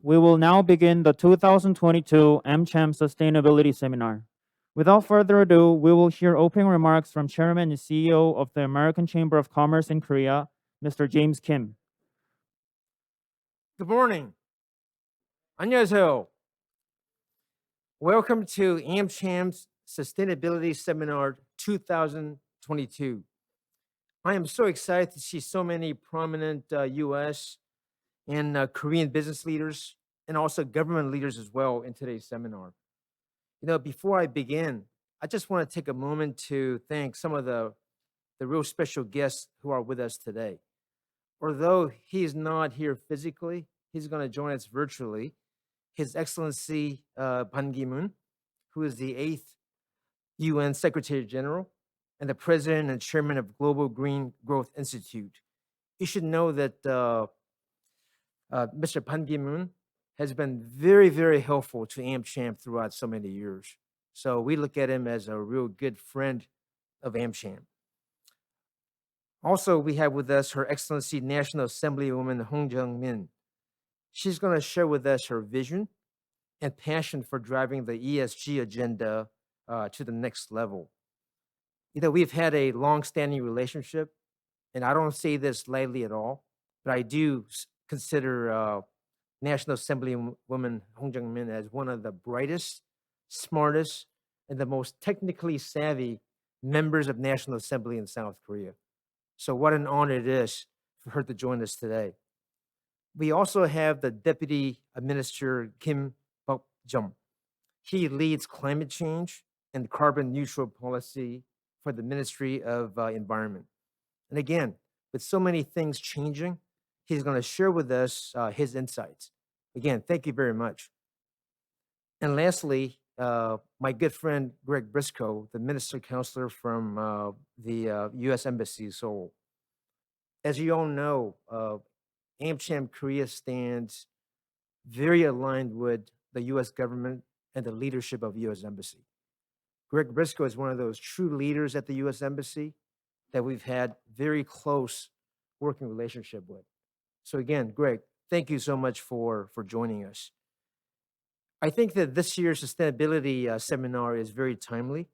we will now begin the 2022 AMCHAM Sustainability Seminar. Without further ado, we will hear opening remarks from Chairman and CEO of the American Chamber of Commerce in Korea, Mr. James Kim. Good morning. 안녕하세요. Welcome to AMCHAM's Sustainability Seminar 2022. I am so excited to see so many prominent U.S. and Korean business leaders and also government leaders as well in today's seminar. Before I begin, I just want to take a moment to thank some of the real special guests who are with us today. Although he is not here physically, he's going to join us virtually. His Excellency Ban Ki-moon, who is the 8th UN Secretary General and the President and Chairman of Global Green Growth Institute. You should know that Mr. Ban Ki-moon has been very, very helpful to AMCHAM throughout so many years. So we look at him as a real good friend of AMCHAM. Also, we have with us Her Excellency National Assemblywoman Jungmin. She's going to share with us her vision and passion for driving the ESG agenda to the next level. We've had a long-standing relationship, and I don't say this lightly at all, but I do consider National Assemblywoman Jungmin as one of the brightest, smartest, and the most technically savvy members of National Assembly in South Korea. So what an honor it is for her to join us today. We also have the Deputy Minister Kim Beob-jeong. He leads climate change and carbon neutral policy for the Ministry of Environment. And again, with so many things changing, he's going to share with us his insights. Again, thank you very much. And lastly, my good friend Greg Briscoe, the Minister Counselor from the U.S. Embassy, Seoul. As you all know, AMCHAM Korea stands very aligned with the U.S. government and the leadership of U.S. Embassy. Greg Briscoe is one of those true leaders at the U.S. Embassy that we've had very close working relationship with. So again, Greg, thank you so much for joining us. I think that this year's sustainability seminar is very timely,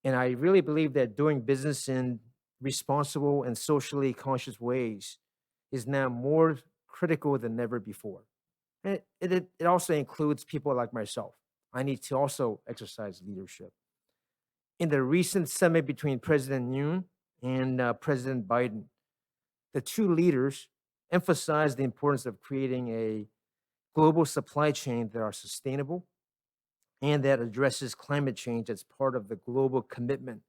and I really believe that doing business in responsible and socially conscious ways is now more critical than ever before. And it also includes people like myself. I need to also exercise leadership. In the recent summit between President Yoon and President Biden, the two leaders emphasized the importance of creating a global supply chain that are sustainable and that addresses climate change as part of the global commitment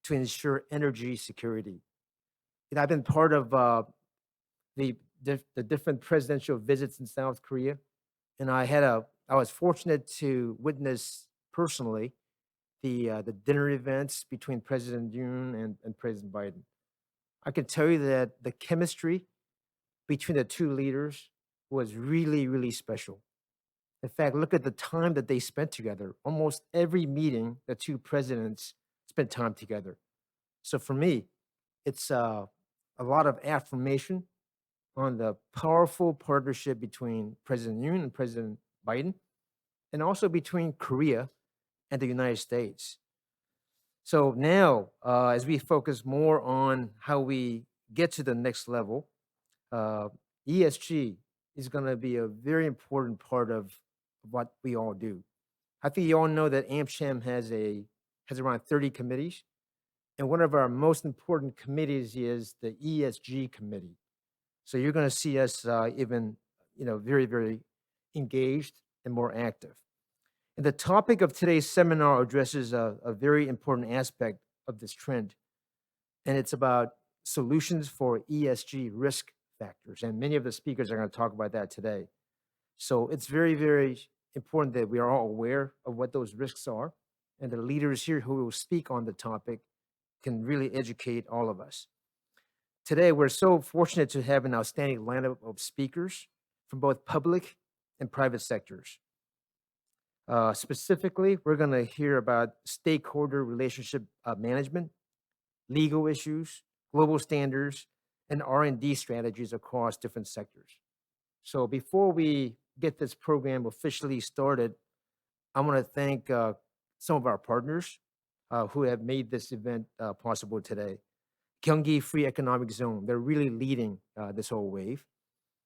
to ensure energy security. I've been part of the different presidential visits in South Korea, and I was fortunate to witness personally the dinner events between President Yoon and President Biden. I can tell you that the chemistry between the two leaders was really, really special. In fact, look at the time that they spent together. Almost every meeting, the two presidents spent time together. So for me, it's a lot of affirmation on the powerful partnership between President Yoon and President Biden, and also between Korea and the United States. So now, as we focus more on how we get to the next level, ESG is going to be a very important part of what we all do. I think you all know that AMCHAM has around 30 committees, and one of our most important committees is the ESG committee. So you're going to see us even, very, very engaged and more active. And the topic of today's seminar addresses a very important aspect of this trend, and it's about solutions for ESG risk factors. And many of the speakers are going to talk about that today. So it's very, very important that we are all aware of what those risks are, and the leaders here who will speak on the topic can really educate all of us. Today, we're so fortunate to have an outstanding lineup of speakers from both public and private sectors. Specifically, we're going to hear about stakeholder relationship management, legal issues, global standards, and R&D strategies across different sectors. So before we get this program officially started, I want to thank some of our partners who have made this event possible today. Gyeonggi Free Economic Zone, they're really leading this whole wave.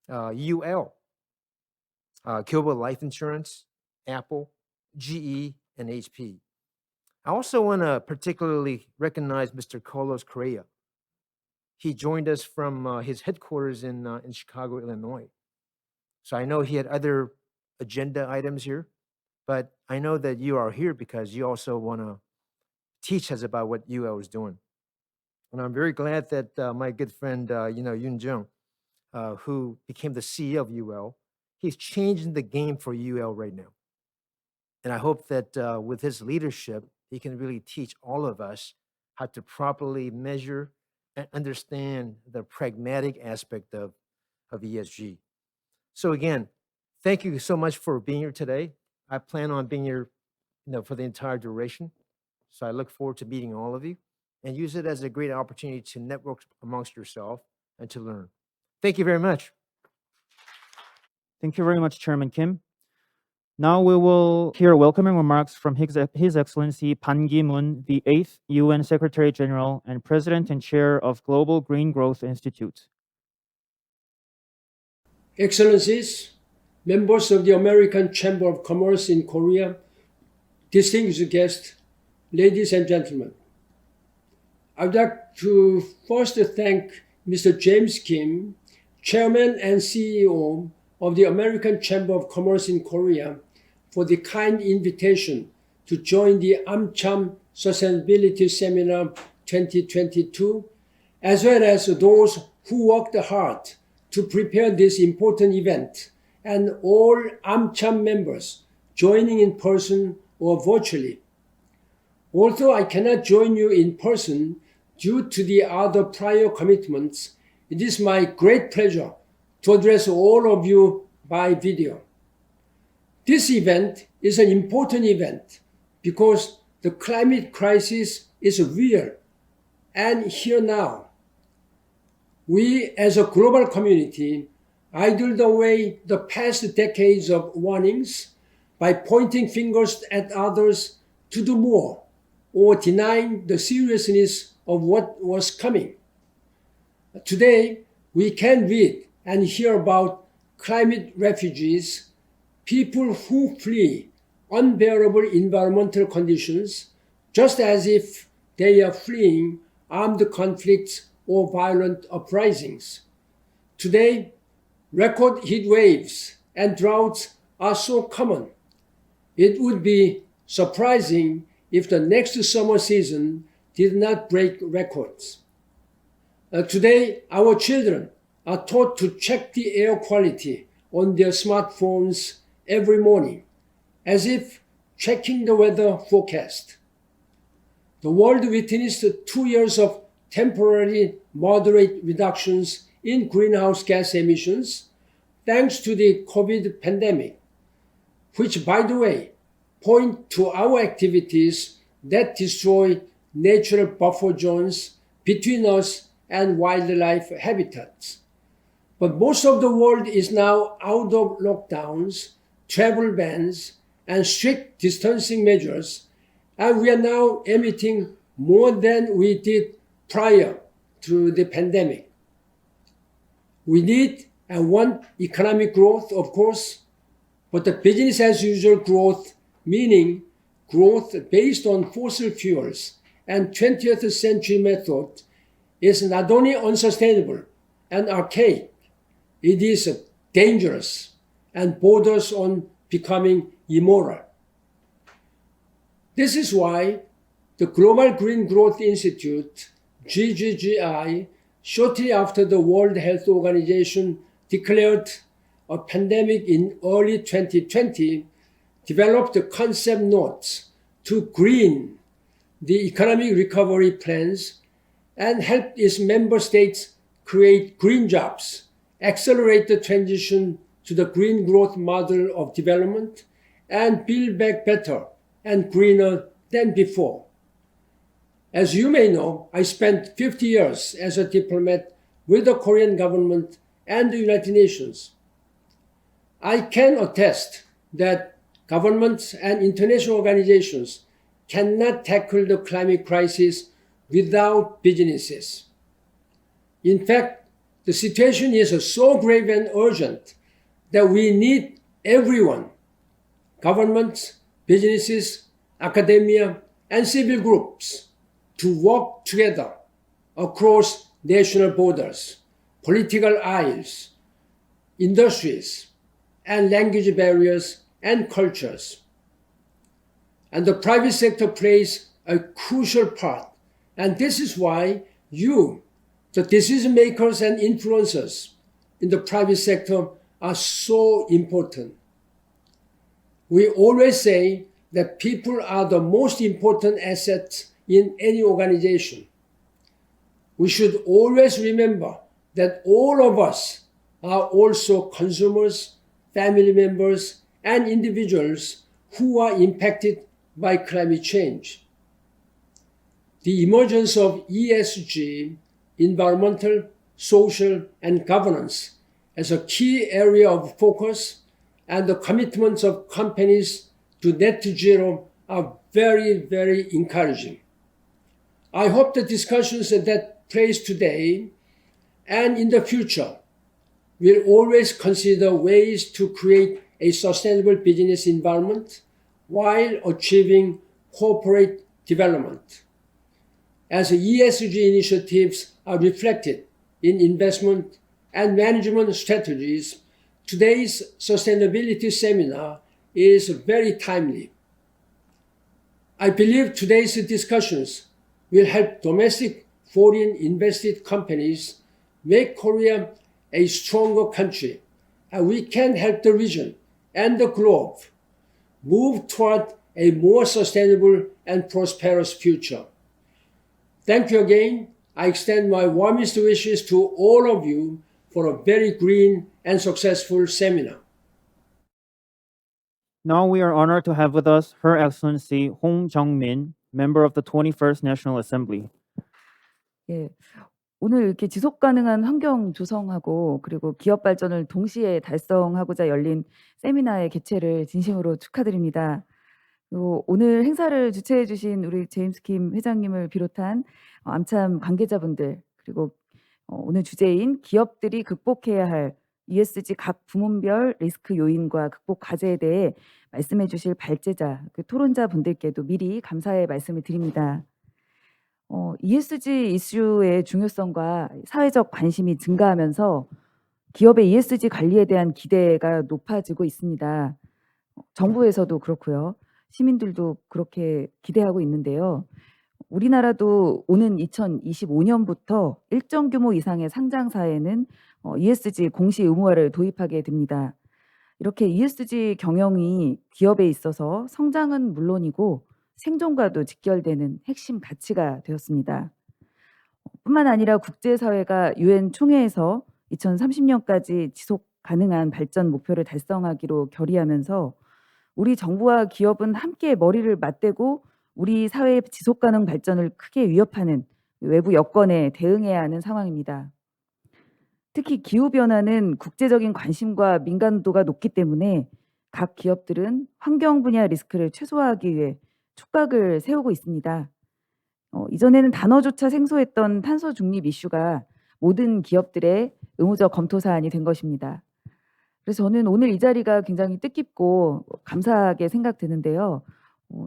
UL, Kyobo Life Insurance, Apple, GE, and HP. I also want to particularly recognize Mr. Carlos Correia. He joined us from his headquarters in Chicago, Illinois. So I know he had other agenda items here, but I know that you are here because you also want to teach us about what UL is doing. And I'm very glad that my good friend, Yoon-jeong, who became the CEO of UL, he's changing the game for UL right now. And I hope that with his leadership, he can really teach all of us how to properly measure and understand the pragmatic aspect of ESG. So again, thank you so much for being here today. I plan on being here, for the entire duration. So I look forward to meeting all of you and use it as a great opportunity to network amongst yourself and to learn. Thank you very much. Thank you very much, Chairman Kim. Now we will hear welcoming remarks from His Excellency Ban Ki-moon, the 8th UN Secretary General and President and Chair of Global Green Growth Institute. Excellencies, members of the American Chamber of Commerce in Korea, distinguished guests, ladies and gentlemen. I'd like to first thank Mr. James Kim, Chairman and CEO of the American Chamber of Commerce in Korea, for the kind invitation to join the AMCHAM Sustainability Seminar 2022, as well as those who worked hard to prepare this important event, and all AMCHAM members joining in person or virtually. Although I cannot join you in person due to the other prior commitments, it is my great pleasure to address all of you by video. This event is an important event because the climate crisis is real and here now. We as a global community idled away the past decades of warnings by pointing fingers at others to do more or denying the seriousness of what was coming. Today, we can read and hear about climate refugees, people who flee unbearable environmental conditions, just as if they are fleeing armed conflicts or violent uprisings. Today, record heat waves and droughts are so common. It would be surprising if the next summer season did not break records. Today, our children are taught to check the air quality on their smartphones every morning, as if checking the weather forecast. The world witnessed 2 years of temporary moderate reductions in greenhouse gas emissions thanks to the COVID pandemic, which, by the way, point to our activities that destroy natural buffer zones between us and wildlife habitats. But most of the world is now out of lockdowns, travel bans, and strict distancing measures, and we are now emitting more than we did prior to the pandemic. We need and want economic growth, of course, but the business as usual growth, meaning growth based on fossil fuels and 20th century method, is not only unsustainable and archaic, it is dangerous and borders on becoming immoral. This is why the Global Green Growth Institute, GGGI, shortly after the World Health Organization declared a pandemic in early 2020, developed the concept notes to green the economic recovery plans and help its member states create green jobs, accelerate the transition to the green growth model of development, and build back better and greener than before. As you may know, I spent 50 years as a diplomat with the Korean government and the United Nations. I can attest that governments and international organizations cannot tackle the climate crisis without businesses. In fact, the situation is so grave and urgent that we need everyone, governments, businesses, academia, and civil groups to work together across national borders, political aisles, industries, and language barriers and cultures. And the private sector plays a crucial part. And this is why you, the decision makers and influencers in the private sector, are so important. We always say that people are the most important assets in any organization. We should always remember that all of us are also consumers, family members, and individuals who are impacted by climate change. The emergence of ESG, environmental, social, and governance, as a key area of focus, and the commitments of companies to net zero are very, very encouraging. I hope the discussions that place today and in the future will always consider ways to create a sustainable business environment while achieving corporate development. As ESG initiatives are reflected in investment and management strategies, today's sustainability seminar is very timely. I believe today's discussions will help domestic foreign invested companies make Korea a stronger country, and we can help the region and the globe move toward a more sustainable and prosperous future. Thank you again. I extend my warmest wishes to all of you for a very green and successful seminar. Now we are honored to have with us Her Excellency Jungmin, member of the 21st National Assembly. 예, 오늘 이렇게 지속 가능한 환경 조성하고 그리고 기업 발전을 동시에 달성하고자 열린 세미나의 개최를 진심으로 축하드립니다. 그리고 오늘 행사를 주최해 주신 우리 제임스 킴 회장님을 비롯한 암참 관계자분들, 그리고 오늘 주제인 기업들이 극복해야 할 ESG 각 부문별 리스크 요인과 극복 과제에 대해 말씀해 주실 발제자, 그 토론자 분들께도 미리 감사의 말씀을 드립니다. ESG 이슈의 중요성과 사회적 관심이 증가하면서 기업의 ESG 관리에 대한 기대가 높아지고 있습니다. 정부에서도 그렇고요. 시민들도 그렇게 기대하고 있는데요. 우리나라도 오는 2025년부터 일정 규모 이상의 상장사에는 ESG 공시 의무화를 도입하게 됩니다. 이렇게 ESG 경영이 기업에 있어서 성장은 물론이고 생존과도 직결되는 핵심 가치가 되었습니다. 뿐만 아니라 국제사회가 UN 총회에서 2030년까지 지속 가능한 발전 목표를 달성하기로 결의하면서 우리 정부와 기업은 함께 머리를 맞대고 우리 사회의 지속가능 발전을 크게 위협하는 외부 여건에 대응해야 하는 상황입니다. 특히 기후변화는 국제적인 관심과 민감도가 높기 때문에 각 기업들은 환경 분야 리스크를 최소화하기 위해 촉각을 세우고 있습니다. 이전에는 단어조차 생소했던 탄소 중립 이슈가 모든 기업들의 의무적 검토 사안이 된 것입니다. 그래서 저는 오늘 이 자리가 굉장히 뜻깊고 감사하게 생각되는데요.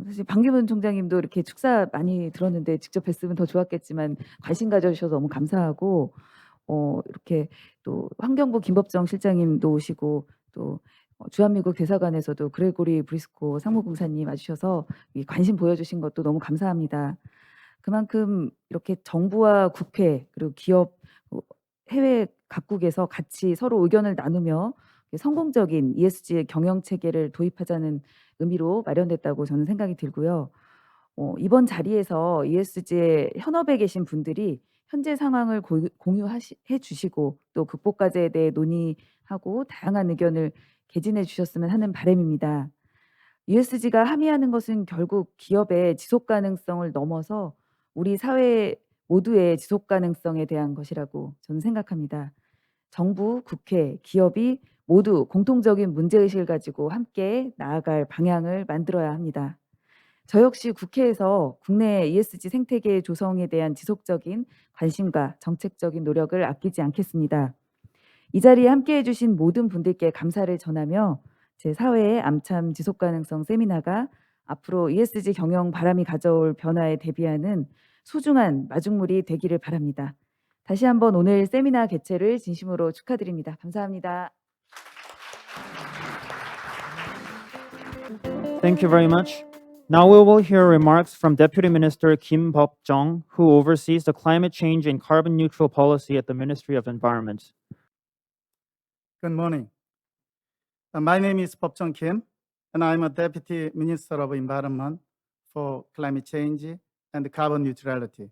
사실 반기문 총장님도 이렇게 축사 많이 들었는데 직접 뵀으면 더 좋았겠지만 관심 가져주셔서 너무 감사하고, 이렇게 또 환경부 김법정 실장님도 오시고 또 주한미국 대사관에서도 그레고리 브리스코 상무공사님 와주셔서 이 관심 보여주신 것도 너무 감사합니다. 그만큼 이렇게 정부와 국회 그리고 기업, 해외 각국에서 같이 서로 의견을 나누며 성공적인 ESG 경영 체계를 도입하자는 의미로 마련됐다고 저는 생각이 들고요. 이번 자리에서 ESG의 현업에 계신 분들이 현재 상황을 공유해 주시고 또 극복 과제에 대해 논의하고 다양한 의견을 개진해 주셨으면 하는 바람입니다. ESG가 함의하는 것은 결국 기업의 지속 가능성을 넘어서 우리 사회 모두의 지속 가능성에 대한 것이라고 저는 생각합니다. 정부, 국회, 기업이 모두 공통적인 문제의식을 가지고 함께 나아갈 방향을 만들어야 합니다. 저 역시 국회에서 국내 ESG 생태계 조성에 대한 지속적인 관심과 정책적인 노력을 아끼지 않겠습니다. 이 자리에 함께해 주신 모든 분들께 감사를 전하며 제4회 암참 지속가능성 세미나가 앞으로 ESG 경영 바람이 가져올 변화에 대비하는 소중한 마중물이 되기를 바랍니다. 다시 한번 오늘 세미나 개최를 진심으로 축하드립니다. 감사합니다. Thank you very much. Now we will hear remarks from Deputy Minister Beob-jeong, who oversees the climate change and carbon neutral policy at the Ministry of Environment. Good morning. My name is Beob-jeong Kim, and I'm a Deputy Minister of Environment for Climate Change and Carbon Neutrality.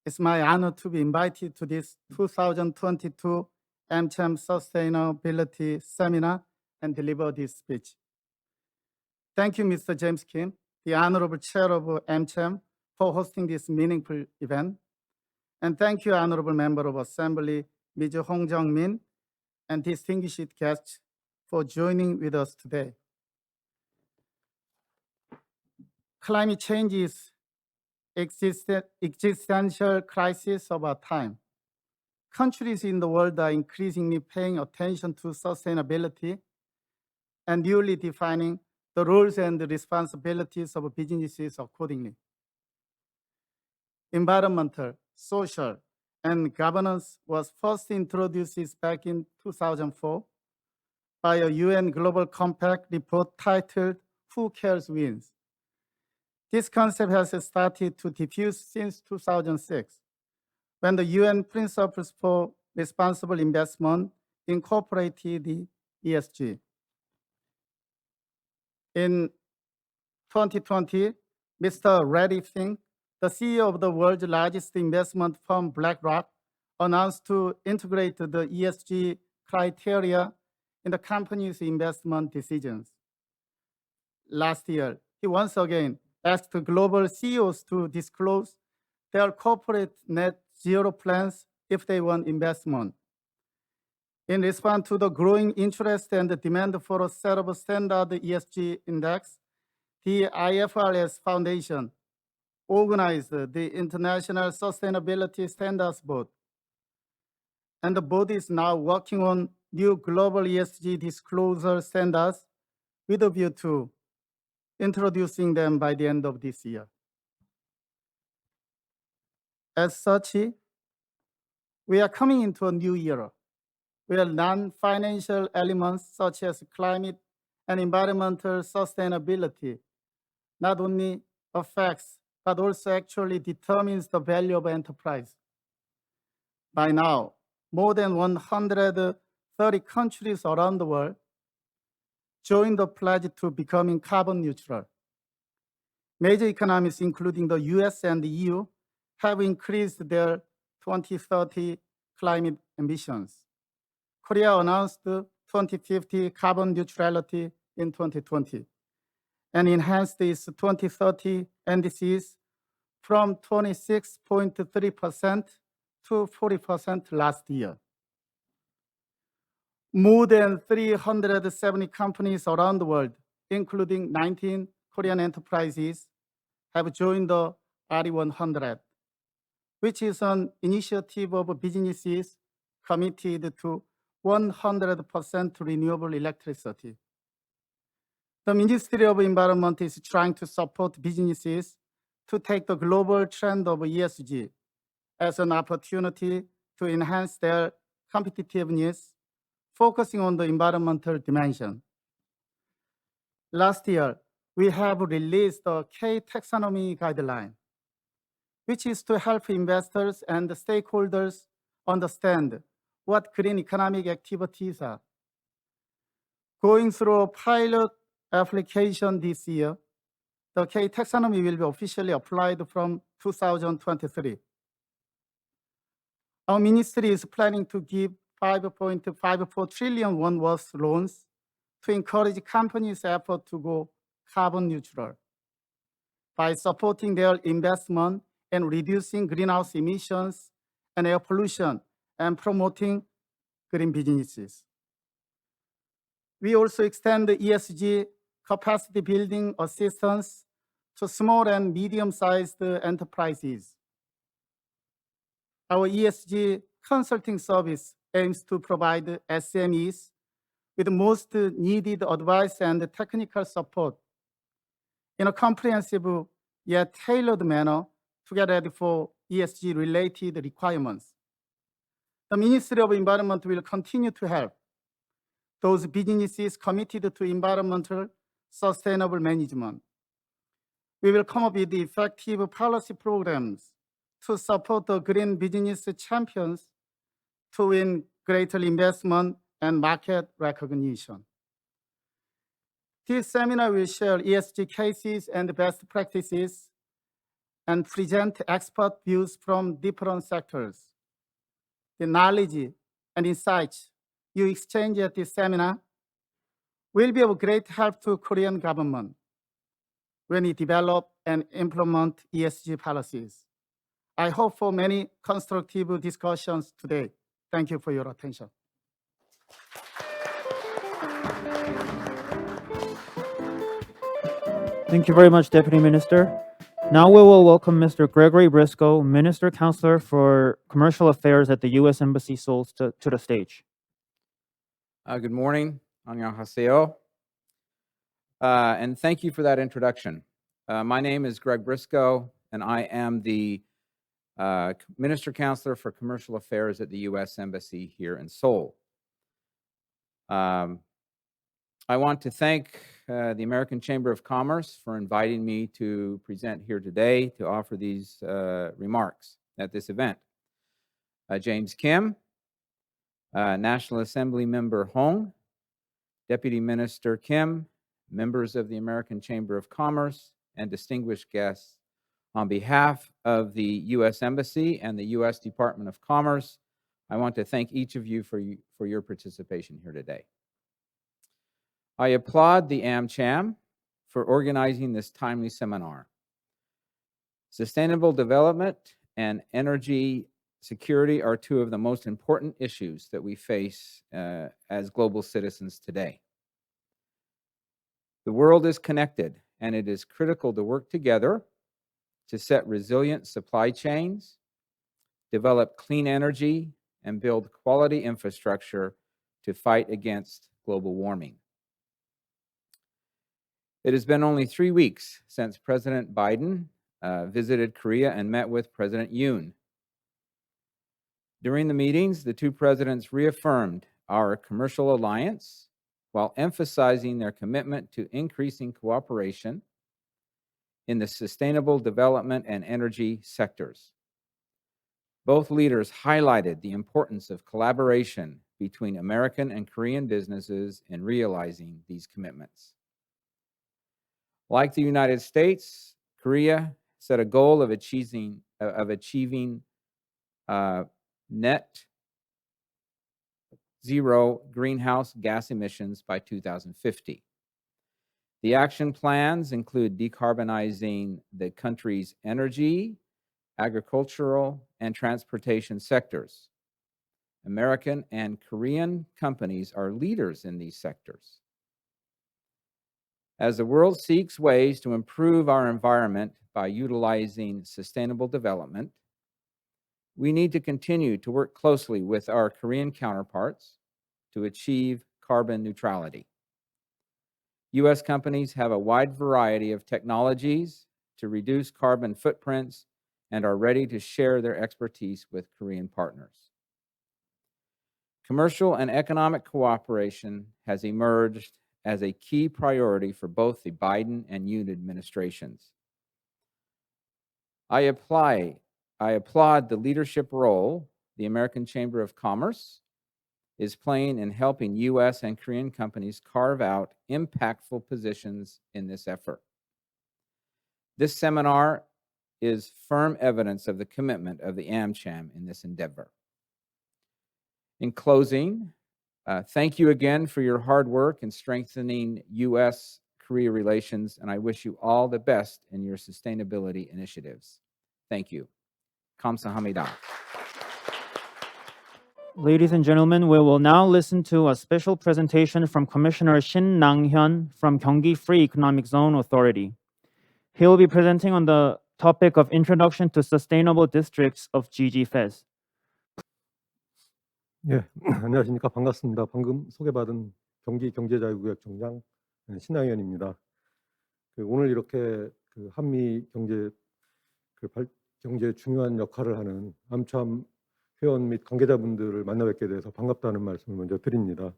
It's my honor to be invited to this 2022 AMCHAM Sustainability Seminar and deliver this speech. Thank you, Mr. James Kim, the Honorable Chair of AMCHAM, for hosting this meaningful event. And thank you, Honorable Member of Assembly, Ms. Jungmin, and distinguished guests for joining with us today. Climate change is existential crisis of our time. Countries in the world are increasingly paying attention to sustainability and newly defining the roles and the responsibilities of businesses accordingly. Environmental, social, and governance was first introduced back in 2004 by a UN Global Compact report titled Who Cares Wins. This concept has started to diffuse since 2006, when the UN Principles for Responsible Investment incorporated the ESG. In 2020, Mr. Reddy Singh, the CEO of the world's largest investment firm BlackRock, announced to integrate the ESG criteria in the company's investment decisions. Last year, he once again asked global CEOs to disclose their corporate net zero plans if they want investment. In response to the growing interest and the demand for a set of standard ESG index, the IFRS Foundation organized the International Sustainability Standards Board. And the board is now working on new global ESG disclosure standards with a view to introducing them by the end of this year. As such, we are coming into a new era where non-financial elements such as climate and environmental sustainability not only affects but also actually determines the value of enterprise. By now, more than 130 countries around the world joined the pledge to becoming carbon neutral. Major economies, including the US and the EU, have increased their 2030 climate ambitions. Korea announced 2050 carbon neutrality in 2020 and enhanced its 2030 NDCs from 26.3% to 40% last year. More than 370 companies around the world, including 19 Korean enterprises, have joined the RE100, which is an initiative of businesses committed to 100% renewable electricity. The Ministry of Environment is trying to support businesses to take the global trend of ESG as an opportunity to enhance their competitiveness, focusing on the environmental dimension. Last year, we have released the K taxonomy guideline, which is to help investors and stakeholders understand what green economic activities are. Going through a pilot application this year, the K taxonomy will be officially applied from 2023. Our ministry is planning to give 5.54 trillion won worth loans to encourage companies' effort to go carbon neutral by supporting their investment in reducing greenhouse emissions and air pollution and promoting green businesses. We also extend the ESG capacity building assistance to small and medium-sized enterprises. Our ESG consulting service aims to provide SMEs with the most needed advice and technical support in a comprehensive yet tailored manner to get ready for ESG-related requirements. The Ministry of Environment will continue to help those businesses committed to environmental sustainable management. We will come up with effective policy programs to support the green business champions to win greater investment and market recognition. This seminar will share ESG cases and best practices and present expert views from different sectors. The knowledge and insights you exchange at this seminar will be of great help to Korean government when it develop and implement ESG policies. I hope for many constructive discussions today. Thank you for your attention. Thank you very much, Deputy Minister. Now we will welcome Mr. Gregory Briscoe, Minister Counselor for Commercial Affairs at the U.S. Embassy Seoul, to the stage. Good morning, 안녕하세요. And thank you for that introduction. My name is Greg Briscoe, and I am the Minister Counselor for Commercial Affairs at the U.S. Embassy here in Seoul. I want to thank the American Chamber of Commerce for inviting me to present here today to offer these remarks at this event. James Kim, National Assembly Member Hong, Deputy Minister Kim, members of the American Chamber of Commerce, and distinguished guests, on behalf of the U.S. Embassy and the U.S. Department of Commerce, I want to thank each of you for your participation here today. I applaud the AMCHAM for organizing this timely seminar. Sustainable development and energy security are two of the most important issues that we face as global citizens today. The world is connected, and it is critical to work together to set resilient supply chains, develop clean energy, and build quality infrastructure to fight against global warming. It has been only 3 weeks since President Biden visited Korea and met with President Yoon. During the meetings, the two presidents reaffirmed our commercial alliance while emphasizing their commitment to increasing cooperation in the sustainable development and energy sectors. Both leaders highlighted the importance of collaboration between American and Korean businesses in realizing these commitments. Like the United States, Korea set a goal of achieving net zero greenhouse gas emissions by 2050. The action plans include decarbonizing the country's energy, agricultural, and transportation sectors. American and Korean companies are leaders in these sectors. As the world seeks ways to improve our environment by utilizing sustainable development, we need to continue to work closely with our Korean counterparts to achieve carbon neutrality. U.S. companies have a wide variety of technologies to reduce carbon footprints and are ready to share their expertise with Korean partners. Commercial and economic cooperation has emerged as a key priority for both the Biden and Yoon administrations. I applaud the leadership role the American Chamber of Commerce is playing in helping U.S. and Korean companies carve out impactful positions in this effort. This seminar is firm evidence of the commitment of the AMCHAM in this endeavor. In closing, thank you again for your hard work in strengthening U.S.-Korea relations, and I wish you all the best in your sustainability initiatives. Thank you. 감사합니다. Ladies and gentlemen, we will now listen to a special presentation from Commissioner Shin Nang-hyun from Gyeonggi Free Economic Zone Authority. He will be presenting on the topic of Introduction to Sustainable Districts of GG-FES. 예, 안녕하십니까. 반갑습니다. 방금 소개받은 경기 경제자유구역청장 신낭현입니다. 오늘 이렇게 한미 경제 경제에 중요한 역할을 하는 암참 회원 및 관계자분들을 만나 뵙게 돼서 반갑다는 말씀을 먼저 드립니다.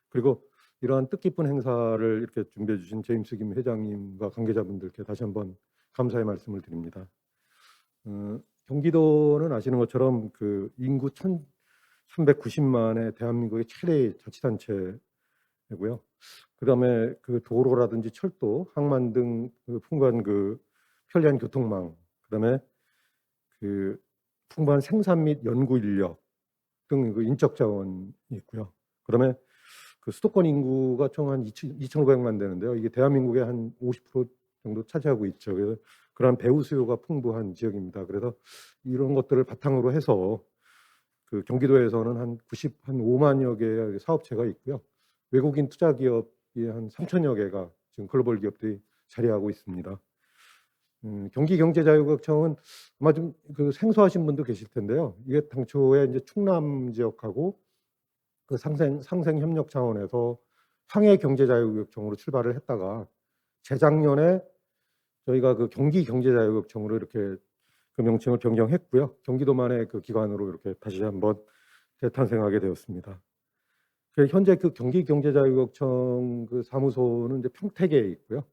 그리고 이러한 뜻깊은 행사를 이렇게 준비해 주신 제임스 김 회장님과 관계자분들께 다시 한번 감사의 말씀을 드립니다. 경기도는 아시는 것처럼 인구 1,390만의 대한민국의 최대 자치단체고요. 그다음에 도로라든지 철도, 항만 등 풍부한 편리한 교통망, 그다음에 풍부한 생산 및 연구 인력 등 인적 자원이 있고요. 그다음에 수도권 인구가 총 한 2,500만 되는데요. 이게 대한민국의 한 50% 정도 차지하고 있죠. 그래서 그러한 배후 수요가 풍부한 지역입니다. 그래서 이런 것들을 바탕으로 해서 경기도에서는 한 5만여 개의 사업체가 있고요. 외국인 투자 기업이 한 3천여 개가 지금 글로벌 기업들이 자리하고 있습니다. 경기경제자유구역청은 아마 좀 생소하신 분도 계실 텐데요. 이게 당초에 이제 충남 지역하고 상생 협력 차원에서 황해경제자유구역청으로 출발을 했다가 재작년에 저희가 경기경제자유구역청으로 이렇게 명칭을 변경했고요. 경기도만의 기관으로 이렇게 다시 한번 재탄생하게 되었습니다. 현재 경기경제자유구역청 사무소는 이제 평택에 있고요.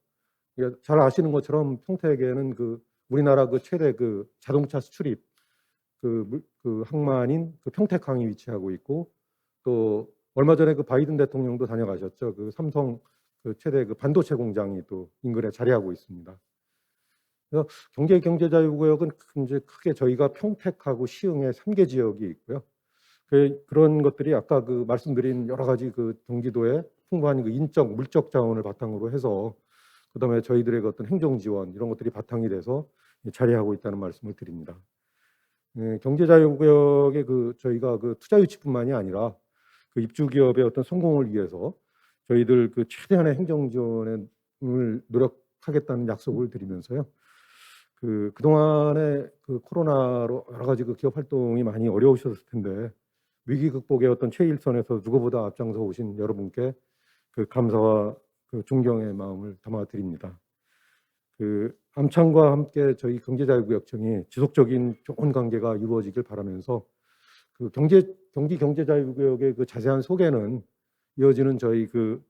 잘 아시는 것처럼 평택에는 우리나라 최대 자동차 수출입 항만인 평택항이 위치하고 있고, 또 얼마 전에 바이든 대통령도 다녀가셨죠. 삼성 최대 반도체 공장이 또 인근에 자리하고 있습니다. 그래서 경제자유구역은 이제 크게 저희가 평택하고 시흥의 3개 지역이 있고요. 그런 것들이 아까 말씀드린 여러 가지 경기도의 풍부한 인적, 물적 자원을 바탕으로 해서, 그다음에 저희들의 어떤 행정 지원 이런 것들이 바탕이 돼서 자리하고 있다는 말씀을 드립니다. 경제자유구역에 저희가 투자 유치뿐만이 아니라 입주 기업의 어떤 성공을 위해서 저희들 최대한의 행정 지원을 노력하겠다는 약속을 드리면서요. 그동안에 코로나로 여러 가지 기업 활동이 많이 어려우셨을 텐데 위기 극복의 어떤 최일선에서 누구보다 앞장서 오신 여러분께 감사와 존경의 마음을 담아드립니다. 암참과 함께 저희 경제자유구역청이 지속적인 좋은 관계가 이루어지길 바라면서 경기 경제자유구역의 자세한 소개는 이어지는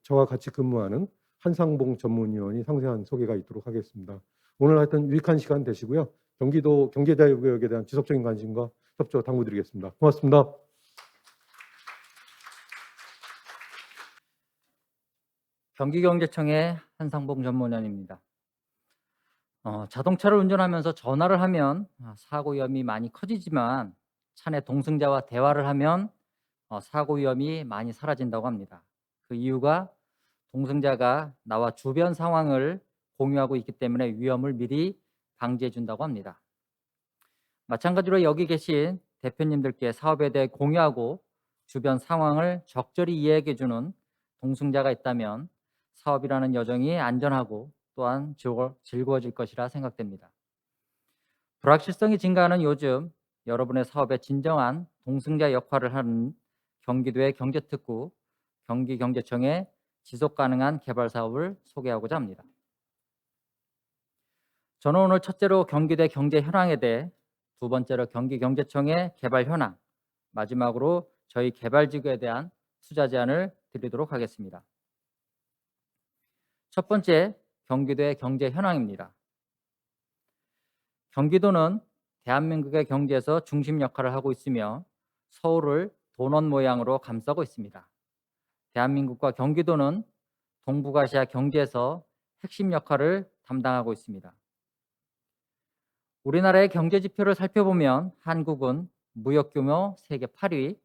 저와 같이 근무하는 한상봉 전문위원이 상세한 소개가 있도록 하겠습니다. 오늘 하여튼 유익한 시간 되시고요. 경기도 경제자유구역에 대한 지속적인 관심과 협조 당부드리겠습니다. 고맙습니다. 경기경제청의 한상봉 전문위원입니다. 자동차를 운전하면서 전화를 하면 사고 위험이 많이 커지지만 차내 동승자와 대화를 하면 사고 위험이 많이 사라진다고 합니다. 그 이유가 동승자가 나와 주변 상황을 공유하고 있기 때문에 위험을 미리 방지해 준다고 합니다. 마찬가지로 여기 계신 대표님들께 사업에 대해 공유하고 주변 상황을 적절히 이해해 주는 동승자가 있다면 사업이라는 여정이 안전하고 또한 즐거워질 것이라 생각됩니다. 불확실성이 증가하는 요즘 여러분의 사업에 진정한 동승자 역할을 하는 경기도의 경제특구 경기경제청의 지속가능한 개발 사업을 소개하고자 합니다. 저는 오늘 첫째로 경기도의 경제 현황에 대해, 두 번째로 경기경제청의 개발 현황, 마지막으로 저희 개발지구에 대한 투자 제안을 드리도록 하겠습니다. 첫 번째, 경기도의 경제 현황입니다. 경기도는 대한민국의 경제에서 중심 역할을 하고 있으며 서울을 도넛 모양으로 감싸고 있습니다. 대한민국과 경기도는 동북아시아 경제에서 핵심 역할을 담당하고 있습니다. 우리나라의 경제 지표를 살펴보면 한국은 무역 규모 세계 8위,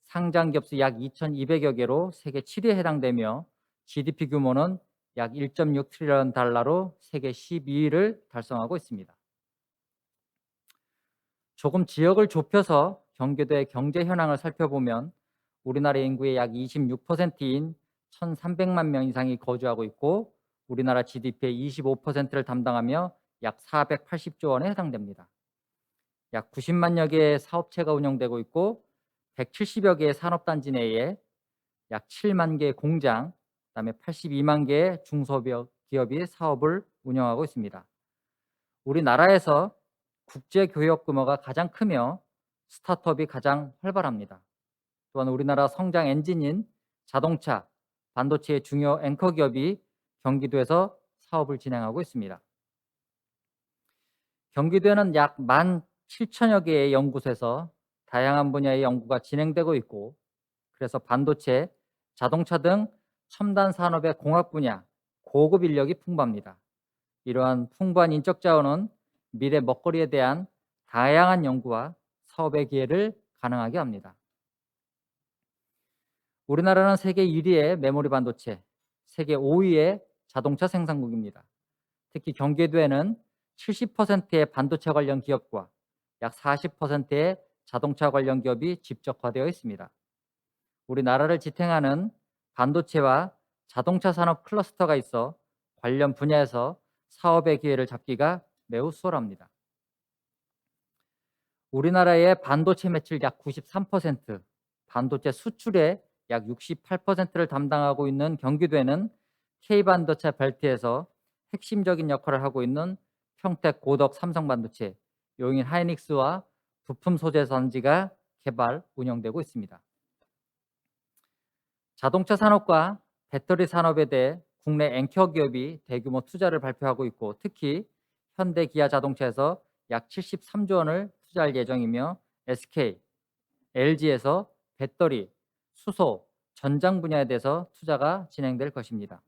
상장 기업 수 약 2,200여 개로 세계 7위에 해당되며 GDP 규모는 약 1.6 트리리언 달러로 세계 12위를 달성하고 있습니다. 조금 지역을 좁혀서 경기도의 경제 현황을 살펴보면 우리나라 인구의 약 26%인 1,300만 명 이상이 거주하고 있고 우리나라 GDP의 25%를 담당하며 약 480조 원에 해당됩니다. 약 90만여 개의 사업체가 운영되고 있고 170여 개의 산업단지 내에 약 7만 개의 공장, 그다음에 82만 개의 중소기업이 사업을 운영하고 있습니다. 우리나라에서 국제 교역 규모가 가장 크며 스타트업이 가장 활발합니다. 또한 우리나라 성장 엔진인 자동차, 반도체의 중요 앵커 기업이 경기도에서 사업을 진행하고 있습니다. 경기도에는 약 17,000여 개의 연구소에서 다양한 분야의 연구가 진행되고 있고 그래서 반도체, 자동차 등 첨단 산업의 공학 분야, 고급 인력이 풍부합니다. 이러한 풍부한 인적 자원은 미래 먹거리에 대한 다양한 연구와 사업의 기회를 가능하게 합니다. 우리나라는 세계 1위의 메모리 반도체, 세계 5위의 자동차 생산국입니다. 특히 경기도에는 70%의 반도체 관련 기업과 약 40%의 자동차 관련 기업이 집적화되어 있습니다. 우리나라를 지탱하는 반도체와 자동차 산업 클러스터가 있어 관련 분야에서 사업의 기회를 잡기가 매우 수월합니다. 우리나라의 반도체 매출 약 93%, 반도체 수출의 약 68%를 담당하고 있는 경기도에는 K반도체 벨트에서 핵심적인 역할을 하고 있는 평택 고덕 삼성반도체, 용인 하이닉스와 부품 소재 단지가 개발, 운영되고 있습니다. 자동차 산업과 배터리 산업에 대해 국내 앵커 기업이 대규모 투자를 발표하고 있고 특히 현대 기아 자동차에서 약 73조 원을 투자할 예정이며 SK, LG에서 배터리, 수소, 전장 분야에 대해서 투자가 진행될 것입니다.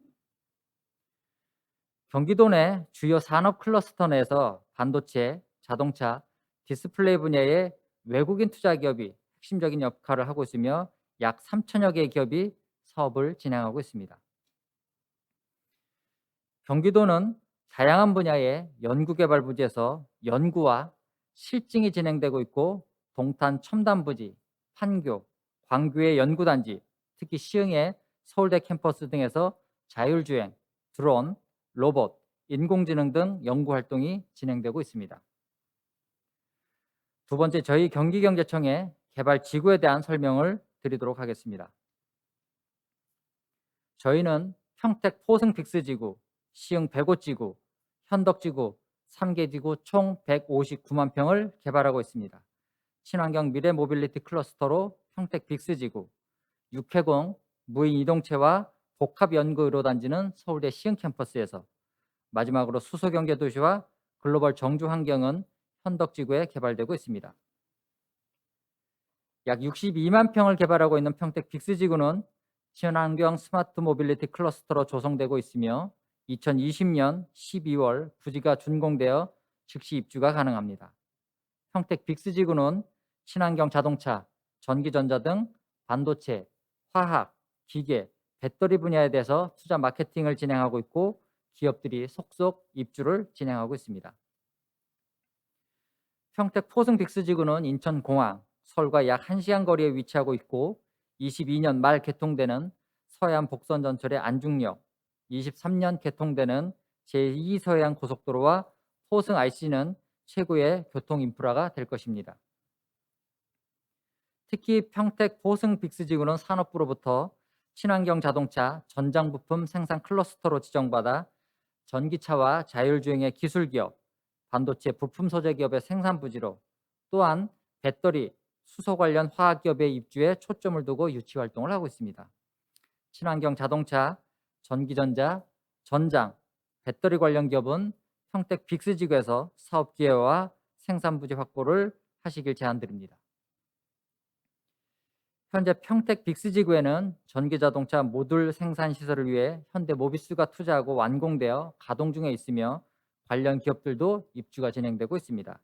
경기도 내 주요 산업 클러스터 내에서 반도체, 자동차, 디스플레이 분야의 외국인 투자 기업이 핵심적인 역할을 하고 있으며 약 3천여 개의 기업이 사업을 진행하고 있습니다. 경기도는 다양한 분야의 연구개발 부지에서 연구와 실증이 진행되고 있고 동탄 첨단부지, 판교, 광교의 연구단지, 특히 시흥의 서울대 캠퍼스 등에서 자율주행, 드론, 로봇, 인공지능 등 연구활동이 진행되고 있습니다. 두 번째, 저희 경기경제청의 개발지구에 대한 설명을 드리도록 하겠습니다. 저희는 평택 포승 빅스지구, 시흥 105지구, 현덕지구, 3개 지구 총 159만 평을 개발하고 있습니다. 친환경 미래 모빌리티 클러스터로 평택 빅스지구, 육해공, 무인 이동체와 복합연구의료단지는 서울대 시흥 캠퍼스에서 마지막으로 수소경제 도시와 글로벌 정주 환경은 현덕지구에 개발되고 있습니다. 약 62만 평을 개발하고 있는 평택 빅스지구는 친환경 스마트 모빌리티 클러스터로 조성되고 있으며 2020년 12월 부지가 준공되어 즉시 입주가 가능합니다. 평택 빅스지구는 친환경 자동차, 전기전자 등 반도체, 화학, 기계, 배터리 분야에 대해서 투자 마케팅을 진행하고 있고 기업들이 속속 입주를 진행하고 있습니다. 평택 포승 빅스지구는 인천공항, 서울과 약 1시간 거리에 위치하고 있고 22년 말 개통되는 서해안 복선전철의 안중역, 23년 개통되는 제2서해안 고속도로와 포승 IC는 최고의 교통 인프라가 될 것입니다. 특히 평택 포승 빅스지구는 산업부로부터 친환경 자동차 전장 부품 생산 클러스터로 지정받아 전기차와 자율주행의 기술기업, 반도체 부품 소재 기업의 생산 부지로 또한 배터리, 수소 관련 화학기업의 입주에 초점을 두고 유치 활동을 하고 있습니다. 친환경 자동차, 전기전자, 전장, 배터리 관련 기업은 평택 빅스지구에서 사업 기회와 생산 부지 확보를 하시길 제안드립니다. 현재 평택 빅스지구에는 전기자동차 모듈 생산 시설을 위해 현대 모비스가 투자하고 완공되어 가동 중에 있으며 관련 기업들도 입주가 진행되고 있습니다.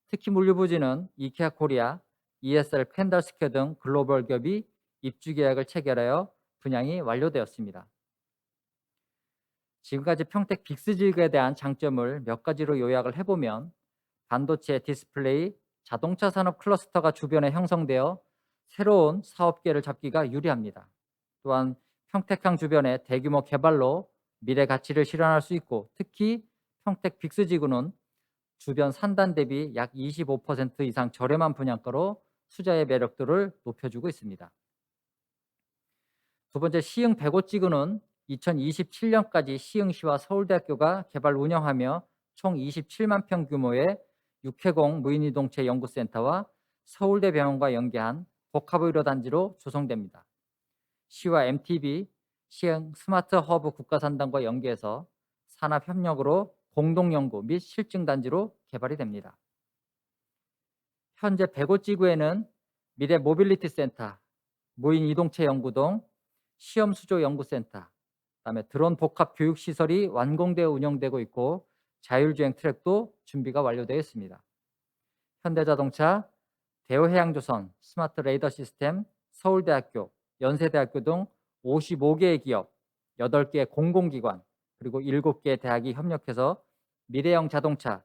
특히 물류부지는 이케아 코리아, ESL 캔달스퀘어 등 글로벌 기업이 입주 계약을 체결하여 분양이 완료되었습니다. 지금까지 평택 빅스지구에 대한 장점을 몇 가지로 요약을 해보면 반도체, 디스플레이, 자동차 산업 클러스터가 주변에 형성되어 새로운 사업계를 잡기가 유리합니다. 또한 평택항 주변의 대규모 개발로 미래 가치를 실현할 수 있고, 특히 평택 빅스지구는 주변 산단 대비 약 25% 이상 저렴한 분양가로 투자의 매력도를 높여주고 있습니다. 두 번째, 시흥 105지구는 2027년까지 시흥시와 서울대학교가 개발 운영하며 총 27만 평 규모의 육해공 무인이동체 연구센터와 서울대병원과 연계한 복합의료 단지로 조성됩니다. 시와 MTB, 시흥 스마트 허브 국가산단과 연계해서 산업협력으로 공동연구 및 실증단지로 개발이 됩니다. 현재 105지구에는 미래 모빌리티 센터, 무인 이동체 연구동, 시험 수조 연구센터, 그다음에 드론 복합 교육 시설이 완공되어 운영되고 있고, 자율주행 트랙도 준비가 완료되어 있습니다. 현대자동차, 대우해양조선, 스마트 레이더 시스템, 서울대학교, 연세대학교 등 55개의 기업, 8개의 공공기관, 그리고 7개의 대학이 협력해서 미래형 자동차,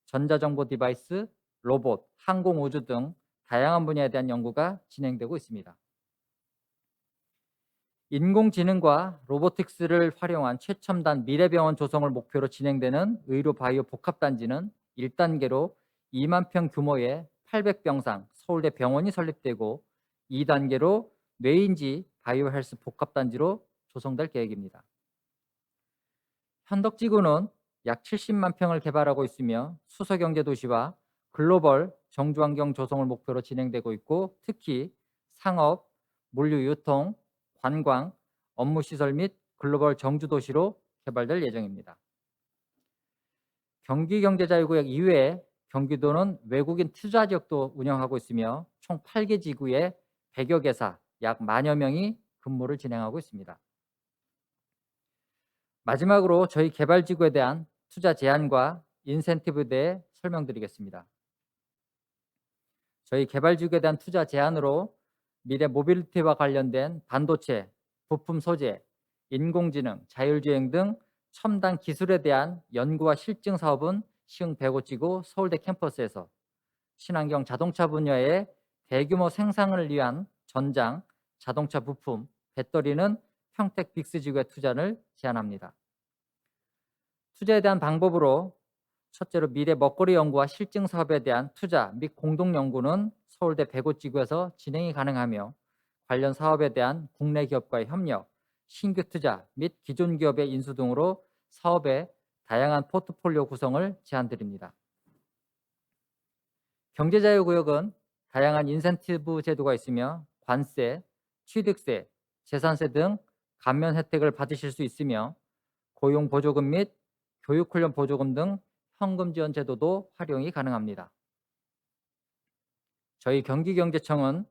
전자정보 디바이스, 로봇, 항공우주 등 다양한 분야에 대한 연구가 진행되고 있습니다. 인공지능과 로보틱스를 활용한 최첨단 미래병원 조성을 목표로 진행되는 의료바이오 복합단지는 1단계로 2만 평 규모의 800병상 서울대 병원이 설립되고, 2단계로 뇌인지 바이오헬스 복합단지로 조성될 계획입니다. 현덕지구는 약 70만 평을 개발하고 있으며 수서경제도시와 글로벌 정주환경 조성을 목표로 진행되고 있고, 특히 상업, 물류유통, 관광, 업무시설 및 글로벌 정주도시로 개발될 예정입니다. 경기경제자유구역 이외에 경기도는 외국인 투자 지역도 운영하고 있으며 총 8개 지구에 100여 개사, 약 10,000여 명이 근무를 진행하고 있습니다. 마지막으로 저희 개발지구에 대한 투자 제한과 인센티브에 대해 설명드리겠습니다. 저희 개발지구에 대한 투자 제한으로 미래 모빌리티와 관련된 반도체, 부품 소재, 인공지능, 자율주행 등 첨단 기술에 대한 연구와 실증 사업은 시흥 105지구 서울대 캠퍼스에서, 친환경 자동차 분야의 대규모 생산을 위한 전장, 자동차 부품, 배터리는 평택 빅스지구의 투자를 제안합니다. 투자에 대한 방법으로 첫째로 미래 먹거리 연구와 실증 사업에 대한 투자 및 공동 연구는 서울대 105지구에서 진행이 가능하며, 관련 사업에 대한 국내 기업과의 협력, 신규 투자 및 기존 기업의 인수 등으로 사업의 다양한 포트폴리오 구성을 제안드립니다. 경제자유구역은 다양한 인센티브 제도가 있으며 관세, 취득세, 재산세 등 감면 혜택을 받으실 수 있으며, 고용보조금 및 교육훈련 보조금 등 현금 지원 제도도 활용이 가능합니다. 저희 경기경제청은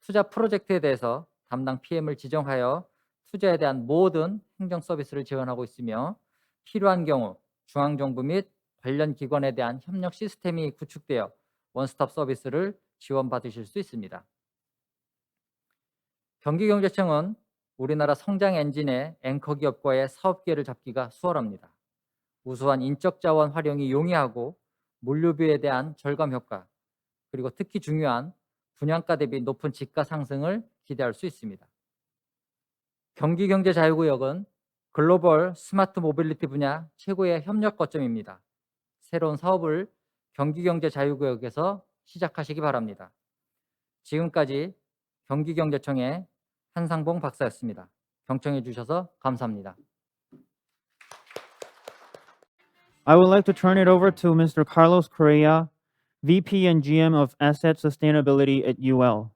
투자 프로젝트에 대해서 담당 PM을 지정하여 투자에 대한 모든 행정 서비스를 지원하고 있으며, 필요한 경우 중앙정부 및 관련 기관에 대한 협력 시스템이 구축되어 원스톱 서비스를 지원받으실 수 있습니다. 경기경제청은 우리나라 성장 엔진의 앵커 기업과의 사업 기회를 잡기가 수월합니다. 우수한 인적 자원 활용이 용이하고 물류비에 대한 절감 효과, 그리고 특히 중요한 분양가 대비 높은 지가 상승을 기대할 수 있습니다. 경기경제자유구역은 글로벌 스마트 모빌리티 분야 최고의 협력 거점입니다. 새로운 사업을 경기경제자유구역에서 시작하시기 바랍니다. 지금까지 경기경제청의 한상봉 박사였습니다. 경청해 주셔서 감사합니다. I would like to turn it over to Mr. Carlos Correia, VP and GM of Asset Sustainability at UL.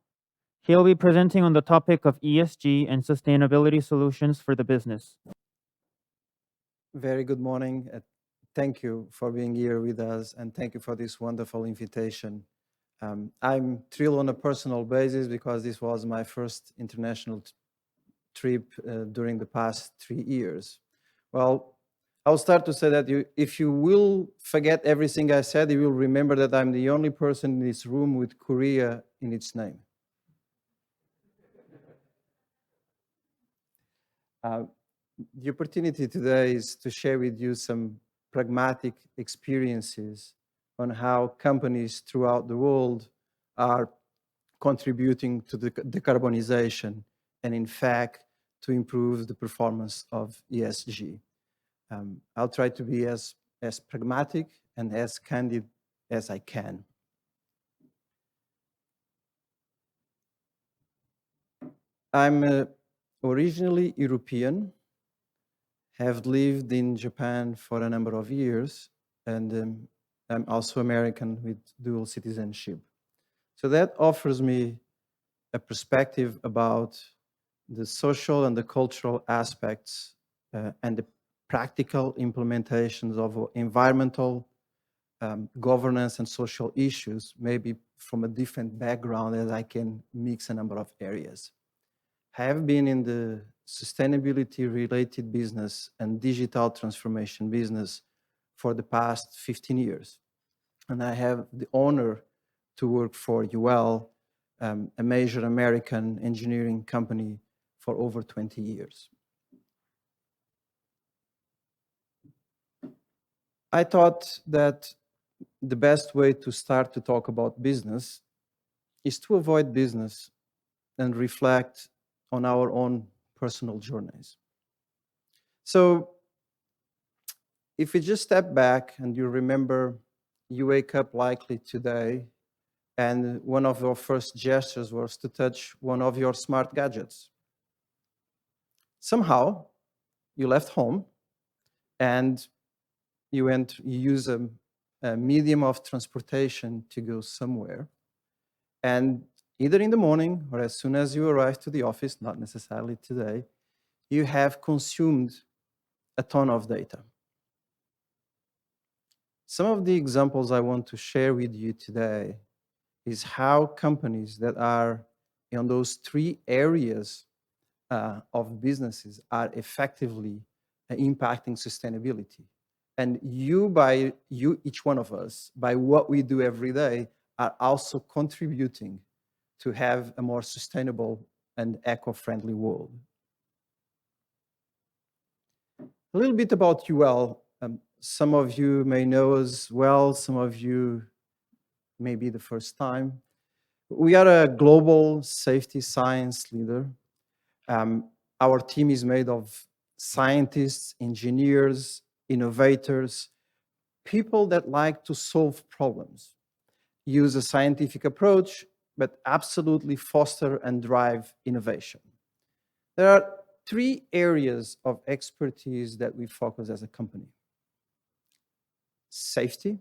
He'll be presenting on the topic of ESG and sustainability solutions for the business. Very good morning. Thank you for being here with us, and thank you for this wonderful invitation. I'm thrilled on a personal basis because this was my first international trip during the past 3 years. Well, I'll start to say that if you will forget everything I said, you will remember that I'm the only person in this room with Correia in its name. The opportunity today is to share with you some pragmatic experiences on how companies throughout the world are contributing to the decarbonization and, in fact, to improve the performance of ESG. I'll try to be as pragmatic and as candid as I can. I'm originally European, have lived in Japan for a number of years, and I'm also American with dual citizenship. So that offers me a perspective about the social and the cultural aspects and the practical implementations of environmental governance and social issues, maybe from a different background, as I can mix a number of areas. I have been in the sustainability related business and digital transformation business for the past 15 years. And I have the honor to work for UL, a major American engineering company, for over 20 years. I thought that the best way to start to talk about business is to avoid business and reflect on our own personal journeys. So if you just step back and you remember you wake up likely today and one of your first gestures was to touch one of your smart gadgets. Somehow you left home and you use a medium of transportation to go somewhere. And either in the morning or as soon as you arrive to the office, not necessarily today, you have consumed a ton of data. Some of the examples I want to share with you today is how companies that are in those three areas of businesses are effectively impacting sustainability. And each one of us, by what we do every day, are also contributing to have a more sustainable and eco-friendly world. A little bit about UL. Some of you may know us well, some of you may be the first time. We are a global safety science leader. Our team is made of scientists, engineers, innovators, people that like to solve problems, use a scientific approach, but absolutely foster and drive innovation. There are three areas of expertise that we focus as a company: safety,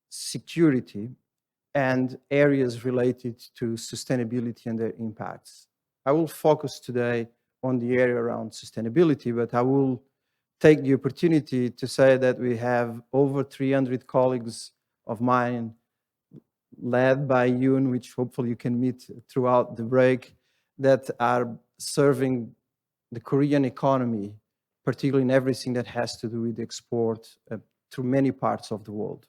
security, and areas related to sustainability and their impacts. I will focus today on the area around sustainability, but I will take the opportunity to say that we have over 300 colleagues of mine, led by Yong, which hopefully you can meet throughout the break, that are serving the Korean economy, particularly in everything that has to do with export through many parts of the world.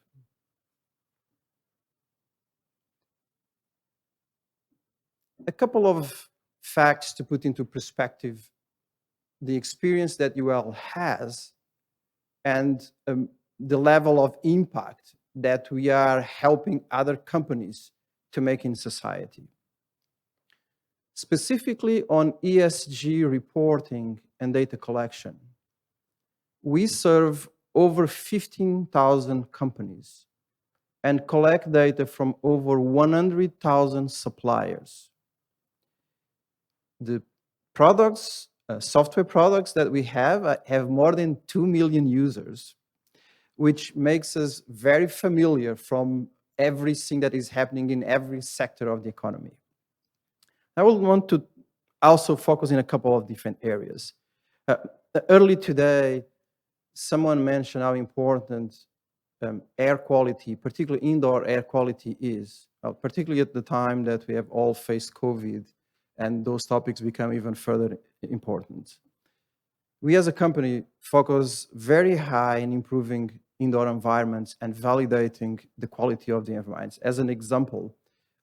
A couple of facts to put into perspective the experience that UL has and the level of impact that we are helping other companies to make in society. Specifically on ESG reporting and data collection, we serve over 15,000 companies and collect data from over 100,000 suppliers. The products, software products that we have more than 2 million users, which makes us very familiar from everything that is happening in every sector of the economy. I will want to also focus in a couple of different areas. Early today, someone mentioned how important air quality, particularly indoor air quality, is, particularly at the time that we have all faced COVID, and those topics become even further important. We as a company focus very high in improving indoor environments and validating the quality of the environments. As an example,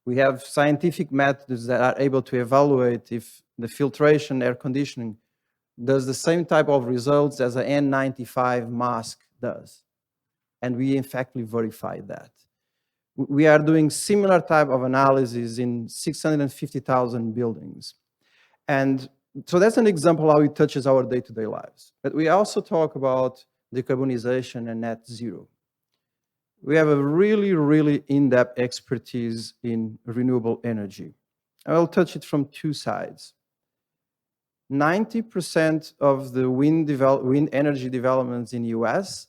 we have scientific methods that are able to evaluate if the filtration, air conditioning, does the same type of results as an N95 mask does. and we in fact verified that. We are doing similar type of analysis in 650,000 buildings. And so that's an example how it touches our day-to-day lives. But we also talk about decarbonization and net zero. We have a really, really in-depth expertise in renewable energy. I will touch it from two sides. 90% of the wind energy developments in the US,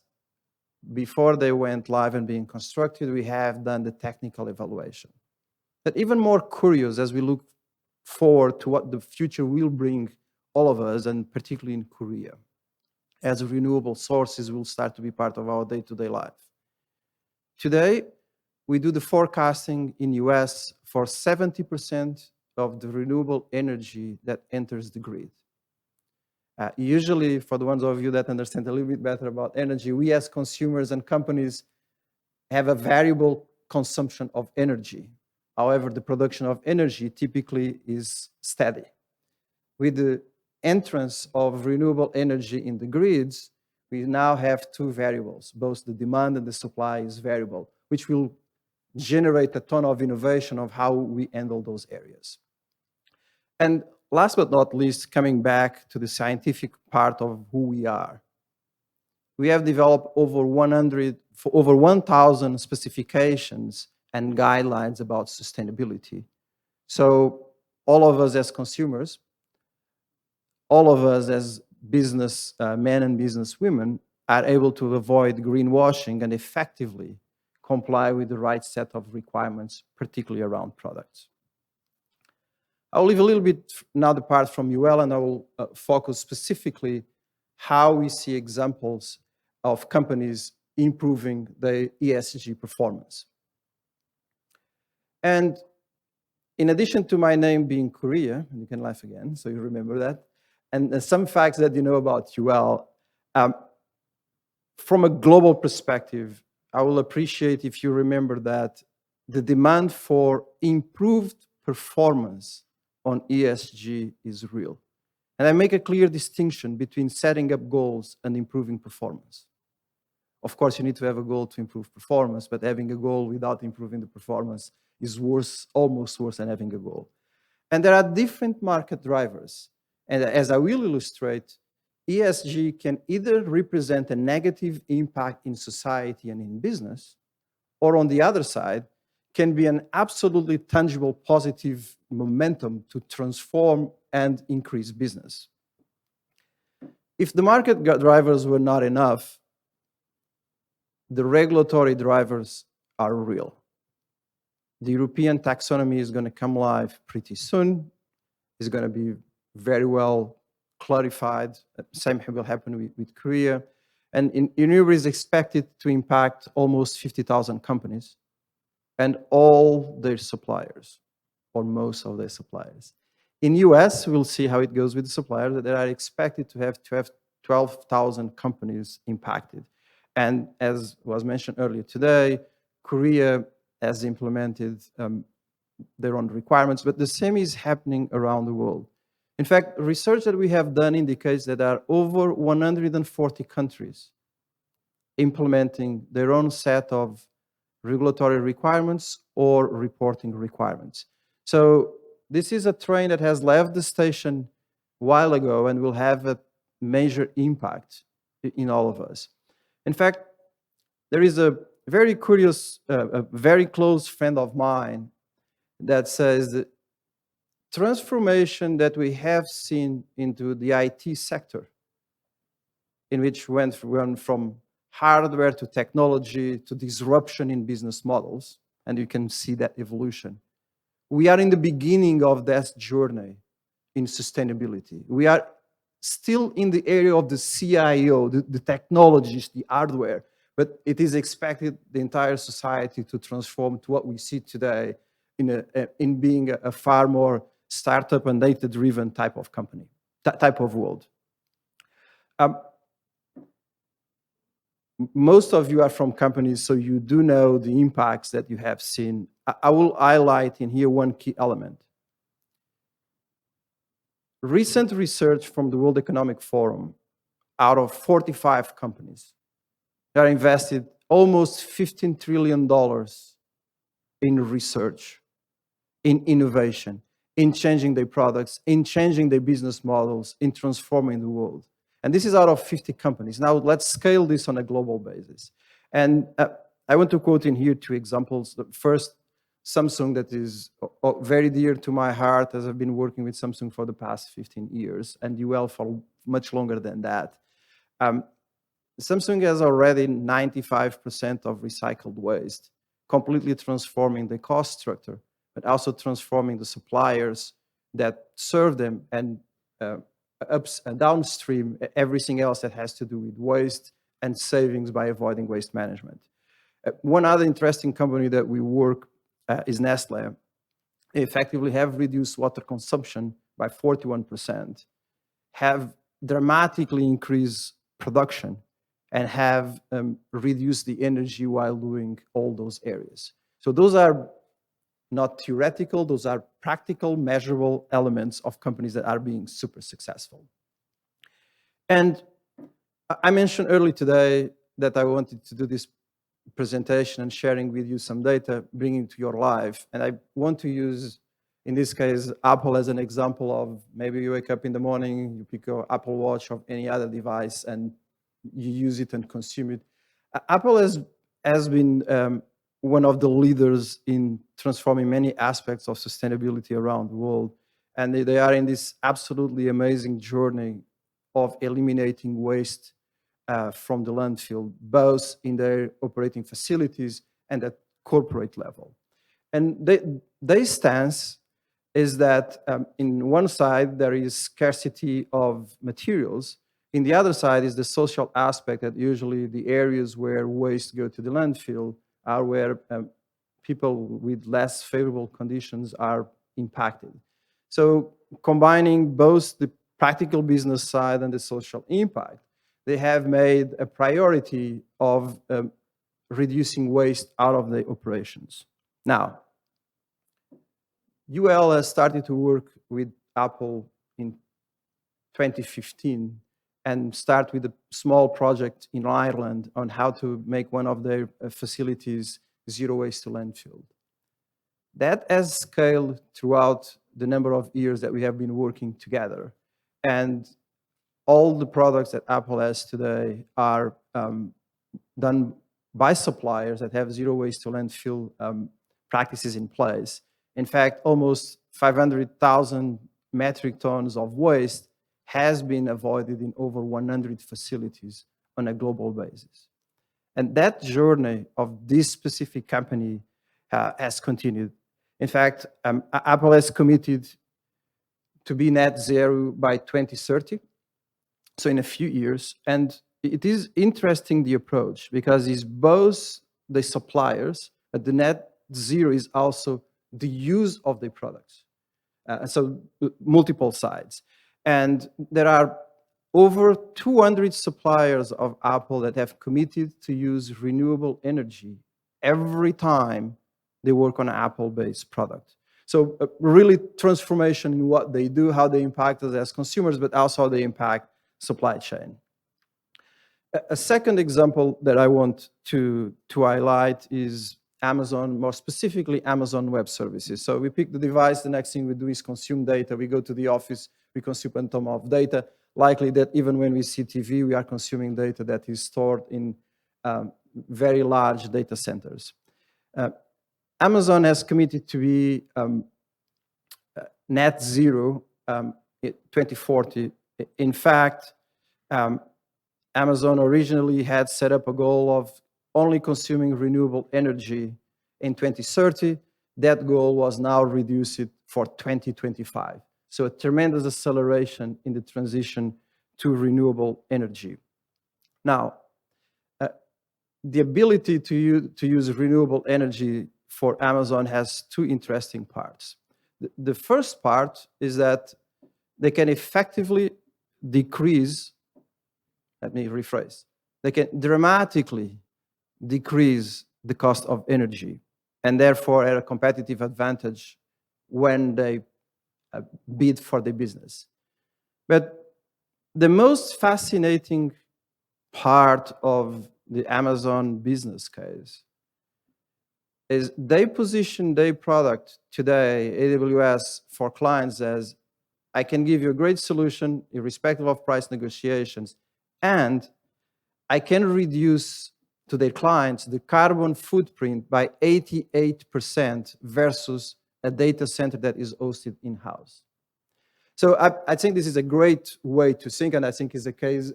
before they went live and being constructed, we have done the technical evaluation. But even more curious as we look forward to what the future will bring all of us, and particularly in Korea, as renewable sources will start to be part of our day-to-day life. Today, we do the forecasting in US for 70% of the renewable energy that enters the grid. Usually, for the ones of you that understand a little bit better about energy, we as consumers and companies have a variable consumption of energy. However, the production of energy typically is steady. With the entrance of renewable energy in the grids, we now have two variables. Both the demand and the supply is variable, which will generate a ton of innovation of how we handle those areas. And last but not least, coming back to the scientific part of who we are. We have developed over 1,000 specifications and guidelines about sustainability. So all of us as consumers, all of us as business men and business women are able to avoid greenwashing and effectively comply with the right set of requirements, particularly around products. I'll leave a little bit now the part from UL, and I will focus specifically how we see examples of companies improving their ESG performance. And in addition to my name being Correia, and you can laugh again, so you remember that, and some facts that you know about UL, from a global perspective, I will appreciate if you remember that the demand for improved performance on ESG is real. And I make a clear distinction between setting up goals and improving performance. Of course, you need to have a goal to improve performance, but having a goal without improving the performance is worse, almost worse than having a goal. And there are different market drivers. And as I will illustrate, ESG can either represent a negative impact in society and in business, or on the other side, can be an absolutely tangible positive momentum to transform and increase business. If the market drivers were not enough, the regulatory drivers are real. The European taxonomy is going to come live pretty soon. It's going to be very well clarified. Same will happen with Korea. And in Europe is expected to impact almost 50,000 companies and all their suppliers, or most of their suppliers. In US, we'll see how it goes with the suppliers that are expected to have 12,000 companies impacted. And as was mentioned earlier today, Korea has implemented their own requirements, but the same is happening around the world. In fact, research that we have done indicates that there are over 140 countries implementing their own set of regulatory requirements or reporting requirements. So this is a train that has left the station a while ago and will have a major impact in all of us. In fact, there is a very curious, a very close friend of mine that says that transformation that we have seen into the IT sector, in which went from hardware to technology to disruption in business models, and you can see that evolution. We are in the beginning of that journey in sustainability. We are still in the area of the CIO, the technologies, the hardware, but it is expected the entire society to transform to what we see today in being a far more startup and data-driven type of company, type of world. Most of you are from companies, so you do know the impacts that you have seen. I will highlight in here one key element. Recent research from the World Economic Forum, out of 45 companies, that are invested almost $15 trillion in research, in innovation, in changing their products, in changing their business models, in transforming the world. And this is out of 50 companies. Now let's scale this on a global basis. And I want to quote in here 2 examples. The first, Samsung, that is very dear to my heart, as I've been working with Samsung for the past 15 years, and UL for much longer than that. Samsung has already 95% of recycled waste, completely transforming the cost structure, but also transforming the suppliers that serve them, and ups and downstream, everything else that has to do with waste and savings by avoiding waste management. One other interesting company that we work is Nestle. They effectively have reduced water consumption by 41%, have dramatically increased production, and have reduced the energy while doing all those areas. So those are not theoretical, those are practical, measurable elements of companies that are being super successful. And I mentioned earlier today that I wanted to do this presentation and sharing with you some data, bringing to your life. And I want to use, in this case, Apple as an example of maybe you wake up in the morning, you pick your Apple Watch or any other device and you use it and consume it. Apple has been one of the leaders in transforming many aspects of sustainability around the world. And they are in this absolutely amazing journey of eliminating waste from the landfill, both in their operating facilities and at corporate level. And their stance is that in one side, there is scarcity of materials. In the other side is the social aspect, that usually the areas where waste go to the landfill are where people with less favorable conditions are impacted. So combining both the practical business side and the social impact, they have made a priority of reducing waste out of the operations. Now, UL has started to work with Apple in 2015 and start with a small project in Ireland on how to make one of their facilities zero waste to landfill. That has scaled throughout the number of years that we have been working together. And all the products that Apple has today are done by suppliers that have zero waste to landfill practices in place. In fact, almost 500,000 metric tons of waste has been avoided in over 100 facilities on a global basis. And that journey of this specific company has continued. In fact, Apple has committed to be net zero by 2030, so in a few years. And it is interesting, the approach, because it's both the suppliers, but the net zero is also the use of the products. So multiple sides. And there are over 200 suppliers of Apple that have committed to use renewable energy every time they work on an Apple-based product. So really transformation in what they do, how they impact us as consumers, but also how they impact supply chain. A second example that I want to highlight is Amazon, more specifically Amazon Web Services. So we pick the device, the next thing we do is consume data. We go to the office, we consume a ton of data. Likely that even when we see TV, we are consuming data that is stored in very large data centers. Amazon has committed to be net zero in 2040. In fact, Amazon originally had set up a goal of only consuming renewable energy in 2030. That goal was now reduced for 2025. So a tremendous acceleration in the transition to renewable energy. Now, the ability to use renewable energy for Amazon has 2 interesting parts. The first part is that they can effectively decrease, let me rephrase, they can dramatically decrease the cost of energy, and therefore at a competitive advantage when they bid for the business. But the most fascinating part of the Amazon business case is they position their product today, AWS, for clients as I can give you a great solution irrespective of price negotiations, and I can reduce to their clients the carbon footprint by 88% versus a data center that is hosted in-house. So I think this is a great way to think, and I think is a case,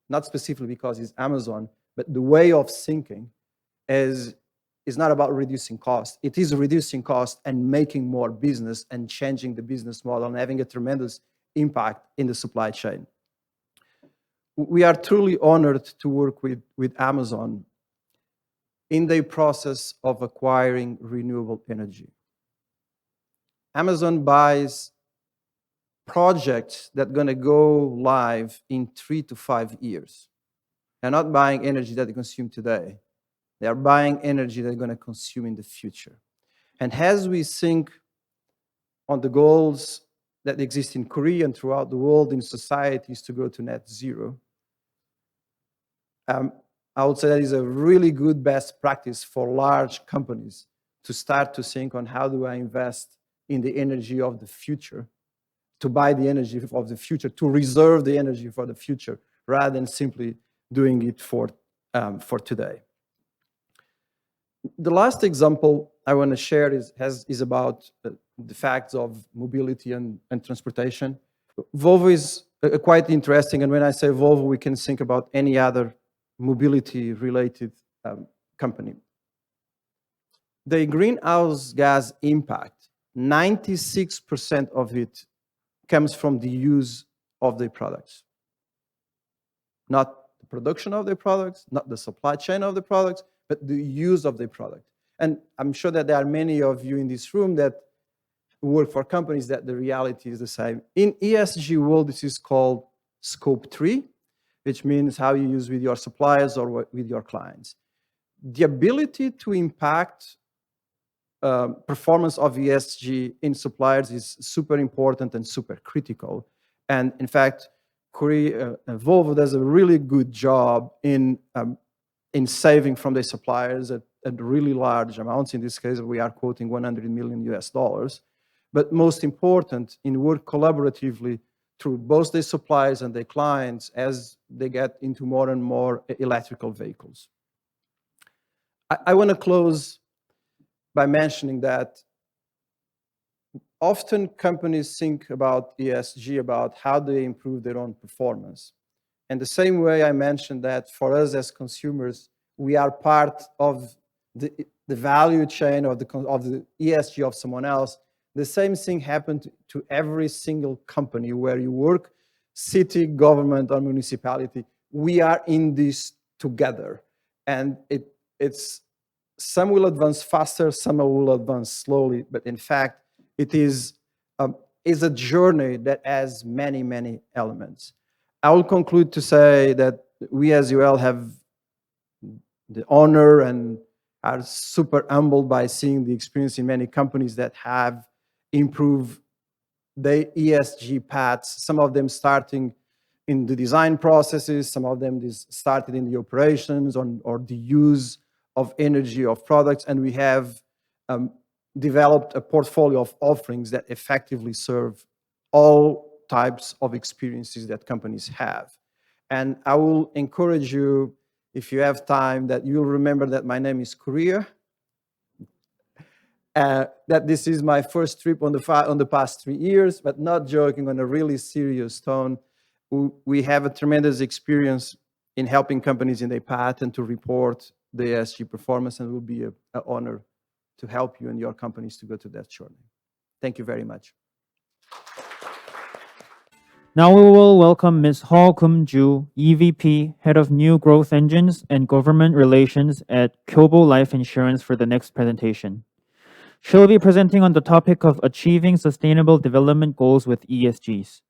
not specifically because it's Amazon, but the way of thinking is not about reducing cost. It is reducing cost and making more business and changing the business model and having a tremendous impact in the supply chain. We are truly honored to work with Amazon in the process of acquiring renewable energy. Amazon buys projects that are going to go live in 3 to 5 years. They're not buying energy that they consume today. They are buying energy they're going to consume in the future. And as we think on the goals that exist in Korea and throughout the world in societies to go to net zero, I would say that is a really good best practice for large companies to start to think on how do I invest in the energy of the future, to buy the energy of the future, to reserve the energy for the future, rather than simply doing it for today. The last example I want to share is about the facts of mobility and transportation. Volvo is quite interesting, and when I say Volvo, we can think about any other mobility-related company. The greenhouse gas impact, 96% of it comes from the use of their products. Not the production of their products, not the supply chain of the products, but the use of the product. And I'm sure that there are many of you in this room that work for companies that the reality is the same. In ESG world, this is called Scope 3, which means how you use with your suppliers or with your clients. The ability to impact performance of ESG in suppliers is super important and super critical. And in fact, Volvo does a really good job in saving from their suppliers at really large amounts. In this case, we are quoting $100 million US. But most important, in work collaboratively through both their suppliers and their clients as they get into more and more electrical vehicles. I want to close by mentioning that often companies think about ESG, about how they improve their own performance. And the same way I mentioned that for us as consumers, we are part of the value chain of the ESG of someone else. The same thing happened to every single company where you work, city, government, or municipality. We are in this together. And it's some will advance faster, some will advance slowly, but in fact, it is a journey that has many, many elements. I will conclude to say that we as UL have the honor and are super humbled by seeing the experience in many companies that have improved the ESG paths, some of them starting in the design processes, some of them started in the operations or the use of energy of products, and we have developed a portfolio of offerings that effectively serve all types of experiences that companies have. And I will encourage you, if you have time, that you'll remember that my name is Correia, that this is my first trip on the past 3 years, but not joking, on a really serious tone. We have a tremendous experience in helping companies in their path and to report the ESG performance, and it will be an honor to help you and your companies to go to that journey. Thank you very much. Now we will welcome Ms. Kumjoo, EVP, Head of New Growth Engines and Government Relations at Kyobo Life Insurance for the next presentation. She'll be presenting on the topic of achieving sustainable development goals with ESGs.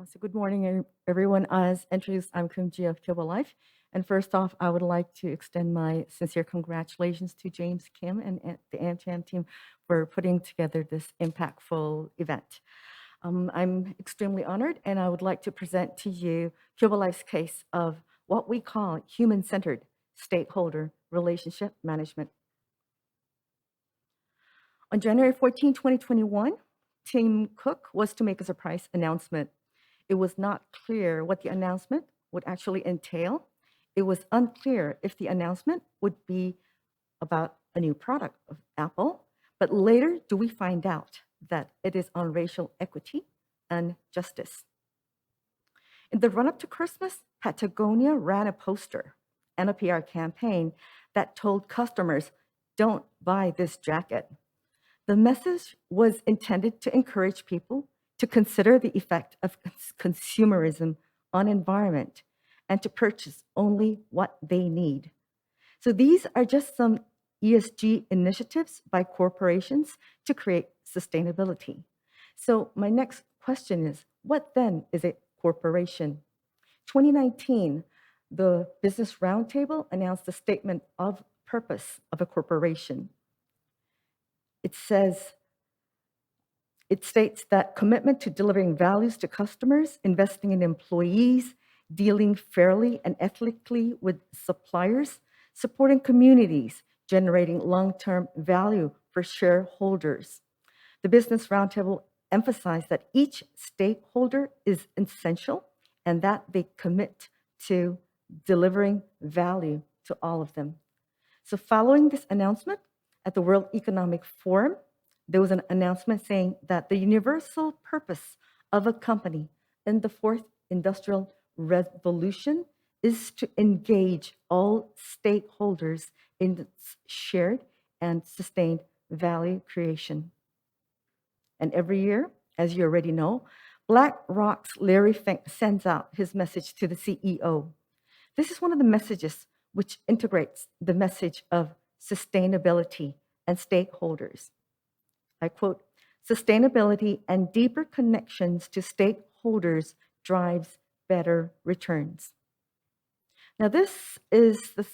So good morning, everyone. As introduced, I'm Kumjoo of Kyobo Life. And first off, I would like to extend my sincere congratulations to James Kim and the AMCHAM team for putting together this impactful event. I'm extremely honored, and I would like to present to you Kyobo Life's case of what we call human-centered stakeholder relationship management. On January 14, 2021, Tim Cook was to make a surprise announcement. It was not clear what the announcement would actually entail. It was unclear if the announcement would be about a new product of Apple, but later do we find out that it is on racial equity and justice. In the run-up to Christmas, Patagonia ran a poster and a PR campaign that told customers, "Don't buy this jacket." The message was intended to encourage people to consider the effect of consumerism on environment and to purchase only what they need. So these are just some ESG initiatives by corporations to create sustainability. So my next question is, what then is a corporation? 2019, the Business Roundtable announced a statement of purpose of a corporation. It states that commitment to delivering values to customers, investing in employees, dealing fairly and ethically with suppliers, supporting communities, generating long-term value for shareholders. The Business Roundtable emphasized that each stakeholder is essential and that they commit to delivering value to all of them. So following this announcement, at the World Economic Forum, there was an announcement saying that the universal purpose of a company in the fourth industrial revolution is to engage all stakeholders in its shared and sustained value creation. And every year, as you already know, BlackRock's Larry Fink sends out his message to the CEO. This is one of the messages which integrates the message of sustainability and stakeholders. I quote, "Sustainability and deeper connections to stakeholders drives better returns." Now this is the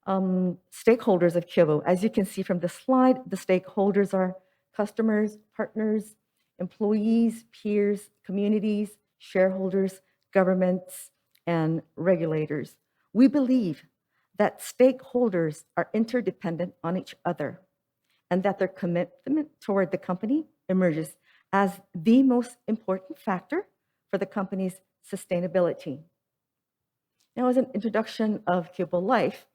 stakeholders of Kyobo. As you can see from the slide, the stakeholders are customers, partners, employees, peers, communities, shareholders, governments, and regulators. We believe that stakeholders are interdependent on each other and that their commitment toward the company emerges as the most important factor for the company's sustainability. Now, as an introduction of Kyobo Life,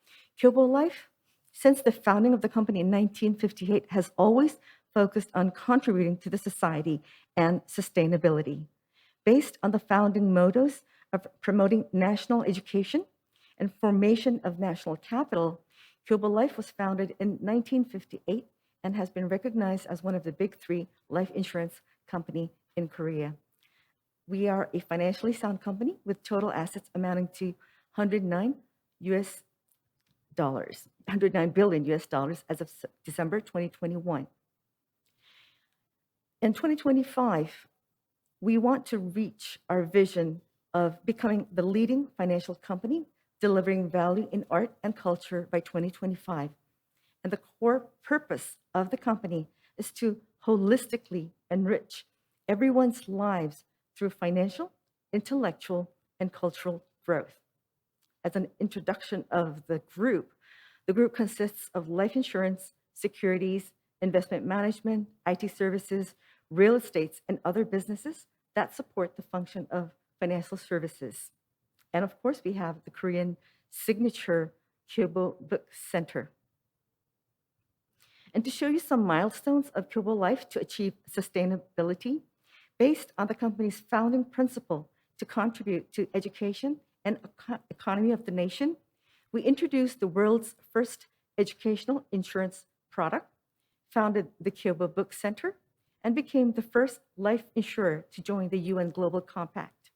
since the founding of the company in 1958, has always focused on contributing to the society and sustainability. Based on the founding mottos of promoting national education and formation of national capital, Kyobo Life was founded in 1958 and has been recognized as one of the big three life insurance company in Korea. We are a financially sound company with total assets amounting to $109 billion as of December 2021. In 2025, we want to reach our vision of becoming the leading financial company delivering value in art and culture by 2025. And the core purpose of the company is to holistically enrich everyone's lives through financial, intellectual, and cultural growth. As an introduction of the group consists of life insurance, securities, investment management, IT services, real estates, and other businesses that support the function of financial services. And of course, we have the Korean signature Kyobo Book Center. And to show you some milestones of Kyobo Life to achieve sustainability, based on the company's founding principle to contribute to education and economy of the nation, we introduced the world's first educational insurance product, founded the Kyobo Book Center, and became the first life insurer to join the UN Global Compact.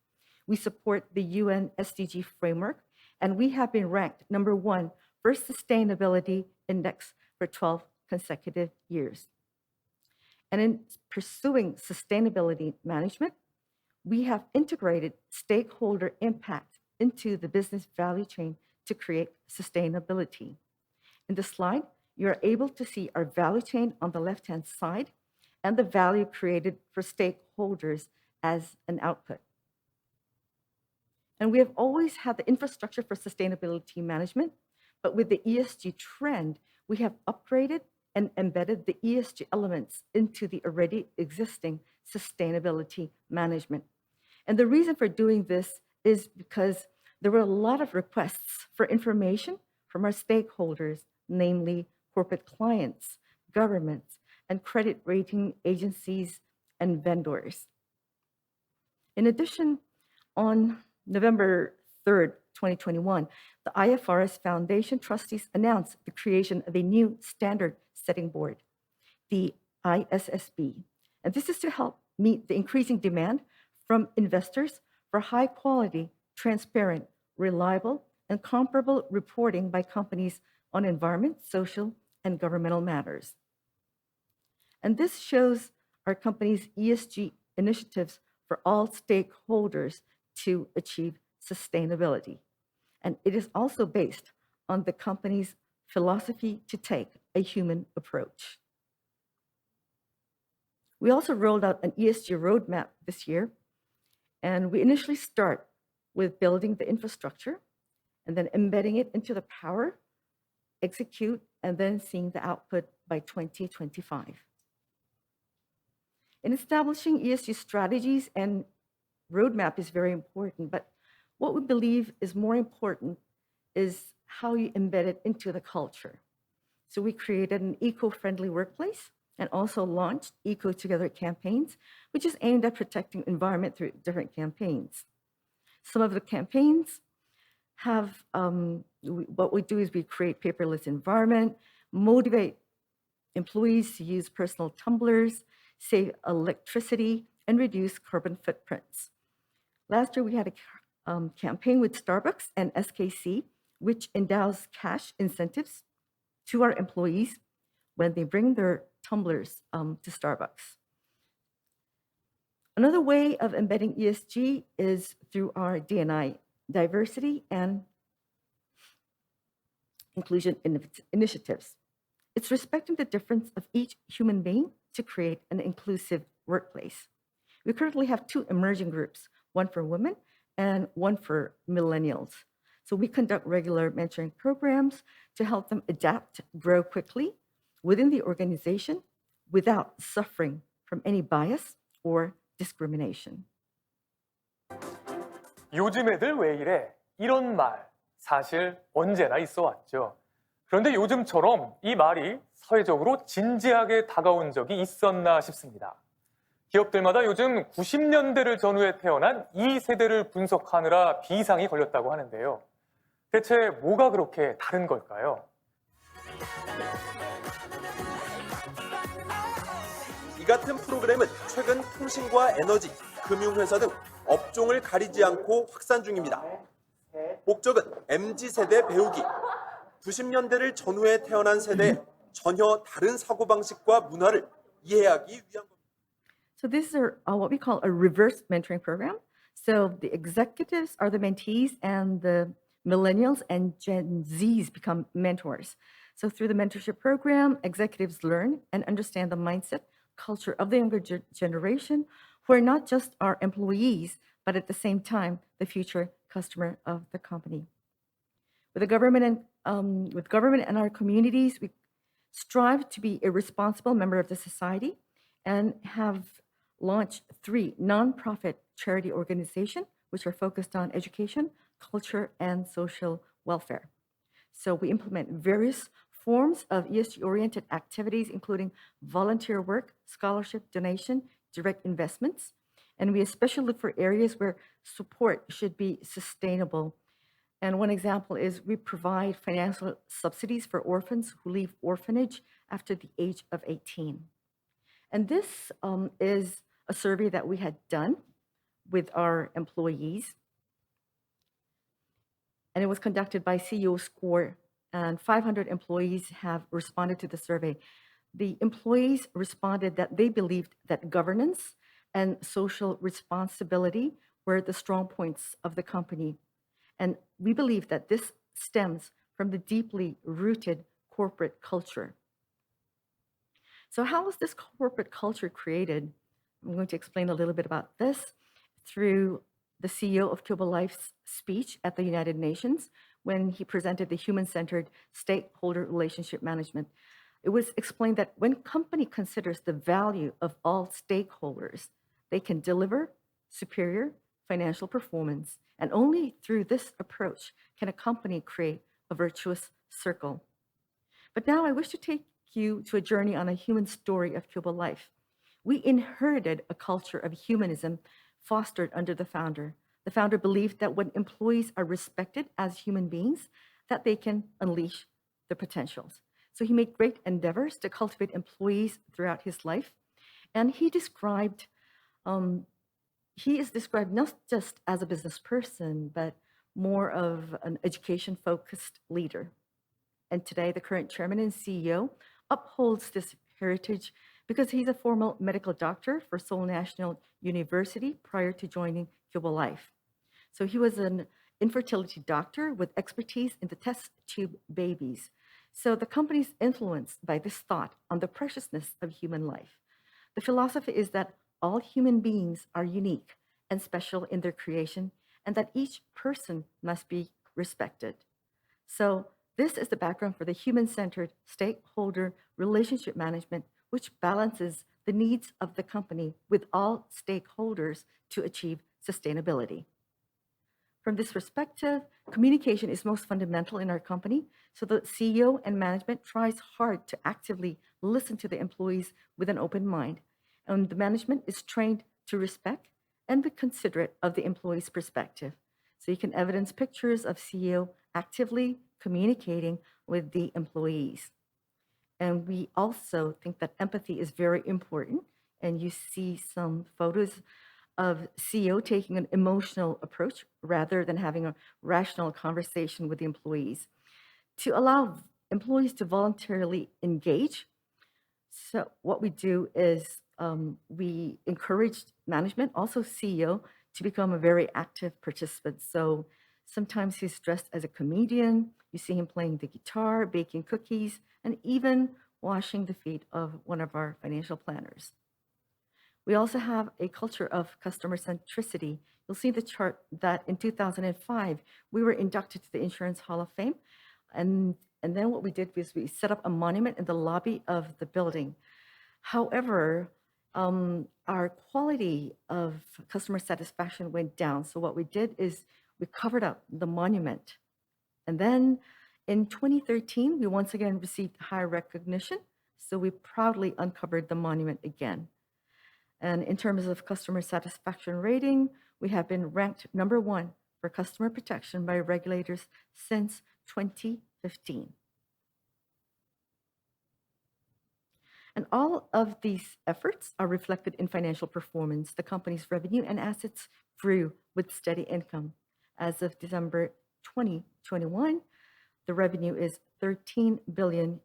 We support the UN SDG framework, and we have been ranked #1 for Sustainability Index for 12 consecutive years. And in pursuing sustainability management, we have integrated stakeholder impact into the business value chain to create sustainability. In the slide, you are able to see our value chain on the left-hand side and the value created for stakeholders as an output. And we have always had the infrastructure for sustainability management, but with the ESG trend, we have upgraded and embedded the ESG elements into the already existing sustainability management. And the reason for doing this is because there were a lot of requests for information from our stakeholders, namely corporate clients, governments, and credit rating agencies and vendors. In addition, on November 3rd, 2021, the IFRS Foundation trustees announced the creation of a new standard setting board, the ISSB. And this is to help meet the increasing demand from investors for high quality, transparent, reliable, and comparable reporting by companies on environment, social, and governmental matters. And this shows our company's ESG initiatives for all stakeholders to achieve sustainability. And it is also based on the company's philosophy to take a human approach. We also rolled out an ESG roadmap this year, and we initially start with building the infrastructure and then embedding it into the power, execute, and then seeing the output by 2025. In establishing ESG strategies and roadmap is very important, but what we believe is more important is how you embed it into the culture. So we created an eco-friendly workplace and also launched Eco Together campaigns, which is aimed at protecting the environment through different campaigns. Some of the campaigns have, what we do is we create paperless environment, motivate employees to use personal tumblers, save electricity, and reduce carbon footprints. Last year, we had a campaign with Starbucks and SKC, which endows cash incentives to our employees when they bring their tumblers to Starbucks. Another way of embedding ESG is through our D&I, diversity and inclusion initiatives. It's respecting the difference of each human being to create an inclusive workplace. We currently have 2 emerging groups, one for women and one for millennials. So we conduct regular mentoring programs to help them adapt, grow quickly within the organization without suffering from any bias or discrimination. 요즘 애들 왜 이래? 이런 말 사실 언제나 있어 왔죠. 그런데 요즘처럼 이 말이 사회적으로 진지하게 다가온 적이 있었나 싶습니다. 기업들마다 요즘 90년대를 전후에 태어난 이 세대를 분석하느라 비상이 걸렸다고 하는데요. 대체 뭐가 그렇게 다른 걸까요? 이 같은 프로그램은 최근 통신과 에너지, 금융회사 등 업종을 가리지 않고 확산 중입니다. 목적은 MZ세대 배우기, 90년대를 전후에 태어난 세대의 전혀 다른 사고방식과 문화를 이해하기 위한 겁니다. So these are what we call a reverse mentoring program. So the executives are the mentees and the millennials and Gen Zs become mentors. So through the mentorship program, executives learn and understand the mindset, culture of the younger generation, who are not just our employees, but at the same time, the future customer of the company. With the government and our communities, we strive to be a responsible member of the society and have launched 3 nonprofit charity organizations, which are focused on education, culture, and social welfare. So we implement various forms of ESG-oriented activities, including volunteer work, scholarship, donation, direct investments. And we especially look for areas where support should be sustainable. And one example is we provide financial subsidies for orphans who leave orphanage after the age of 18. And this is a survey that we had done with our employees. And it was conducted by CEO Score, and 500 employees have responded to the survey. The employees responded that they believed that governance and social responsibility were the strong points of the company. And we believe that this stems from the deeply rooted corporate culture. So how was this corporate culture created? I'm going to explain a little bit about this through the CEO of Kyobo Life's speech at the United Nations when he presented the human-centered stakeholder relationship management. It was explained that when company considers the value of all stakeholders, they can deliver superior financial performance. And only through this approach can a company create a virtuous circle. But now I wish to take you to a journey on a human story of Kyobo Life. We inherited a culture of humanism fostered under the founder. The founder believed that when employees are respected as human beings, that they can unleash their potentials. So he made great endeavors to cultivate employees throughout his life. And he is described not just as a business person, but more of an education-focused leader. And today, the current chairman and CEO upholds this heritage because he's a former medical doctor for Seoul National University prior to joining Kyobo Life. So he was an infertility doctor with expertise in the test tube babies. So the company is influenced by this thought on the preciousness of human life. The philosophy is that all human beings are unique and special in their creation, and that each person must be respected. So this is the background for the human-centered stakeholder relationship management, which balances the needs of the company with all stakeholders to achieve sustainability. From this perspective, communication is most fundamental in our company, so the CEO and management tries hard to actively listen to the employees with an open mind, and the management is trained to respect and be considerate of the employee's perspective. So you can evidence pictures of CEO actively communicating with the employees. And we also think that empathy is very important, and you see some photos of CEO taking an emotional approach rather than having a rational conversation with the employees to allow employees to voluntarily engage. So what we do is we encourage management, also CEO, to become a very active participant. So sometimes he's dressed as a comedian. You see him playing the guitar, baking cookies, and even washing the feet of one of our financial planners. We also have a culture of customer centricity. You'll see the chart that in 2005, we were inducted to the Insurance Hall of Fame. And then what we did was we set up a monument in the lobby of the building. However, our quality of customer satisfaction went down. So what we did is we covered up the monument. And then in 2013, we once again received high recognition. So we proudly uncovered the monument again. And in terms of customer satisfaction rating, we have been ranked #1 for customer protection by regulators since 2015. And all of these efforts are reflected in financial performance. The company's revenue and assets grew with steady income. As of December 2021, the revenue is $13 billion.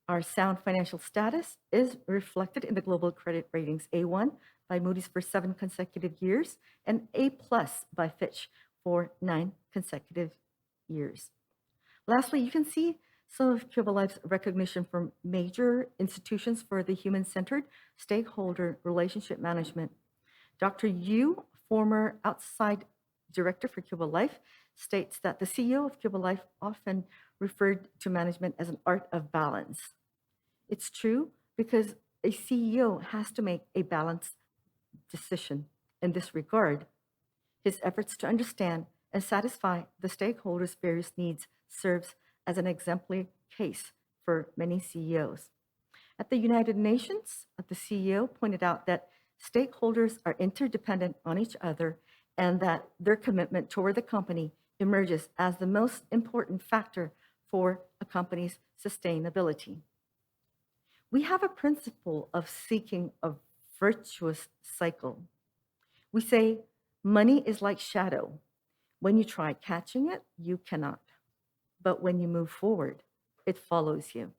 Our sound financial status is reflected in the global credit ratings A1 by Moody's for 7 consecutive years and A+ by Fitch for 9 consecutive years. Lastly, you can see some of Kyobo Life's recognition from major institutions for the human-centered stakeholder relationship management. Dr. Yu, former outside director for Kyobo Life, states that the CEO of Kyobo Life often referred to management as an art of balance. It's true because a CEO has to make a balanced decision. In this regard, his efforts to understand and satisfy the stakeholders' various needs serves as an exemplary case for many CEOs. At the United Nations, the CEO pointed out that stakeholders are interdependent on each other and that their commitment toward the company emerges as the most important factor for a company's sustainability. We have a principle of seeking a virtuous cycle. We say money is like shadow. When you try catching it, you cannot. But when you move forward, it follows you.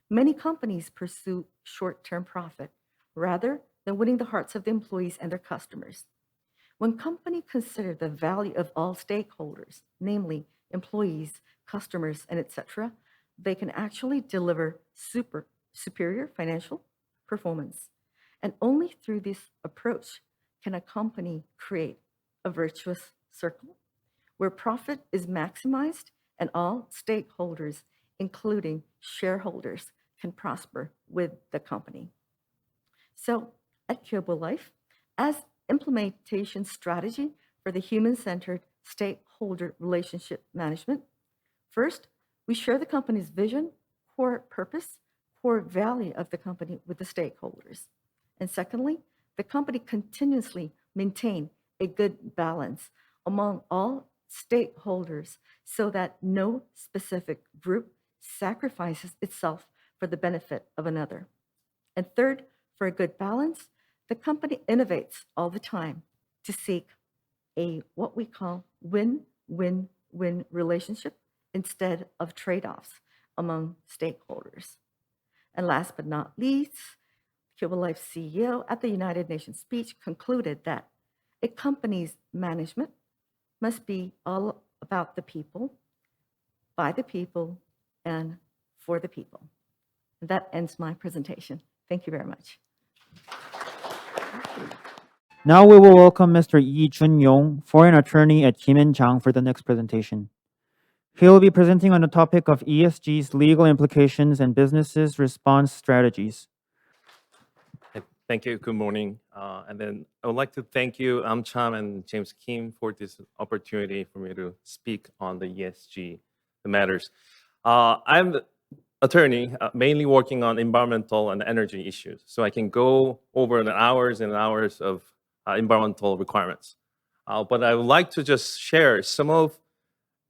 Many companies pursue short-term profit rather than winning the hearts of the employees and their customers. When companies consider the value of all stakeholders, namely employees, customers, and etc., they can actually deliver superior financial performance. And only through this approach can a company create a virtuous circle where profit is maximized and all stakeholders, including shareholders, can prosper with the company. So at Kyobo Life, as implementation strategy for the human-centered stakeholder relationship management, first, we share the company's vision, core purpose, core value of the company with the stakeholders. And secondly, the company continuously maintain a good balance among all stakeholders so that no specific group sacrifices itself for the benefit of another. And third, for a good balance, the company innovates all the time to seek a what we call win-win-win relationship instead of trade-offs among stakeholders. And last but not least, Kyobo Life CEO at the United Nations speech concluded that a company's management must be all about the people, by the people, and for the people. And that ends my presentation. Thank you very much. Now we will welcome Mr. Lee Jun-yong, foreign attorney at Kim and Chang, for the next presentation. He will be presenting on the topic of ESG's legal implications and businesses' response strategies. Thank you. Good morning. And then I would like to thank you, AMCHAM and James Kim, for this opportunity for me to speak on the ESG matters. I'm the attorney, mainly working on environmental and energy issues, so I can go over the hours and hours of environmental requirements. But I would like to just share some of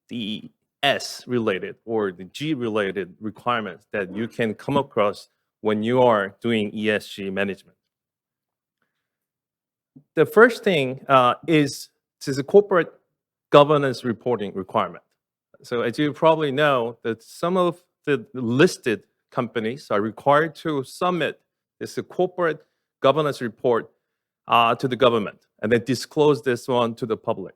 the S-related or the G-related requirements that you can come across when you are doing ESG management. The first thing is a corporate governance reporting requirement. So as you probably know, that some of the listed companies are required to submit this corporate governance report to the government and then disclose this one to the public.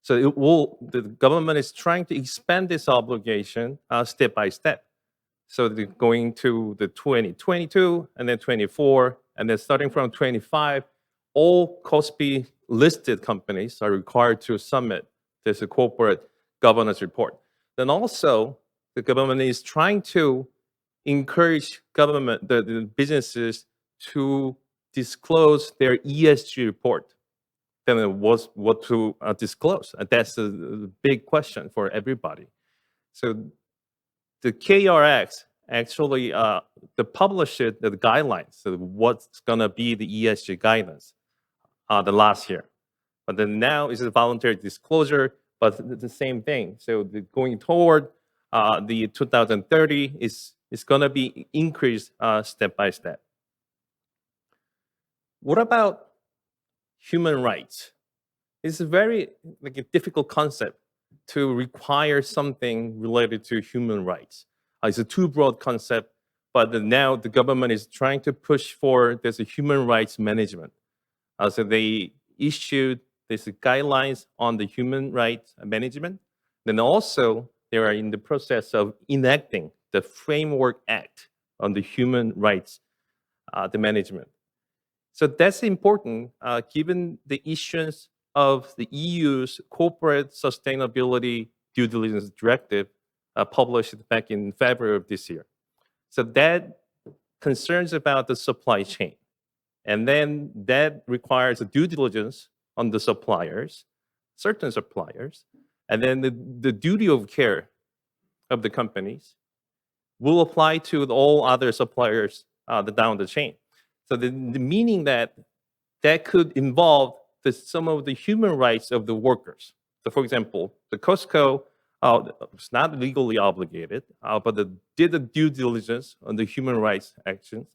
So the government is trying to expand this obligation step by step. So they're going to the 2022 and then 24, and then starting from 25, all KOSPI listed companies are required to submit this corporate governance report. Then also, the government is trying to encourage the businesses to disclose their ESG report. Then what to disclose? That's a big question for everybody. So the KRX actually published the guidelines, so what's gonna be the ESG guidance the last year. But then now it's a voluntary disclosure, but the same thing. So going toward the 2030 is gonna be increased step by step. What about human rights? It's a very a difficult concept to require something related to human rights. It's a too broad concept, but now the government is trying to push for this human rights management. So they issued these guidelines on the human rights management. Then also they are in the process of enacting the Framework Act on the human rights the management. So that's important given the issuance of the EU's Corporate Sustainability Due Diligence Directive published back in February of this year. So that concerns about the supply chain. And then that requires a due diligence on the suppliers, certain suppliers, and then the duty of care of the companies will apply to all other suppliers down the chain. So the meaning that could involve some of the human rights of the workers. So for example, the Costco was not legally obligated, but did the due diligence on the human rights actions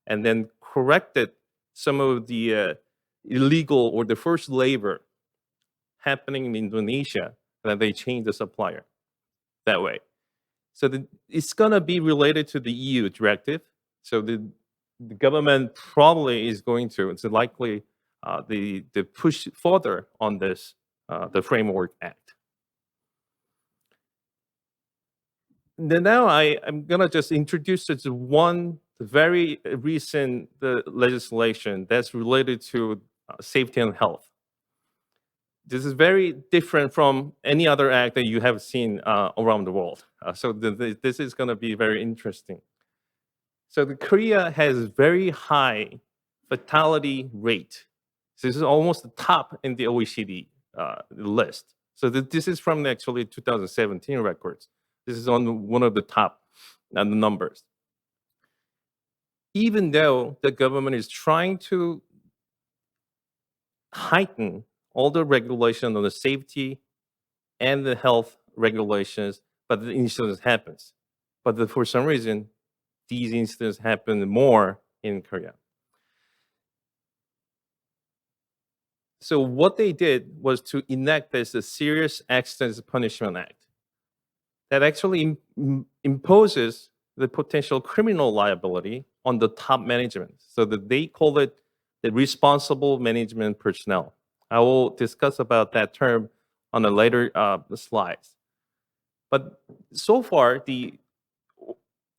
and then corrected some of the illegal or the forced labor happening in Indonesia, and then they changed the supplier that way. So it's gonna be related to the EU directive. So the government probably is going to, it's likely the push further on this, the Framework Act. Then now I'm gonna just introduce one very recent legislation that's related to safety and health. This is very different from any other act that you have seen around the world. So this is going to be very interesting. So the Korea has very high fatality rate. So this is almost the top in the OECD list. So this is from actually 2017 records. This is on one of the top numbers. Even though the government is trying to heighten all the regulation on the safety and the health regulations, but the incidents happens. But for some reason, these incidents happen more in Korea. So what they did was to enact this a Serious Accidents Punishment Act that actually imposes the potential criminal liability on the top management. So that they call it the responsible management personnel. I will discuss about that term on the later slides. But so far, the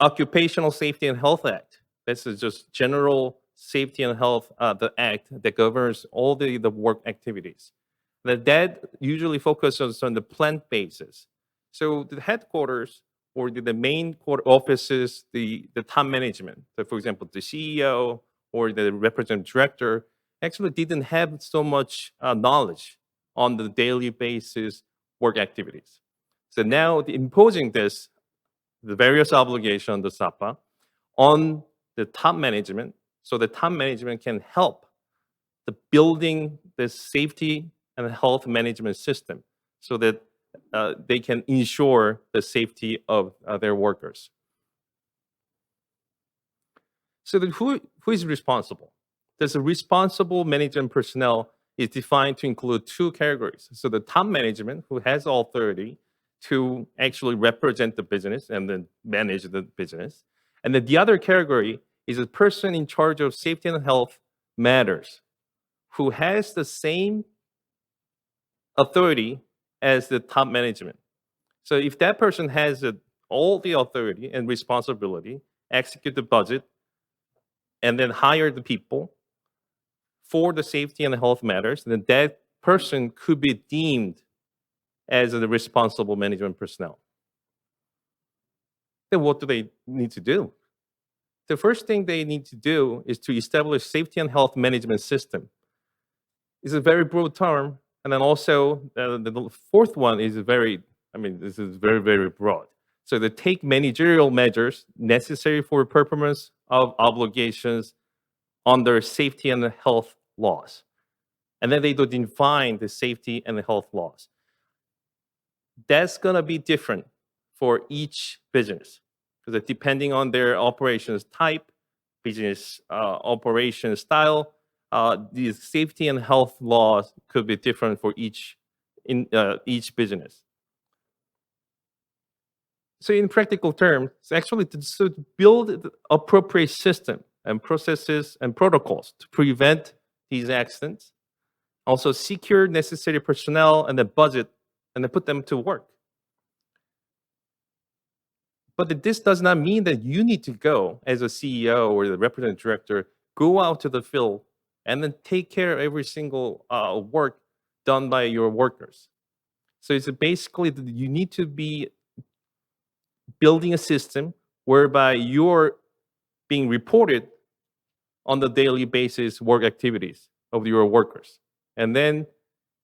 Occupational Safety and Health Act, this is just general safety and health, the act that governs all the work activities. That usually focuses on the plant basis. So the headquarters or the main offices, the top management, so for example, the CEO or the representative director, actually didn't have so much knowledge on the daily basis work activities. So now imposing this, the various obligations, the SAPA, on the top management, so the top management can help the building the safety and health management system so that they can ensure the safety of their workers. So who is responsible? There's a responsible management personnel is defined to include two categories. So the top management, who has authority to actually represent the business and then manage the business. And then the other category is a person in charge of safety and health matters, who has the same authority as the top management. So if that person has all the authority and responsibility, execute the budget, and then hire the people for the safety and health matters, then that person could be deemed as the responsible management personnel. Then what do they need to do? The first thing they need to do is to establish safety and health management system. It's a very broad term. And then also the fourth one is this is very, very broad. So they take managerial measures necessary for performance of obligations under safety and health laws. And then they do define the safety and the health laws. That's going to be different for each business because depending on their operations type, business operation style, these safety and health laws could be different for each business. So in practical terms, it's actually to build the appropriate system and processes and protocols to prevent these accidents, also secure necessary personnel and the budget, and then put them to work. But this does not mean that you need to go as a CEO or the representative director, go out to the field and then take care of every single work done by your workers. So it's basically you need to be building a system whereby you're being reported on the daily basis work activities of your workers. And then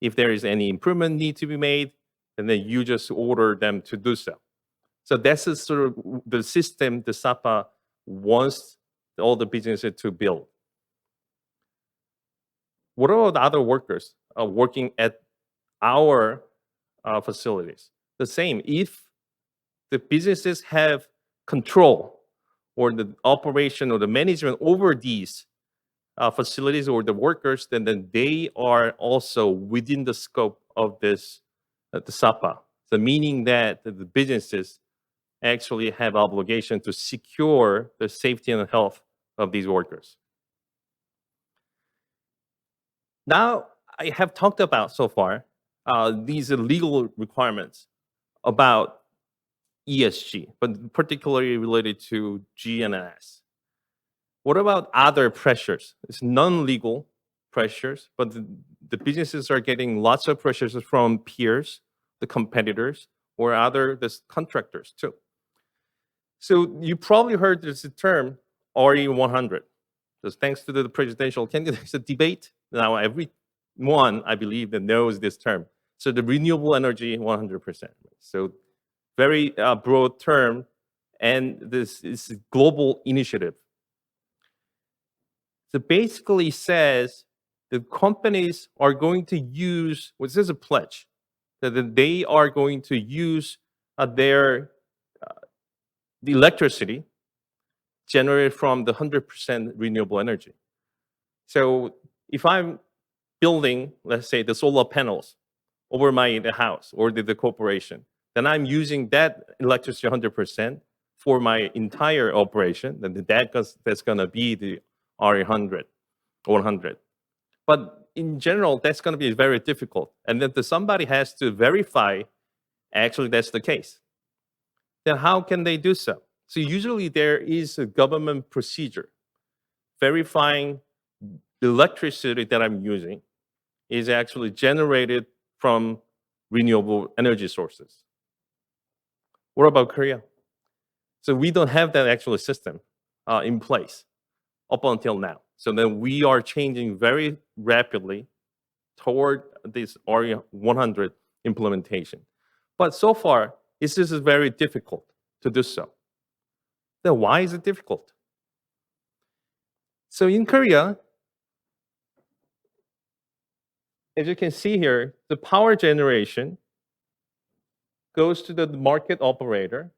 if there is any improvement need to be made, and then you just order them to do so. So that's the sort of the system the SAPA wants all the businesses to build. What about the other workers working at our facilities? The same. If the businesses have control or the operation or the management over these facilities or the workers, then they are also within the scope of this, the SAPA. So meaning that the businesses actually have obligation to secure the safety and health of these workers. Now, I have talked about so far these legal requirements about ESG, but particularly related to G and S. What about other pressures? It's non-legal pressures, but the businesses are getting lots of pressures from peers, the competitors, or other contractors too. So you probably heard this term RE100. Because thanks to the presidential candidates debate, now everyone, I believe, that knows this term. So the renewable energy 100%. So very broad term, and this is a global initiative. So basically says the companies are going to use, well, this is a pledge, that they are going to use the electricity generated from the 100% renewable energy. So if I'm building, let's say, the solar panels over the house or the corporation, then I'm using that electricity 100% for my entire operation, then that's going to be the RE100 or 100. But in general, that's going to be very difficult. And then somebody has to verify actually that's the case. Then how can they do so? So usually there is a government procedure verifying the electricity that I'm using is actually generated from renewable energy sources. What about Korea? So we don't have that actual system in place up until now. So then we are changing very rapidly toward this RE100 implementation. But so far, this is very difficult to do so. Then why is it difficult? So in Korea, as you can see here, the power generation goes to the market operator,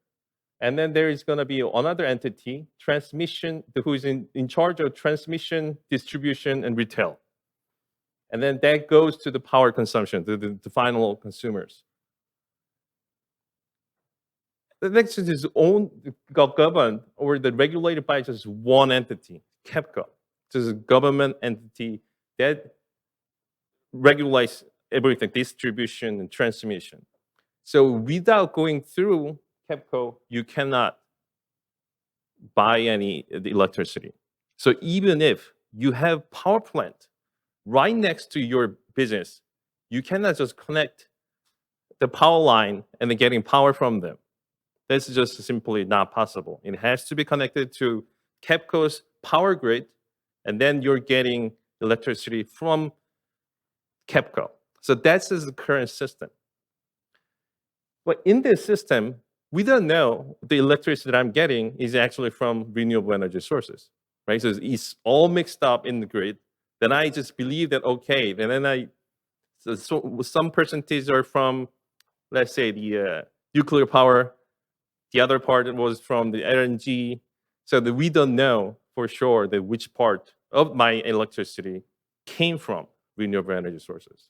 and then there is going to be another entity, transmission, who is in charge of transmission, distribution, and retail. And then that goes to the power consumption, to the final consumers. The next is owned, governed, or regulated by just one entity, KEPCO. This is a government entity that regulates everything, distribution and transmission. So without going through KEPCO, you cannot buy any the electricity. So even if you have power plant right next to your business, you cannot just connect the power line and then getting power from them. That's just simply not possible. It has to be connected to KEPCO's power grid, and then you're getting electricity from KEPCO. So that's the current system. But in this system, we don't know the electricity that I'm getting is actually from renewable energy sources, right? So it's all mixed up in the grid. Then I just believe that, okay, so some percentage are from, let's say, the nuclear power. The other part was from the LNG. So that we don't know for sure that which part of my electricity came from renewable energy sources.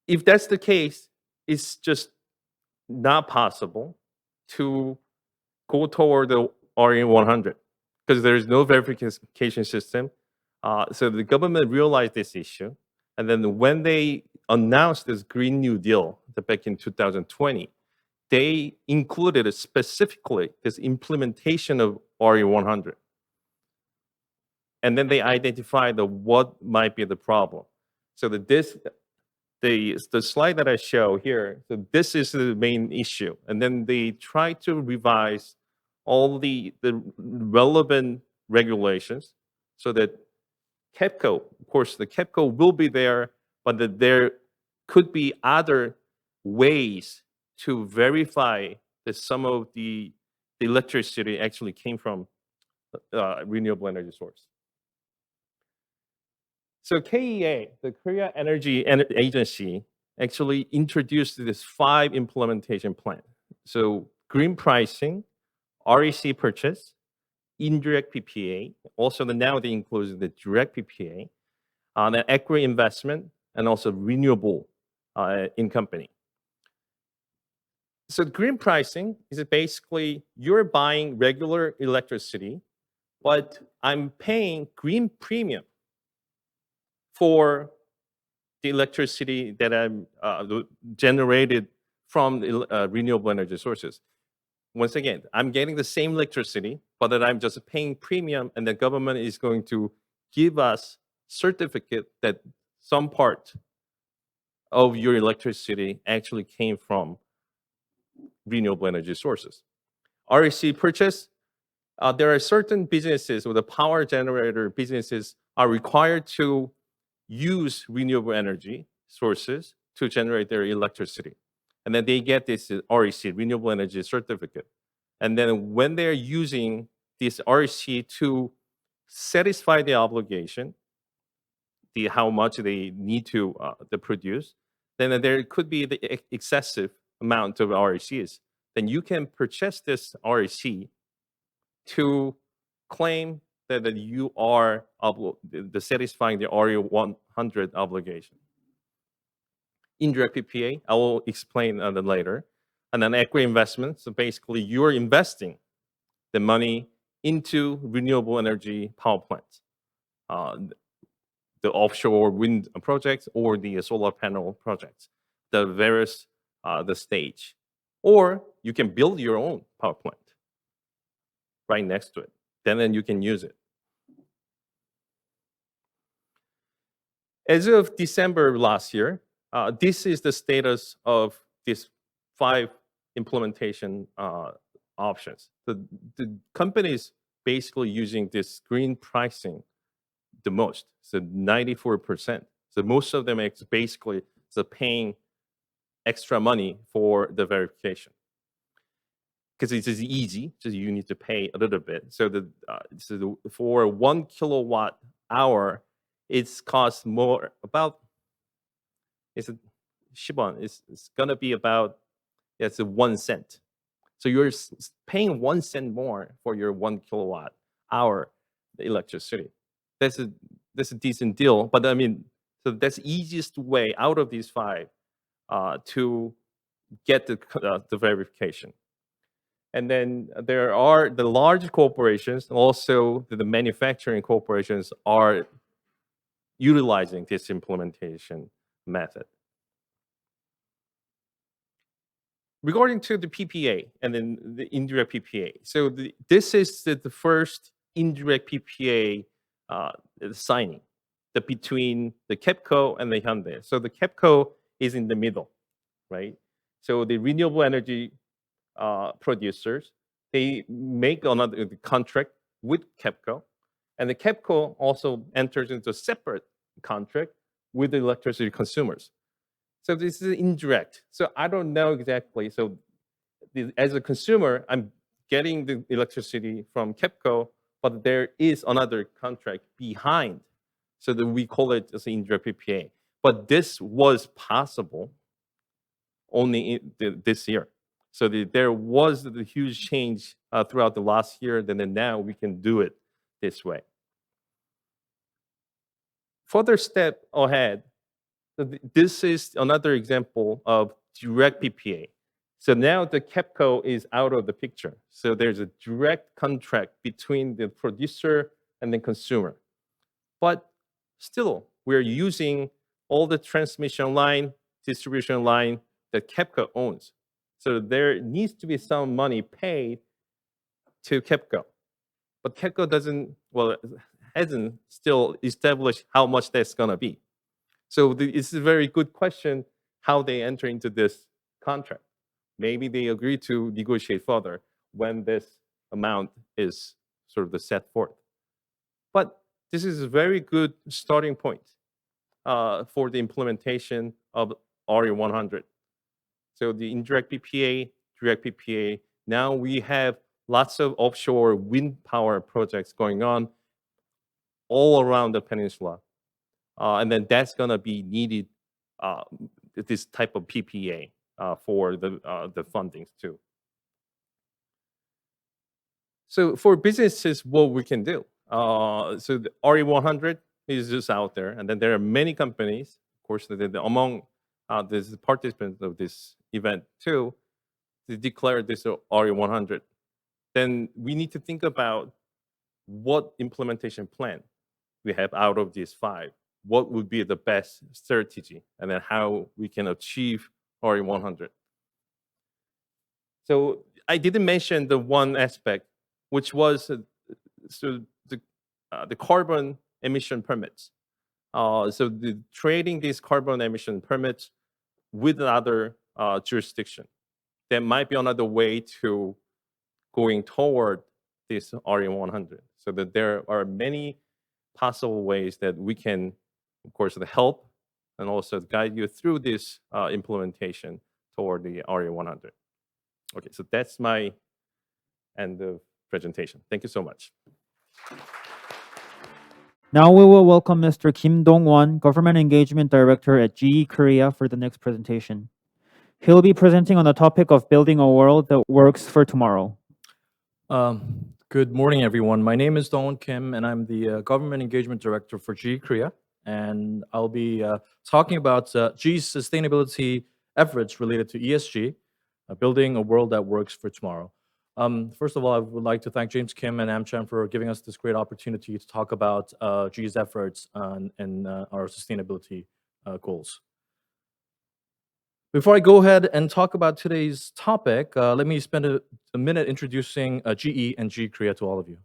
If that's the case, it's just not possible to go toward the RE100 because there is no verification system. So the government realized this issue. And then when they announced this Green New Deal back in 2020, they included specifically this implementation of RE100. And then they identified what might be the problem. So the slide that I show here, so this is the main issue. And then they try to revise all the relevant regulations so that KEPCO, of course, the KEPCO will be there, but that there could be other ways to verify that some of the electricity actually came from renewable energy source. So KEA, the Korea Energy Agency, actually introduced this 5 implementation plan. So green pricing, REC purchase, indirect PPA, also now they include the direct PPA, then equity investment, and also renewable in company. So green pricing is basically you're buying regular electricity, but I'm paying green premium for the electricity that I'm generated from renewable energy sources. once again, I'm getting the same electricity, but that I'm just paying premium, and the government is going to give us certificate that some part of your electricity actually came from renewable energy sources. REC purchase, there are certain businesses or the power generator businesses are required to use renewable energy sources to generate their electricity. And then they get this REC, renewable energy certificate. And then when they're using this REC to satisfy the obligation, how much they need to produce, then there could be the excessive amount of RECs. Then you can purchase this REC to claim that you are satisfying the RE100 obligation. Indirect PPA, I will explain that later. And then equity investment, so basically you're investing the money into renewable energy power plants, the offshore wind projects or the solar panel projects, the various the stage. Or you can build your own power plant right next to it. Then you can use it. As of December last year, this is the status of these 5 implementation options. The companies basically using this green pricing the most, so 94%. So most of them is basically paying extra money for the verification. Because it's easy, just you need to pay a little bit. So for 1 kilowatt hour, it's cost more about, it's gonna be about, it's 1 cent. So you're paying 1 cent more for your 1 kilowatt hour electricity. That's a decent deal, but I mean, so that's the easiest way out of these 5 to get the verification. And then there are the large corporations, also the manufacturing corporations are utilizing this implementation method. Regarding to the PPA and then the indirect PPA. So this is the first indirect PPA signing between the KEPCO and the Hyundai. So the KEPCO is in the middle, right? So the renewable energy producers, they make another contract with KEPCO, and the KEPCO also enters into a separate contract with the electricity consumers. So this is indirect. So I don't know exactly. So as a consumer, I'm getting the electricity from KEPCO, but there is another contract behind. So that we call it as indirect PPA. But this was possible only this year. So there was the huge change throughout the last year, then now we can do it this way. Further step ahead, this is another example of direct PPA. So now the KEPCO is out of the picture. So there's a direct contract between the producer and the consumer. But still, we're using all the transmission line, distribution line that KEPCO owns. So there needs to be some money paid to KEPCO. But KEPCO hasn't still established how much that's gonna be. So it's a very good question how they enter into this contract. Maybe they agree to negotiate further when this amount is sort of the set forth. But this is a very good starting point for the implementation of RE100. So the indirect PPA, direct PPA, now we have lots of offshore wind power projects going on all around the peninsula. And then that's gonna be needed, this type of PPA for the fundings too. So for businesses, what we can do. So the RE100 is just out there, and then there are many companies, of course, among the participants of this event too, to declare this RE100. Then we need to think about what implementation plan we have out of these 5. What would be the best strategy, and then how we can achieve RE100. So I didn't mention the one aspect, which was the carbon emission permits. So trading these carbon emission permits with another jurisdiction. That might be another way to going toward this RE100. So that there are many possible ways that we can, of course, help and also guide you through this implementation toward the RE100. Okay, so that's my end of presentation. Thank you so much. Now we will welcome Mr. Kim Dongwon, Government Engagement Director at GE Korea, for the next presentation. He'll be presenting on the topic of building a world that works for tomorrow. Good morning, everyone. My name is Dongwon Kim, and I'm the Government Engagement Director for GE Korea. And I'll be talking about GE's sustainability efforts related to ESG, building a world that works for tomorrow. First of all, I would like to thank James Kim and AMCHAM for giving us this great opportunity to talk about GE's efforts and our sustainability goals. Before I go ahead and talk about today's topic, let me spend a minute introducing GE and GE Korea to all of you.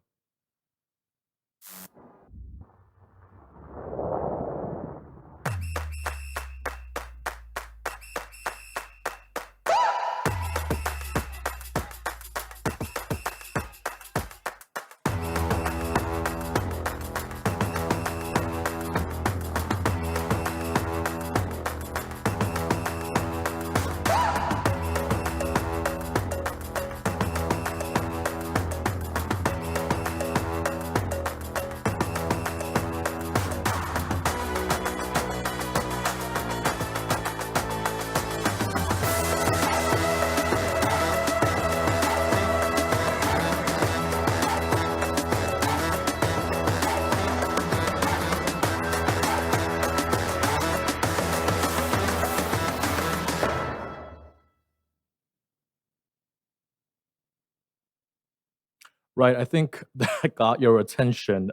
Right, I think that got your attention.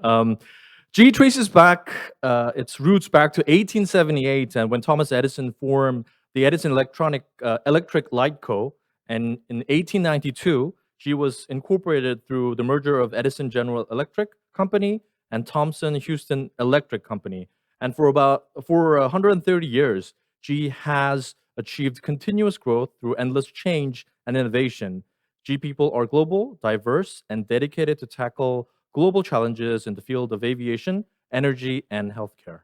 GE traces back its roots back to 1878, and when Thomas Edison formed the Edison Electric Light Co. And in 1892, GE was incorporated through the merger of Edison General Electric Company and Thomson Houston Electric Company. And for 130 years, GE has achieved continuous growth through endless change and innovation. GE people are global, diverse, and dedicated to tackle global challenges in the field of aviation, energy, and healthcare.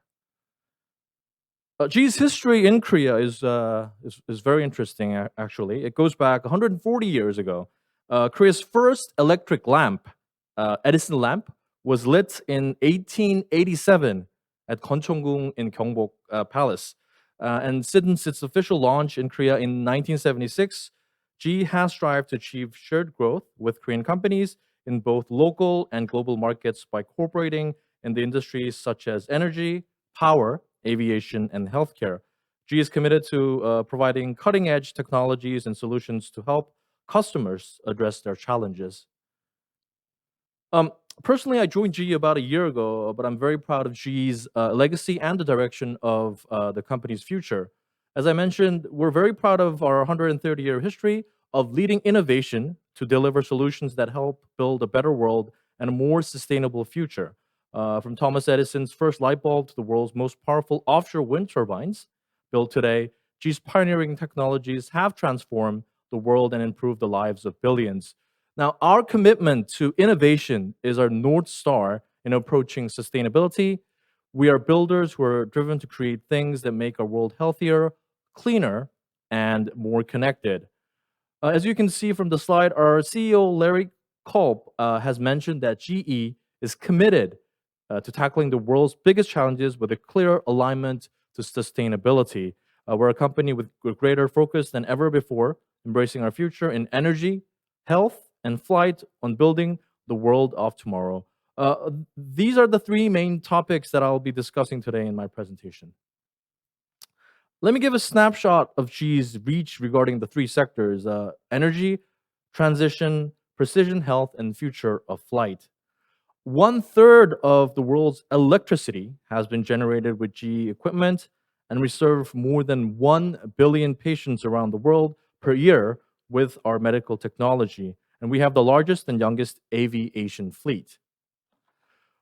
GE's history in Korea is very interesting, actually. It goes back 140 years ago. Korea's first electric lamp, Edison lamp, was lit in 1887 at Gyeonggi in Gyeongbok Palace. And since its official launch in Korea in 1976, GE has strived to achieve shared growth with Korean companies in both local and global markets by cooperating in the industries such as energy, power, aviation, and healthcare. GE is committed to providing cutting-edge technologies and solutions to help customers address their challenges. Personally, I joined GE about a year ago, but I'm very proud of GE's legacy and the direction of the company's future. As I mentioned, we're very proud of our 130-year history of leading innovation to deliver solutions that help build a better world and a more sustainable future. From Thomas Edison's first light bulb to the world's most powerful offshore wind turbines built today, GE's pioneering technologies have transformed the world and improved the lives of billions. Now, our commitment to innovation is our North Star in approaching sustainability. We are builders who are driven to create things that make our world healthier, cleaner, and more connected. As you can see from the slide, our CEO, Larry Culp, has mentioned that GE is committed to tackling the world's biggest challenges with a clear alignment to sustainability. We're a company with greater focus than ever before, embracing our future in energy, health, and flight on building the world of tomorrow. These are the three main topics that I'll be discussing today in my presentation. Let me give a snapshot of GE's reach regarding the three sectors: energy, transition, precision health, and future of flight. 1/3 of the world's electricity has been generated with GE equipment, and we serve more than 1 billion patients around the world per year with our medical technology, and we have the largest and youngest aviation fleet.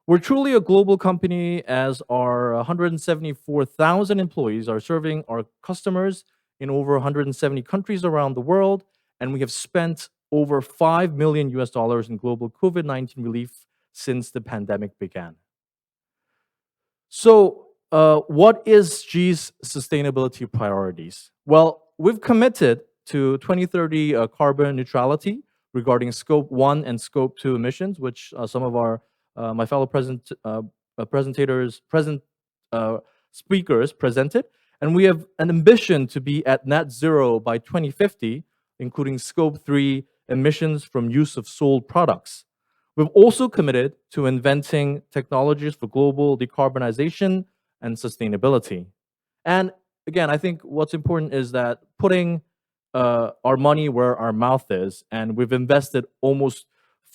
We're truly a global company, as our 174,000 employees are serving our customers in over 170 countries around the world, and we have spent over $5 million in global COVID-19 relief since the pandemic began. So, what is GE's sustainability priorities? Well, we've committed to 2030 carbon neutrality regarding Scope 1 and Scope 2 emissions, which some of my fellow speakers presented. And we have an ambition to be at net zero by 2050, including Scope 3 emissions from use of sold products. We've also committed to inventing technologies for global decarbonization and sustainability. And again, I think what's important is that putting our money where our mouth is, and we've invested almost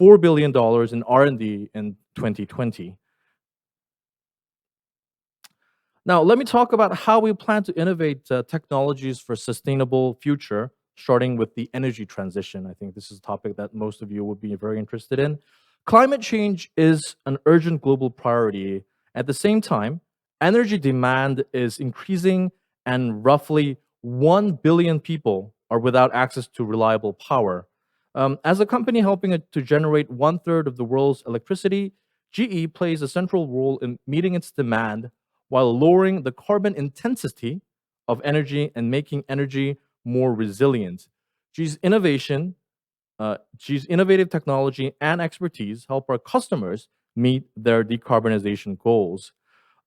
$4 billion in R&D in 2020. Now, let me talk about how we plan to innovate technologies for sustainable future, starting with the energy transition. I think this is a topic that most of you would be very interested in. Climate change is an urgent global priority. At the same time, energy demand is increasing, and roughly 1 billion people are without access to reliable power. As a company helping to generate 1/3 of the world's electricity, GE plays a central role in meeting its demand while lowering the carbon intensity of energy and making energy more resilient. GE's innovative technology and expertise help our customers meet their decarbonization goals.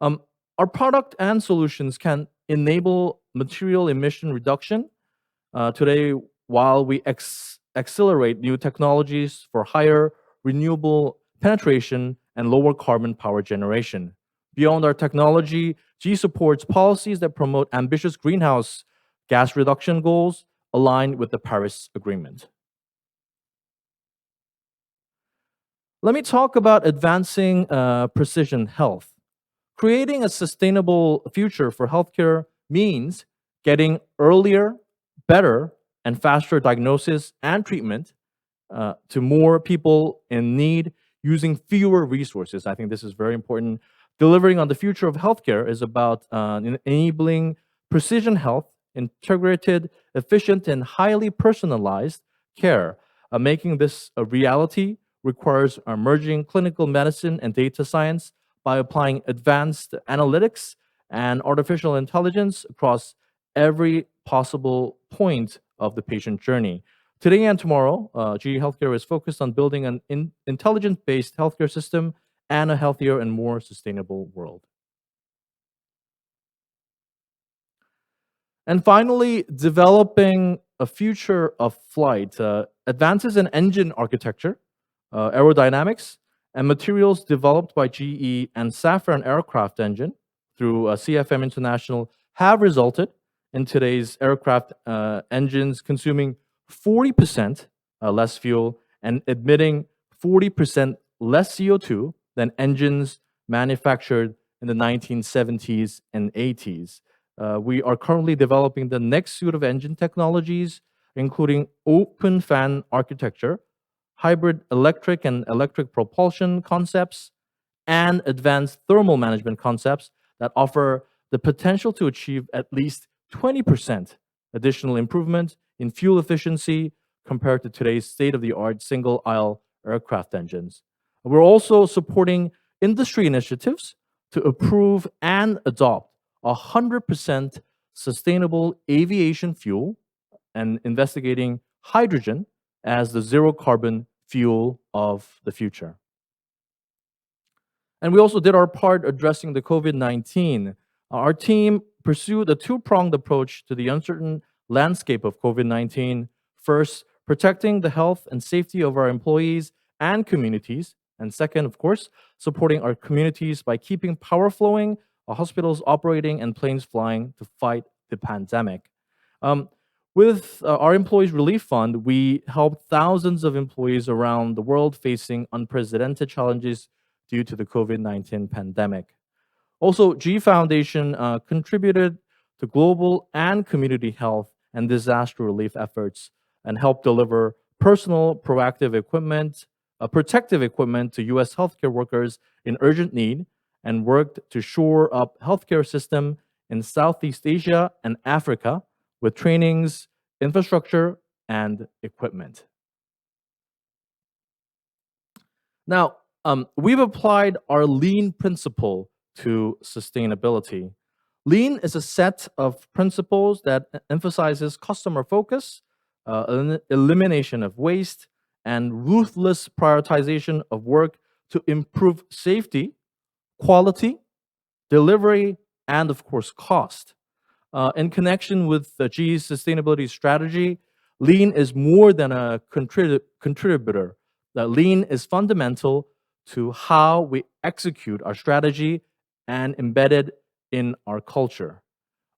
Our product and solutions can enable material emission reduction today, while we accelerate new technologies for higher renewable penetration and lower carbon power generation. Beyond our technology, GE supports policies that promote ambitious greenhouse gas reduction goals aligned with the Paris Agreement. Let me talk about advancing precision health. Creating a sustainable future for healthcare means getting earlier, better, and faster diagnosis and treatment to more people in need using fewer resources. I think this is very important. Delivering on the future of healthcare is about enabling precision health, integrated, efficient, and highly personalized care. Making this a reality requires emerging clinical medicine and data science by applying advanced analytics and artificial intelligence across every possible point of the patient journey. Today and tomorrow, GE Healthcare is focused on building an intelligence-based healthcare system and a healthier and more sustainable world. And finally, developing a future of flight. Advances in engine architecture, aerodynamics, and materials developed by GE and Safran Aircraft Engine through CFM International have resulted in today's aircraft engines consuming 40% less fuel and emitting 40% less CO2 than engines manufactured in the 1970s and 80s. We are currently developing the next suite of engine technologies, including open fan architecture, hybrid electric and electric propulsion concepts, and advanced thermal management concepts that offer the potential to achieve at least 20% additional improvement in fuel efficiency compared to today's state-of-the-art single-aisle aircraft engines. We're also supporting industry initiatives to approve and adopt 100% sustainable aviation fuel and investigating hydrogen as the zero-carbon fuel of the future. And we also did our part addressing the COVID-19. Our team pursued a two-pronged approach to the uncertain landscape of COVID-19. First, protecting the health and safety of our employees and communities. And second, of course, supporting our communities by keeping power flowing, hospitals operating, and planes flying to fight the pandemic. With our Employees Relief Fund, we helped thousands of employees around the world facing unprecedented challenges due to the COVID-19 pandemic. Also, GE Foundation contributed to global and community health and disaster relief efforts and help deliver personal protective equipment to U.S. healthcare workers in urgent need, and worked to shore up healthcare system in Southeast Asia and Africa with trainings, infrastructure, and equipment. Now, we've applied our lean principle to sustainability. Lean is a set of principles that emphasizes customer focus, elimination of waste, and ruthless prioritization of work to improve safety, quality, delivery, and of course, cost. In connection with the GE's sustainability strategy, lean is more than a contributor. Lean is fundamental to how we execute our strategy and embedded in our culture.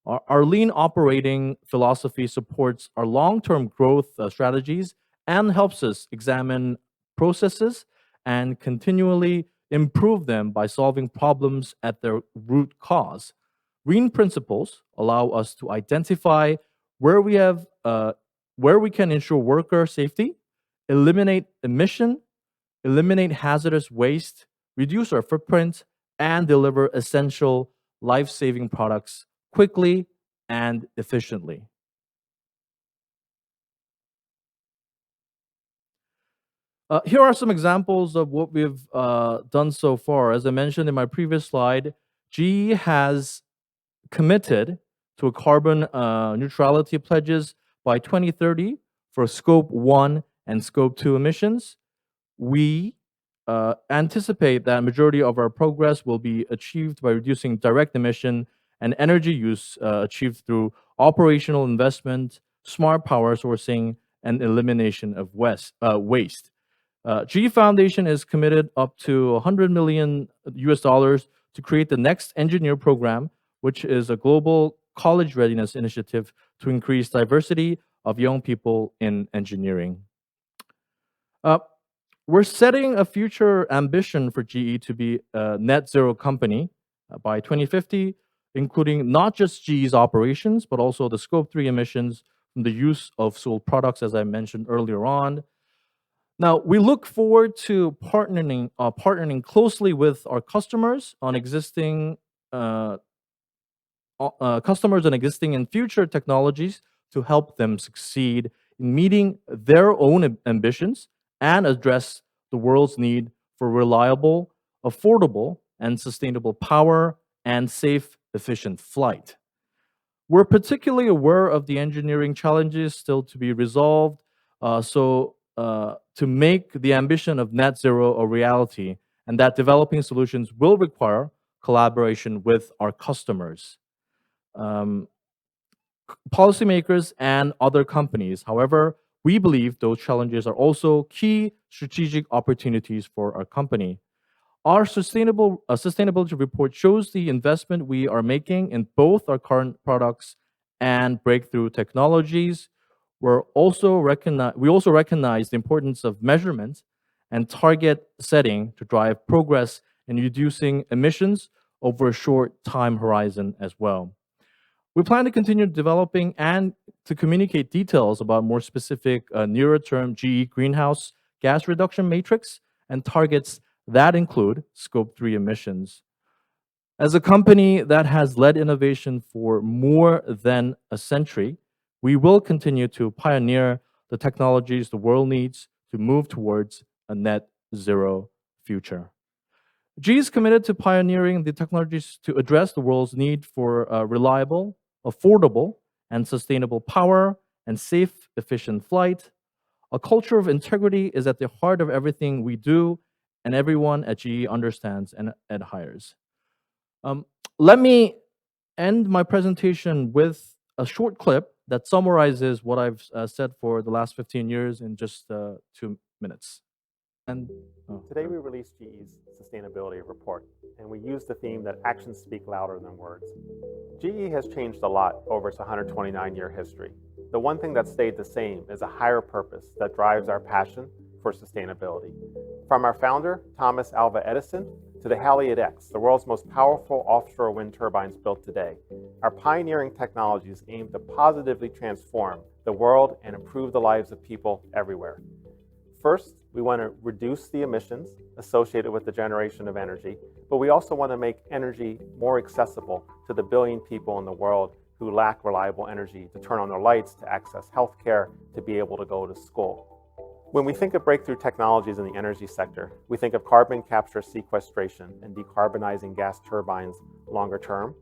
Our lean operating philosophy supports our long-term growth strategies and helps us examine processes and continually improve them by solving problems at their root cause. Lean principles allow us to identify where we can ensure worker safety, eliminate emission, eliminate hazardous waste, reduce our footprint, and deliver essential life-saving products quickly and efficiently. Here are some examples of what we've done so far. As I mentioned in my previous slide, GE has committed to a carbon neutrality pledges by 2030 for Scope 1 and Scope 2 emissions. We anticipate that majority of our progress will be achieved by reducing direct emission and energy use achieved through operational investment, smart power sourcing, and elimination of waste. GE Foundation is committed up to $100 million to create the Next Engineer program, which is a global college readiness initiative to increase diversity of young people in engineering. We're setting a future ambition for GE to be a net zero company by 2050, including not just GE's operations, but also the Scope 3 emissions from the use of Seoul products, as I mentioned earlier on. Now, we look forward to partnering closely with our customers on existing and future technologies to help them succeed in meeting their own ambitions and address the world's need for reliable, affordable, and sustainable power and safe, efficient flight. We're particularly aware of the engineering challenges still to be resolved, to make the ambition of net zero a reality, and that developing solutions will require collaboration with our customers, policymakers, and other companies. However, we believe those challenges are also key strategic opportunities for our company. Our sustainability report shows the investment we are making in both our current products and breakthrough technologies. We also recognize the importance of measurement and target setting to drive progress in reducing emissions over a short time horizon as well. We plan to continue developing and to communicate details about more specific nearer-term GE greenhouse gas reduction matrix and targets that include Scope 3 emissions. As a company that has led innovation for more than a century, we will continue to pioneer the technologies the world needs to move towards a net zero future. GE is committed to pioneering the technologies to address the world's need for reliable, affordable, and sustainable power and safe, efficient flight. A culture of integrity is at the heart of everything we do, and everyone at GE understands and adheres. Let me end my presentation with a short clip that summarizes what I've said for the last 15 years in just 2 minutes. Today we released GE's sustainability report, and we used the theme that actions speak louder than words. GE has changed a lot over its 129-year history. The one thing that stayed the same is a higher purpose that drives our passion for sustainability. From our founder, Thomas Alva Edison, to the Haliade-X, the world's most powerful offshore wind turbines built today, Our pioneering technologies aim to positively transform the world and improve the lives of people everywhere. First, we want to reduce the emissions associated with the generation of energy, but we also want to make energy more accessible to the billion people in the world who lack reliable energy to turn on their lights, to access healthcare, to be able to go to school. When we think of breakthrough technologies in the energy sector, we think of carbon capture sequestration and decarbonizing gas turbines longer term.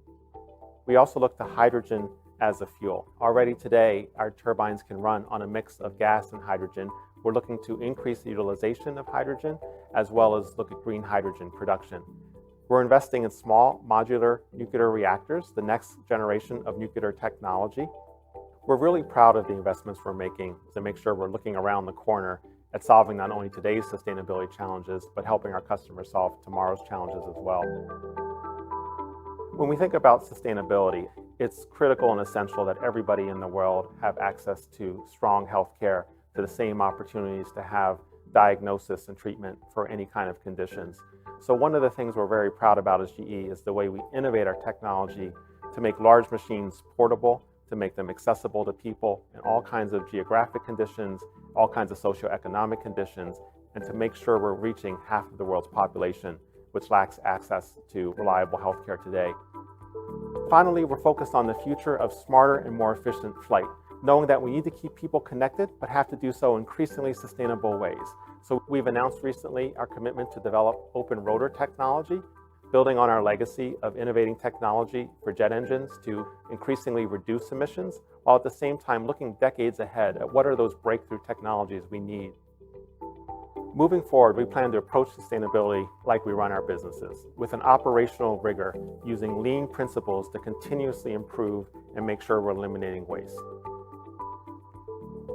We also look to hydrogen as a fuel. Already today, our turbines can run on a mix of gas and hydrogen. We're looking to increase the utilization of hydrogen as well as look at green hydrogen production. We're investing in small modular nuclear reactors, the next generation of nuclear technology. We're really proud of the investments we're making to make sure we're looking around the corner at solving not only today's sustainability challenges, but helping our customers solve tomorrow's challenges as well. When we think about sustainability, it's critical and essential that everybody in the world have access to strong health care, to the same opportunities to have diagnosis and treatment for any kind of conditions. So one of the things we're very proud about as GE is the way we innovate our technology to make large machines portable, to make them accessible to people in all kinds of geographic conditions, all kinds of socioeconomic conditions, and to make sure we're reaching half of the world's population, which lacks access to reliable healthcare today. Finally, we're focused on the future of smarter and more efficient flight, knowing that we need to keep people connected, but have to do so in increasingly sustainable ways. So we've announced recently our commitment to develop open rotor technology, building on our legacy of innovating technology for jet engines to increasingly reduce emissions, while at the same time looking decades ahead at what are those breakthrough technologies we need. Moving forward, we plan to approach sustainability like we run our businesses, with an operational rigor, using lean principles to continuously improve and make sure we're eliminating waste.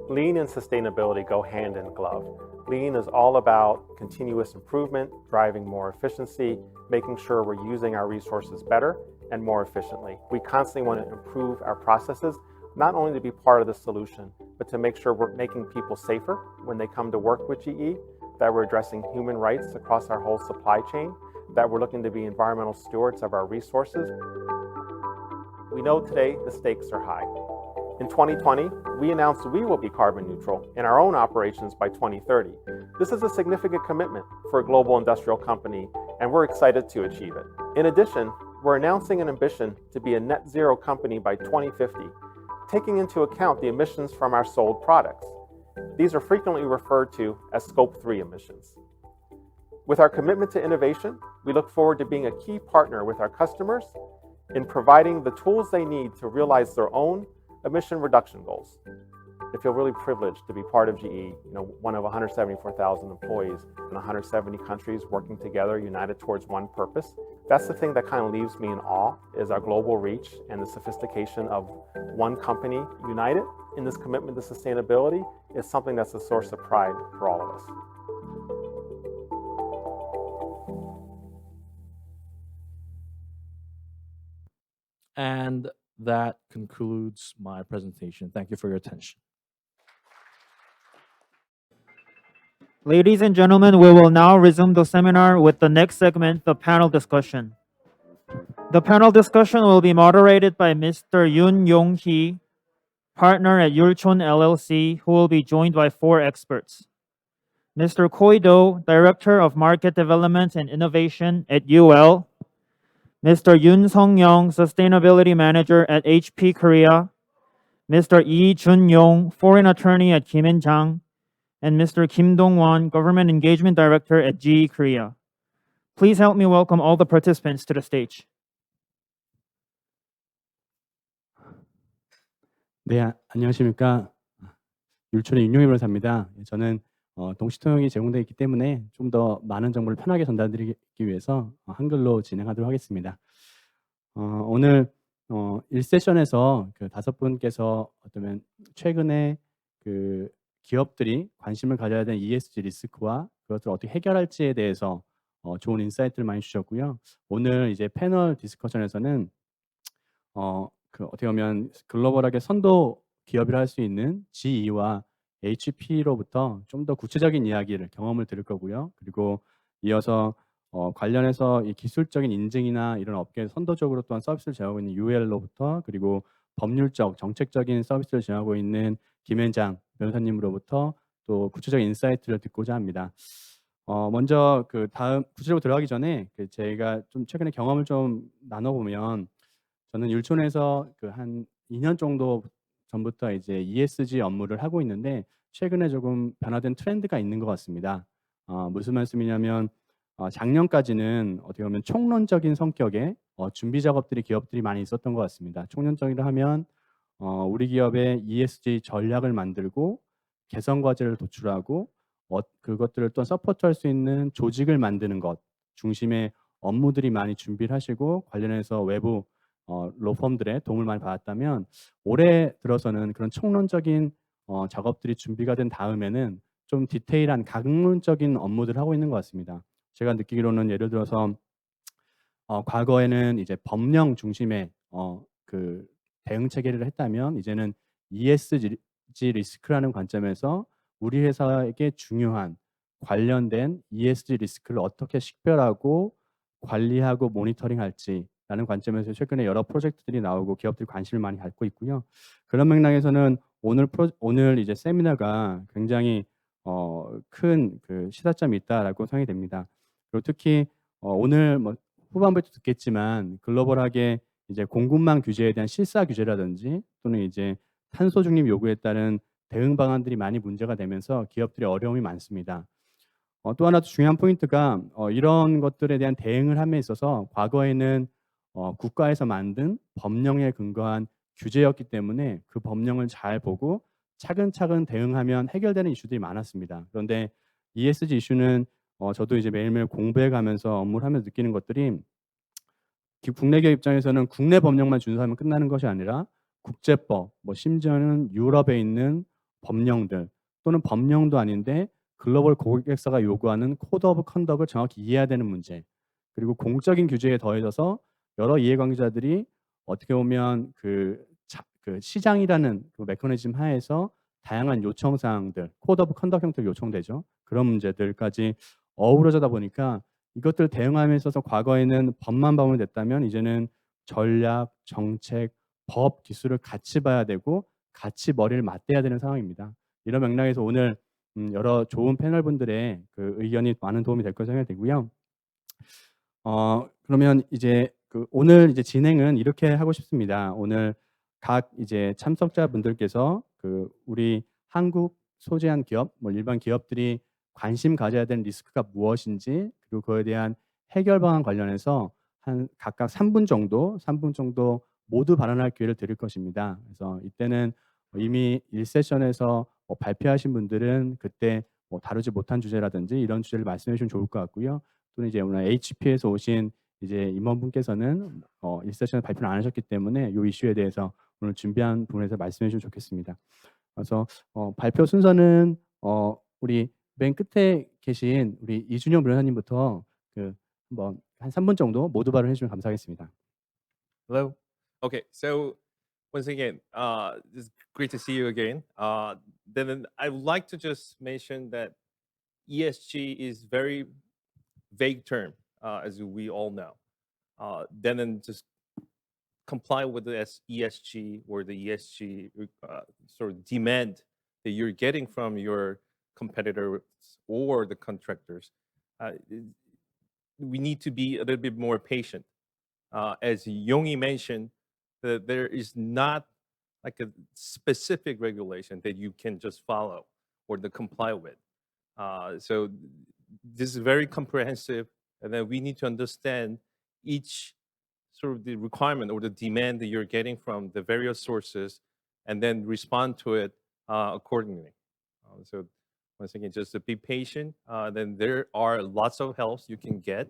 Lean and sustainability go hand in glove. Lean is all about continuous improvement, driving more efficiency, making sure we're using our resources better and more efficiently. We constantly want to improve our processes, not only to be part of the solution, but to make sure we're making people safer when they come to work with GE, that we're addressing human rights across our whole supply chain, that we're looking to be environmental stewards of our resources. We know today the stakes are high. In 2020, we announced we will be carbon neutral in our own operations by 2030. This is a significant commitment for a global industrial company, and we're excited to achieve it. In addition, we're announcing an ambition to be a net zero company by 2050, taking into account the emissions from our sold products. These are frequently referred to as Scope 3 emissions. With our commitment to innovation, we look forward to being a key partner with our customers in providing the tools they need to realize their own emission reduction goals. I feel really privileged to be part of GE, one of 174,000 employees in 170 countries working together, united towards one purpose. That's the thing that kind of leaves me in awe, is our global reach and the sophistication of one company united in this commitment to sustainability is something that's a source of pride for all of us. And that concludes my presentation. Thank you for your attention. Ladies and gentlemen, we will now resume the seminar with the next segment, the panel discussion. The panel discussion will be moderated by Mr. Yong-Hee, partner at Yulchon LLC, who will be joined by 4 experts. Mr. Choi-do, Director of Market Development and Innovation at UL, Mr. Yoon Sung-young, Sustainability Manager at HP Korea, Mr. Lee Jun-yong, Foreign Attorney at Kim and Chang, and Mr. Kim Dongwon, Government Engagement Director at GE Korea. Please help me welcome all the participants to the stage. 네, 안녕하십니까. 율촌의 윤용희 변호사입니다. 저는 동시통역이 제공되어 있기 때문에 좀 더 많은 정보를 편하게 전달드리기 위해서 한글로 진행하도록 하겠습니다. 오늘 1세션에서 그 5분께서 어쩌면 최근에 그 기업들이 관심을 가져야 되는 ESG 리스크와 그것을 어떻게 해결할지에 대해서 좋은 인사이트를 많이 주셨고요. 오늘 이제 패널 디스커션에서는 그 어떻게 보면 글로벌하게 선도 기업이라 할 수 있는 GE와 HP로부터 좀 더 구체적인 이야기를 경험을 들을 거고요. 그리고 이어서 관련해서 이 기술적인 인증이나 이런 업계에 선도적으로 또한 서비스를 제공하고 있는 UL로부터 그리고 법률적, 정책적인 서비스를 제공하고 있는 김현장 변호사님으로부터 또 구체적인 인사이트를 듣고자 합니다. 먼저 그 다음 구체적으로 들어가기 전에 제가 좀 최근에 경험을 좀 나눠보면 저는 율촌에서 그 한 2년 정도 전부터 이제 ESG 업무를 하고 있는데 최근에 조금 변화된 트렌드가 있는 것 같습니다. 무슨 말씀이냐면 작년까지는 어떻게 보면 총론적인 성격의 준비 작업들이 기업들이 많이 있었던 것 같습니다. 총론적이라 하면 우리 기업의 ESG 전략을 만들고 개선 과제를 도출하고 그것들을 또 서포트할 수 있는 조직을 만드는 것 중심의 업무들이 많이 준비를 하시고 관련해서 외부 로펌들의 도움을 많이 받았다면 올해 들어서는 그런 총론적인 작업들이 준비가 된 다음에는 좀 디테일한 강론적인 업무들을 하고 있는 것 같습니다. 제가 느끼기로는 예를 들어서 과거에는 이제 법령 중심의 그 대응 체계를 했다면 이제는 ESG 리스크라는 관점에서 우리 회사에게 중요한 관련된 ESG 리스크를 어떻게 식별하고 관리하고 모니터링할지라는 관점에서 최근에 여러 프로젝트들이 나오고 기업들이 관심을 많이 갖고 있고요. 그런 맥락에서는 오늘 이제 세미나가 굉장히 큰 그 시사점이 있다라고 생각이 됩니다. 그리고 특히 오늘 뭐 후반부에도 듣겠지만 글로벌하게 이제 공급망 규제에 대한 실사 규제라든지 또는 이제 탄소 중립 요구에 따른 대응 방안들이 많이 문제가 되면서 기업들이 어려움이 많습니다. 또 하나 중요한 포인트가 이런 것들에 대한 대응을 함에 있어서 과거에는 국가에서 만든 법령에 근거한 규제였기 때문에 그 법령을 잘 보고 차근차근 대응하면 해결되는 이슈들이 많았습니다. 그런데 ESG 이슈는 저도 이제 매일매일 공부해 가면서 업무를 하면서 느끼는 것들이 국내 기업 입장에서는 국내 법령만 준수하면 끝나는 것이 아니라 국제법, 뭐 심지어는 유럽에 있는 법령들 또는 법령도 아닌데 글로벌 고객사가 요구하는 코드 오브 컨덕을 정확히 이해해야 되는 문제. 그리고 공적인 규제에 더해져서 여러 이해관계자들이 어떻게 보면 그 시장이라는 그 메커니즘 하에서 다양한 요청 사항들, 코드 오브 컨덕 형태로 요청되죠. 그런 문제들까지 어우러져다 보니까 이것들 대응함에 있어서 과거에는 법만 보면 됐다면 이제는 전략, 정책, 법, 기술을 같이 봐야 되고 같이 머리를 맞대야 되는 상황입니다. 이런 맥락에서 오늘 여러 좋은 패널분들의 그 의견이 많은 도움이 될 것으로 생각이 되고요. 그러면 이제 오늘 이제 진행은 이렇게 하고 싶습니다. 오늘 각 이제 참석자분들께서 우리 한국 소재한 기업, 뭐 일반 기업들이 관심 가져야 되는 리스크가 무엇인지 그리고 그에 대한 해결 방안 관련해서 한 각각 3분 정도 모두 발언할 기회를 드릴 것입니다. 그래서 이때는 이미 1세션에서 발표하신 분들은 그때 뭐 다루지 못한 주제라든지 이런 주제를 말씀해 주시면 좋을 것 같고요. 또는 이제 오늘 HP에서 오신 이제 임원분께서는 1세션에 발표를 안 하셨기 때문에 이 이슈에 대해서 오늘 준비한 부분에서 말씀해 주시면 좋겠습니다. 그래서 발표 순서는 우리 맨 끝에 계신 우리 이준영 변호사님부터 한번 한 3분 정도 모두 발언해 주시면 감사하겠습니다. Hello. Okay, so once again, it's great to see you again. Then I would like to just mention that ESG is very vague term, as we all know. Then just comply with the ESG or the ESG sort of demand that you're getting from your competitors or the contractors. We need to be a little bit more patient. As Yonggi mentioned, that there is not like a specific regulation that you can just follow or to comply with. So this is very comprehensive, and then we need to understand each sort of the requirement or the demand that you're getting from the various sources, and then respond to it accordingly. So once again, just to be patient. Then there are lots of helps you can get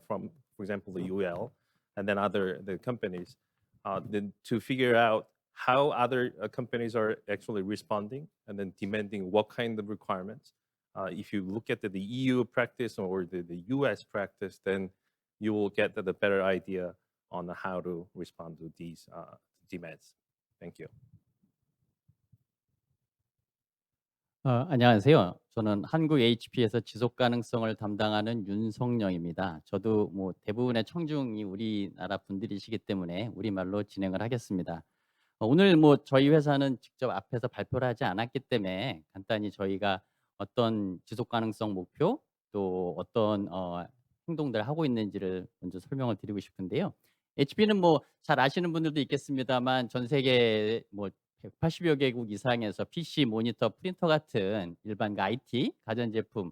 from, for example, the UL, and then the companies, then to figure out how other companies are actually responding and then demanding what kind of requirements. If you look at the EU practice or the US practice, then you will get the better idea on how to respond to these demands. Thank you. 안녕하세요. 저는 한국 HP에서 지속 가능성을 담당하는 윤성영입니다. 저도 뭐 대부분의 청중이 우리나라 분들이시기 때문에 우리말로 진행을 하겠습니다. 오늘 뭐 저희 회사는 직접 앞에서 발표를 하지 않았기 때문에 간단히 저희가 어떤 지속 가능성 목표 또 어떤 행동들을 하고 있는지를 먼저 설명을 드리고 싶은데요. HP는 뭐 잘 아시는 분들도 있겠습니다만 전 세계 뭐 180여 개국 이상에서 PC, 모니터, 프린터 같은 일반 IT, 가전제품,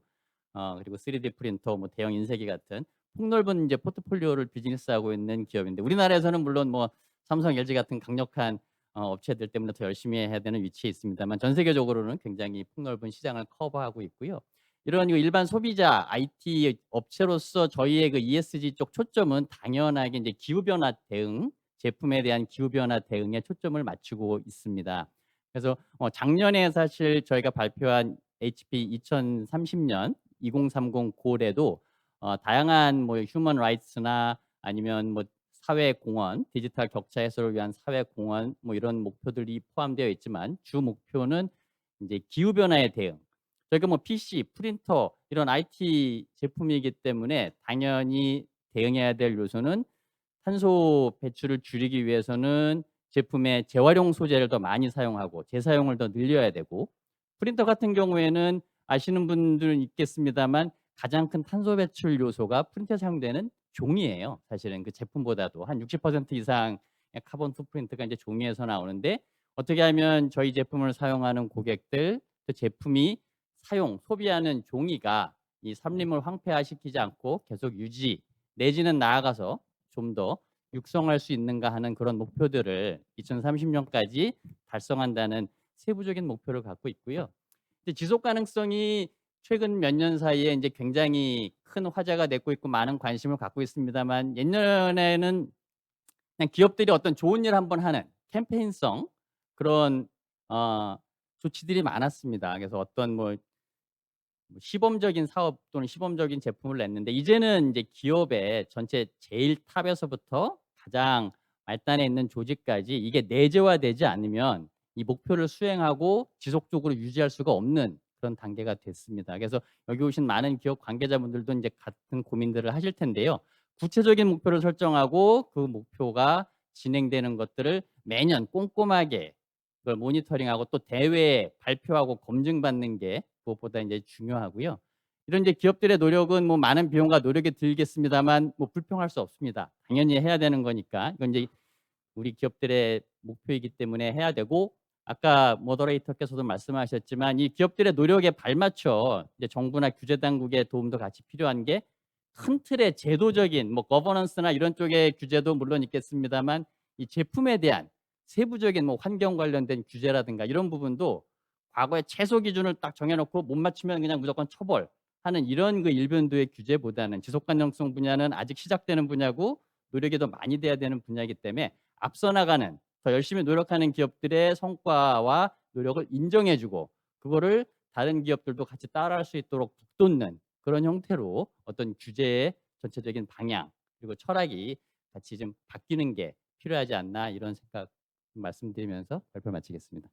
그리고 3D 프린터, 뭐 대형 인쇄기 같은 폭넓은 이제 포트폴리오를 비즈니스하고 있는 기업인데 우리나라에서는 물론 뭐 삼성, LG 같은 강력한 업체들 때문에 더 열심히 해야 되는 위치에 있습니다만 전 세계적으로는 굉장히 폭넓은 시장을 커버하고 있고요. 이런 일반 소비자 IT 업체로서 저희의 그 ESG 쪽 초점은 당연하게 이제 기후변화 대응, 제품에 대한 기후변화 대응에 초점을 맞추고 있습니다. 그래서 작년에 사실 저희가 발표한 HP 2030년 2030 골에도 다양한 뭐 휴먼 라이츠나 아니면 뭐 사회 공헌, 디지털 격차 해소를 위한 사회 공헌 뭐 이런 목표들이 포함되어 있지만 주 목표는 이제 기후 변화에 대응. 저희가 뭐 PC, 프린터 이런 IT 제품이기 때문에 당연히 대응해야 될 요소는 탄소 배출을 줄이기 위해서는 제품의 재활용 소재를 더 많이 사용하고 재사용을 더 늘려야 되고 프린터 같은 경우에는 아시는 분들은 있겠습니다만 가장 큰 탄소 배출 요소가 프린터에 사용되는 종이에요. 사실은 그 제품보다도 한 60% 이상 카본 풋프린트가 이제 종이에서 나오는데 어떻게 하면 저희 제품을 사용하는 고객들 그 제품이 소비하는 종이가 이 산림을 황폐화시키지 않고 계속 유지 내지는 나아가서 좀 더 육성할 수 있는가 하는 그런 목표들을 2030년까지 달성한다는 세부적인 목표를 갖고 있고요. 근데 지속 가능성이 최근 몇 년 사이에 이제 굉장히 큰 화제가 되고 있고 많은 관심을 갖고 있습니다만 예년에는 그냥 기업들이 어떤 좋은 일 한번 하는 캠페인성 그런 조치들이 많았습니다. 그래서 어떤 뭐 시범적인 사업 또는 시범적인 제품을 냈는데 이제는 이제 기업의 전체 제일 탑에서부터 가장 말단에 있는 조직까지 이게 내재화되지 않으면 이 목표를 수행하고 지속적으로 유지할 수가 없는 그런 단계가 됐습니다. 그래서 여기 오신 많은 기업 관계자분들도 이제 같은 고민들을 하실 텐데요. 구체적인 목표를 설정하고 그 목표가 진행되는 것들을 매년 꼼꼼하게 그걸 모니터링하고 또 대회에 발표하고 검증받는 게 무엇보다 이제 중요하고요. 이런 이제 기업들의 노력은 뭐 많은 비용과 노력이 들겠습니다만 뭐 불평할 수 없습니다. 당연히 해야 되는 거니까 이건 이제 우리 기업들의 목표이기 때문에 해야 되고 아까 모더레이터께서도 말씀하셨지만 이 기업들의 노력에 발맞춰 이제 정부나 규제 당국의 도움도 같이 필요한 게 큰 틀의 제도적인 뭐 거버넌스나 이런 쪽의 규제도 물론 있겠습니다만 이 제품에 대한 세부적인 뭐 환경 관련된 규제라든가 이런 부분도 과거에 최소 기준을 딱 정해놓고 못 맞추면 그냥 무조건 처벌하는 이런 그 일변도의 규제보다는 지속 가능성 분야는 아직 시작되는 분야고 노력이 더 많이 돼야 되는 분야이기 때문에 앞서 나가는 더 열심히 노력하는 기업들의 성과와 노력을 인정해주고 그거를 다른 기업들도 같이 따라할 수 있도록 북돋는 그런 형태로 어떤 규제의 전체적인 방향 그리고 철학이 같이 좀 바뀌는 게 필요하지 않나 이런 생각 말씀드리면서 발표 마치겠습니다.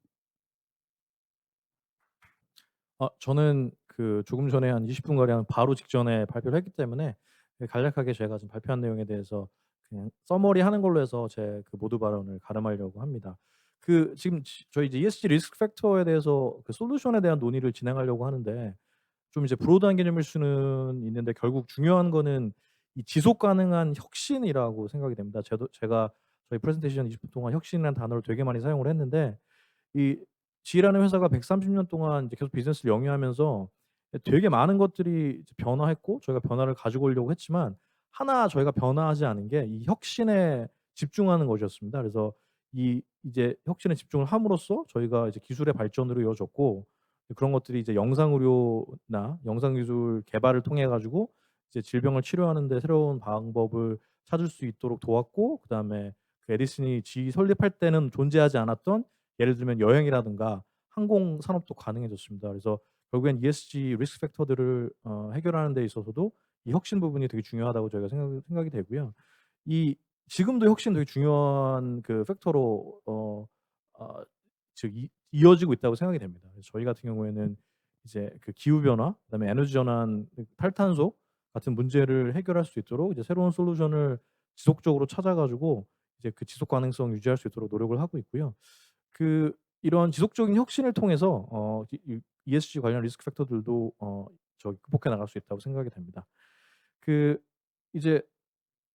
저는 그 조금 전에 한 20분 가량 바로 직전에 발표를 했기 때문에 간략하게 제가 지금 발표한 내용에 대해서 그냥 서머리 하는 걸로 해서 제 그 모두 발언을 가름하려고 합니다. 그 지금 저희 이제 ESG 리스크 팩터에 대해서 그 솔루션에 대한 논의를 진행하려고 하는데 좀 이제 브로드한 개념일 수는 있는데 결국 중요한 거는 이 지속 가능한 혁신이라고 생각이 됩니다. 제가 저희 프레젠테이션 20분 동안 혁신이라는 단어를 되게 많이 사용을 했는데 이 G라는 회사가 130년 동안 이제 계속 비즈니스를 영위하면서 되게 많은 것들이 이제 변화했고 저희가 변화를 가지고 오려고 했지만 하나 저희가 변화하지 않은 게 이 혁신에 집중하는 것이었습니다. 그래서 이제 혁신에 집중을 함으로써 저희가 이제 기술의 발전으로 이어졌고 그런 것들이 이제 영상 의료나 영상 기술 개발을 통해 가지고 이제 질병을 치료하는 데 새로운 방법을 찾을 수 있도록 도왔고 그다음에 그 에디슨이 G 설립할 때는 존재하지 않았던 예를 들면 여행이라든가 항공 산업도 가능해졌습니다. 그래서 결국엔 ESG 리스크 팩터들을 해결하는 데 있어서도 이 혁신 부분이 되게 중요하다고 저희가 생각이 되고요. 지금도 혁신 되게 중요한 그 팩터로 즉 이어지고 있다고 생각이 됩니다. 그래서 저희 같은 경우에는 이제 그 기후 변화, 그다음에 에너지 전환, 탈탄소 같은 문제를 해결할 수 있도록 이제 새로운 솔루션을 지속적으로 찾아가지고 이제 그 지속 가능성 유지할 수 있도록 노력을 하고 있고요. 그 이런 지속적인 혁신을 통해서 이 ESG 관련 리스크 팩터들도 극복해 나갈 수 있다고 생각이 됩니다. 그 이제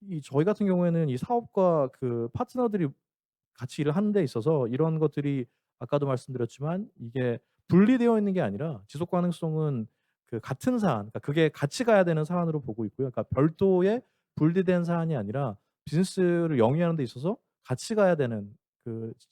이 저희 같은 경우에는 이 사업과 그 파트너들이 같이 일을 하는 데 있어서 이런 것들이 아까도 말씀드렸지만 이게 분리되어 있는 게 아니라 지속 가능성은 그 같은 사안, 그러니까 그게 같이 가야 되는 사안으로 보고 있고요. 그러니까 별도의 분리된 사안이 아니라 비즈니스를 영위하는 데 있어서 같이 가야 되는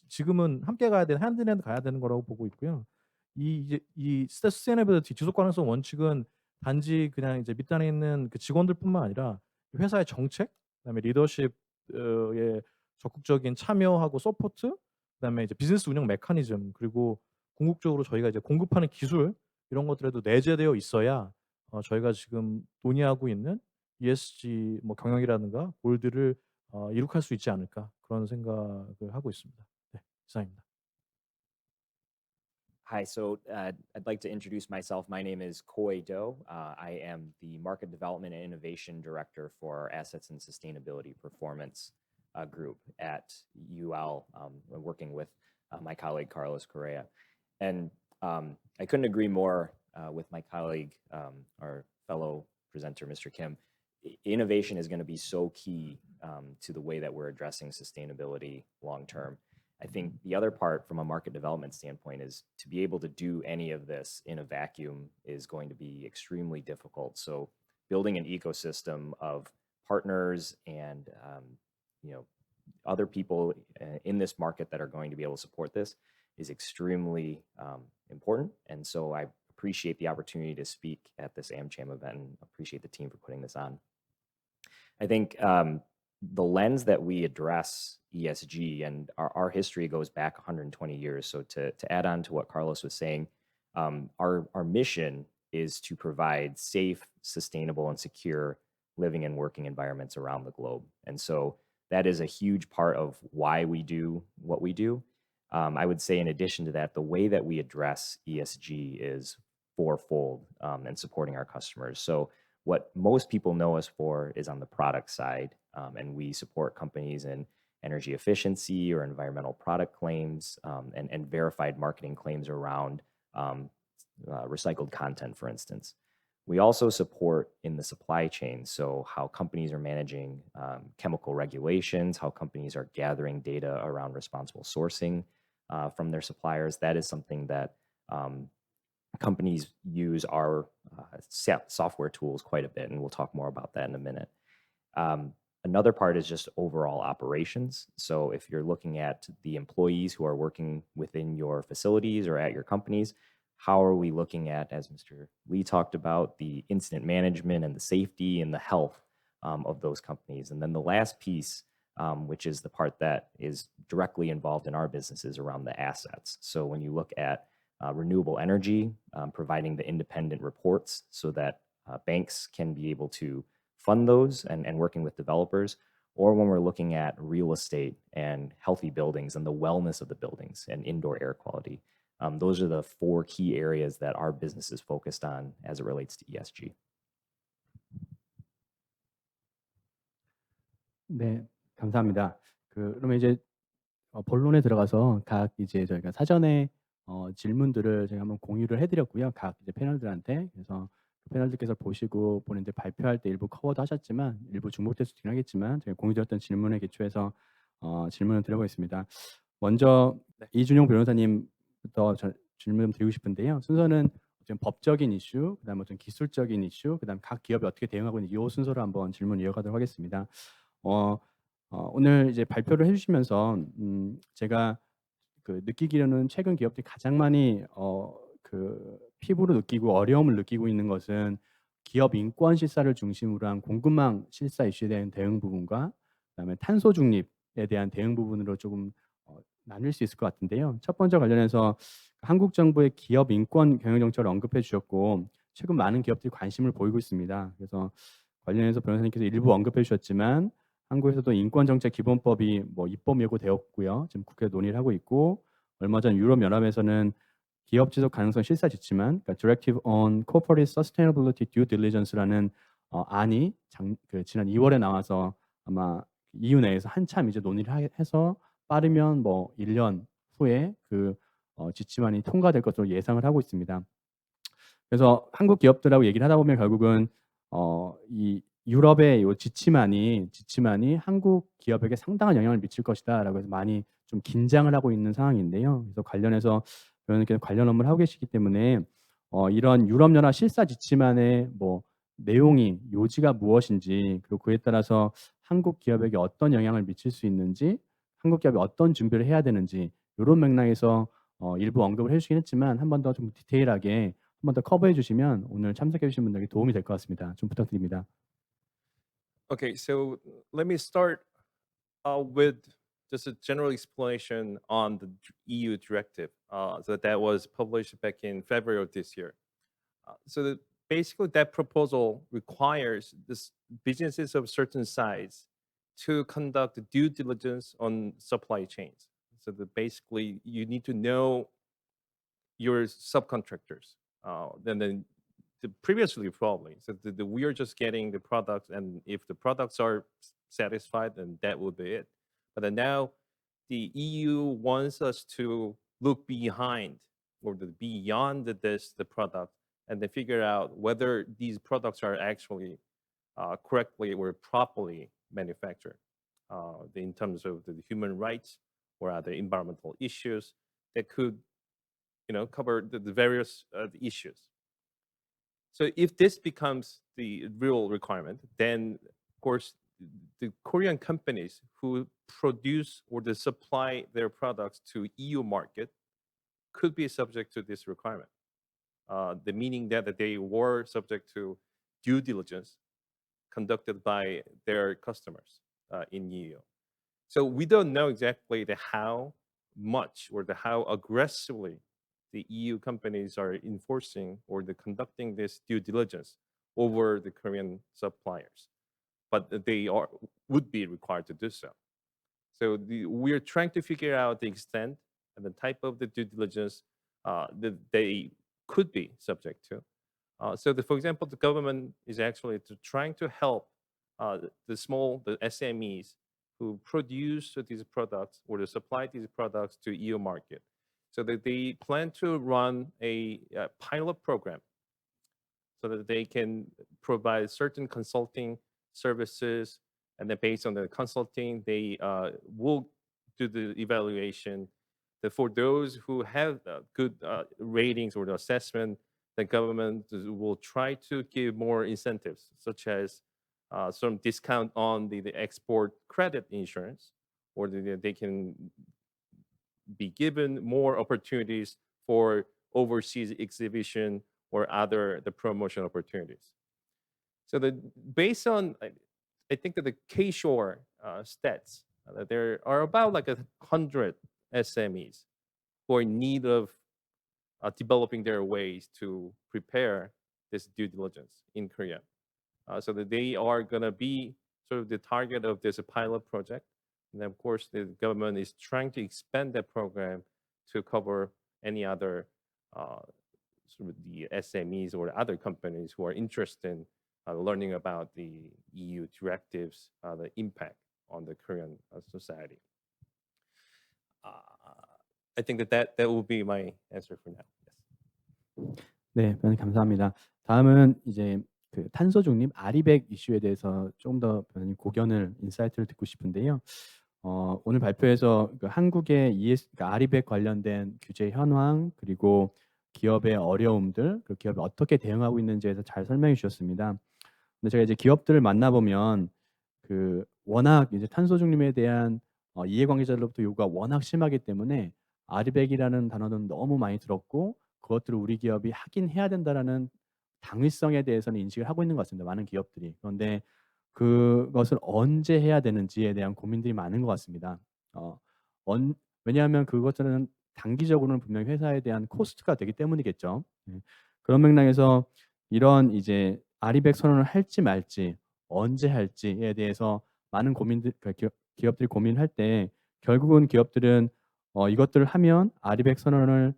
지금은 함께 가야 되는 핸드 인 핸드 가야 되는 거라고 보고 있고요. 이 서스테이너빌리티 지속 가능성 원칙은 단지 그냥 이제 밑단에 있는 그 직원들뿐만 아니라 회사의 정책, 그다음에 리더십 의 적극적인 참여하고 서포트, 그다음에 이제 비즈니스 운영 메커니즘, 그리고 궁극적으로 저희가 이제 공급하는 기술 이런 것들에도 내재되어 있어야 저희가 지금 논의하고 있는 ESG 뭐 경영이라든가 골드를 이룩할 수 있지 않을까 그런 생각을 하고 있습니다. 네, 이상입니다. Hi, so I'd like to introduce myself. My name is Do. I am the Market Development and Innovation Director for Assets and Sustainability Performance Group at UL, working with my colleague Carlos Correia. And I couldn't agree more with my colleague, our fellow presenter, Mr. Kim. Innovation is going to be so key to the way that we're addressing sustainability long term. I think the other part from a market development standpoint is to be able to do any of this in a vacuum is going to be extremely difficult. So building an ecosystem of partners and other people in this market that are going to be able to support this is extremely important. And so I appreciate the opportunity to speak at this AMCHAM event and appreciate the team for putting this on. I think the lens that we address ESG, and our history goes back 120 years. So to add on to what Carlos was saying, our mission is to provide safe, sustainable, and secure living and working environments around the globe. And so that is a huge part of why we do what we do. I would say in addition to that, the way that we address ESG is fourfold in supporting our customers. So what most people know us for is on the product side, and we support companies in energy efficiency or environmental product claims and verified marketing claims around recycled content, for instance. We also support in the supply chain, so how companies are managing chemical regulations, how companies are gathering data around responsible sourcing from their suppliers. That is something that companies use our software tools quite a bit, and we'll talk more about that in a minute. Another part is just overall operations. So if you're looking at the employees who are working within your facilities or at your companies, how are we looking at, as Mr. Lee talked about, the incident management and the safety and the health of those companies? And then the last piece, which is the part that is directly involved in our business, is around the assets. So when you look at renewable energy, providing the independent reports so that banks can be able to fund those and working with developers, or when we're looking at real estate and healthy buildings and the wellness of the buildings and indoor air quality. Those are the four key areas that our business is focused on as it relates to ESG. 네, 감사합니다. 그러면 이제 본론에 들어가서 각 이제 저희가 사전에 질문들을 제가 한번 공유를 해드렸고요. 각 이제 패널들한테. 그래서 패널들께서 보시고 본인들 발표할 때 일부 커버도 하셨지만 일부 중복될 수도 있긴 하겠지만 제가 공유드렸던 질문에 기초해서 질문을 드려보겠습니다. 먼저 이준용 변호사님부터 질문 좀 드리고 싶은데요. 순서는 좀 법적인 이슈, 그다음에 어떤 기술적인 이슈, 그다음 각 기업이 어떻게 대응하고 있는지 이 순서로 한번 질문 이어가도록 하겠습니다. 오늘 이제 발표를 해주시면서 제가 느끼기로는 최근 기업들이 가장 많이 피부로 느끼고 어려움을 느끼고 있는 것은 기업 인권 실사를 중심으로 한 공급망 실사 이슈에 대한 대응 부분과 그다음에 탄소 중립에 대한 대응 부분으로 조금 나눌 수 있을 것 같은데요. 첫 번째 관련해서 한국 정부의 기업 인권 경영 정책을 언급해 주셨고 최근 많은 기업들이 관심을 보이고 있습니다. 그래서 관련해서 변호사님께서 일부 언급해 주셨지만 한국에서도 인권정책 기본법이 입법 예고되었고요. 지금 국회 논의를 하고 있고 얼마 전 유럽연합에서는 기업 지속 가능성 실사 지침안, 그러니까 Directive on Corporate Sustainability Due Diligence라는 안이 지난 2월에 나와서 아마 EU 내에서 한참 이제 논의를 해서 빠르면 뭐 1년 후에 그 지침안이 통과될 것으로 예상을 하고 있습니다. 그래서 한국 기업들하고 얘기를 하다 보면 결국은 이 유럽의 요 지침안이 한국 기업에게 상당한 영향을 미칠 것이다라고 해서 많이 좀 긴장을 하고 있는 상황인데요. 그래서 관련해서 의원님께서 관련 업무를 하고 계시기 때문에 이런 유럽연합 실사 지침안의 뭐 내용이 요지가 무엇인지, 그리고 그에 따라서 한국 기업에게 어떤 영향을 미칠 수 있는지, 한국 기업이 어떤 준비를 해야 되는지, 이런 맥락에서 일부 언급을 해주시긴 했지만 한 번 더 좀 디테일하게 한 번 더 커버해 주시면 오늘 참석해 주신 분들에게 도움이 될 것 같습니다. 좀 부탁드립니다. Okay, so let me start with just a general explanation on the EU directive that was published back in February of this year. Basically, that proposal requires this businesses of certain size to conduct due diligence on supply chains. So that basically, you need to know your subcontractors. Then previously probably, so we are just getting the products, and if the products are satisfied, then that would be it. But then now, the EU wants us to look behind or beyond the product, and then figure out whether these products are actually correctly or properly manufactured in terms of the human rights or other environmental issues that could, cover the various issues. So if this becomes the real requirement, then of course the Korean companies who produce or they supply their products to EU market could be subject to this requirement. The meaning that they were subject to due diligence conducted by their customers in EU. So we don't know exactly how much or how aggressively the EU companies are enforcing or conducting this due diligence over the Korean suppliers, but they would be required to do so. So we are trying to figure out the extent and the type of the due diligence that they could be subject to. For example, the government is actually trying to help the SMEs who produce these products or to supply these products to EU market. So that they plan to run a pilot program so that they can provide certain consulting services, and then based on the consulting, they will do the evaluation. That for those who have good ratings or the assessment, the government will try to give more incentives, such as some discount on the export credit insurance, or they can be given more opportunities for overseas exhibition or other promotion opportunities. So based on, I think that the K-Shore stats, there are about like 100 SMEs who are in need of developing their ways to prepare this due diligence in Korea. So that they are going to be sort of the target of this pilot project. And then, of course, the government is trying to expand that program to cover any other sort of the SMEs or other companies who are interested in learning about the EU directives, the impact on the Korean society. I think that will be my answer for now. Yes. 네, 변호사님 감사합니다. 다음은 이제 그 탄소 중립 아리백 이슈에 대해서 조금 더 변호사님 고견을 인사이트를 듣고 싶은데요. 오늘 발표에서 그 한국의 그러니까 아리백 관련된 규제 현황, 그리고 기업의 어려움들, 그 기업이 어떻게 대응하고 있는지에 대해서 잘 설명해 주셨습니다. 근데 제가 이제 기업들을 만나보면 그 워낙 이제 탄소 중립에 대한 이해관계자들로부터 요구가 워낙 심하기 때문에 아리백이라는 단어는 너무 많이 들었고, 그것들을 우리 기업이 하긴 해야 된다라는 당위성에 대해서는 인식을 하고 있는 것 같습니다. 많은 기업들이. 그런데 그것을 언제 해야 되는지에 대한 고민들이 많은 것 같습니다. 왜냐하면 그것들은 단기적으로는 분명히 회사에 대한 코스트가 되기 때문이겠죠. 그런 맥락에서 이런 이제 아리백 선언을 할지 말지, 언제 할지에 대해서 많은 고민들, 기업들이 고민할 때 결국은 기업들은 이것들을 하면 아리백 선언을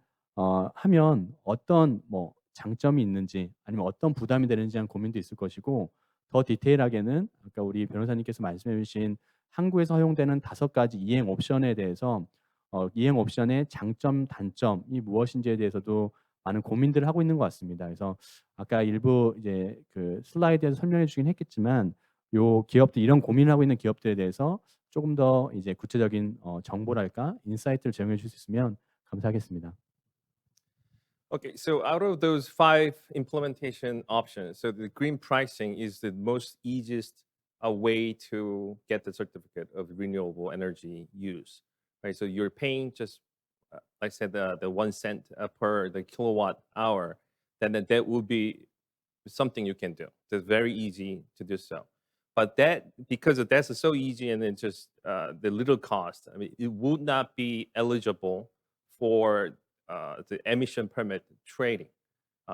하면 어떤 뭐 장점이 있는지 아니면 어떤 부담이 되는지 한 고민도 있을 것이고 더 디테일하게는 아까 우리 변호사님께서 말씀해 주신 한국에서 허용되는 5가지 이행 옵션에 대해서 이행 옵션의 장점, 단점이 무엇인지에 대해서도 많은 고민들을 하고 있는 것 같습니다. 그래서 아까 일부 이제 그 슬라이드에서 설명해 주긴 했겠지만 요 기업들 이런 고민을 하고 있는 기업들에 대해서 조금 더 이제 구체적인 정보랄까 인사이트를 제공해 주실 수 있으면 감사하겠습니다. Okay, so out of those 5 implementation options, so the green pricing is the most easiest way to get the certificate of renewable energy use, right? So you're paying just, like I said, the 1 cent per the kilowatt hour, then that would be something you can do. It's very easy to do so. But that, because that's so easy and then just the little cost, I mean, it would not be eligible for the emission permit trading.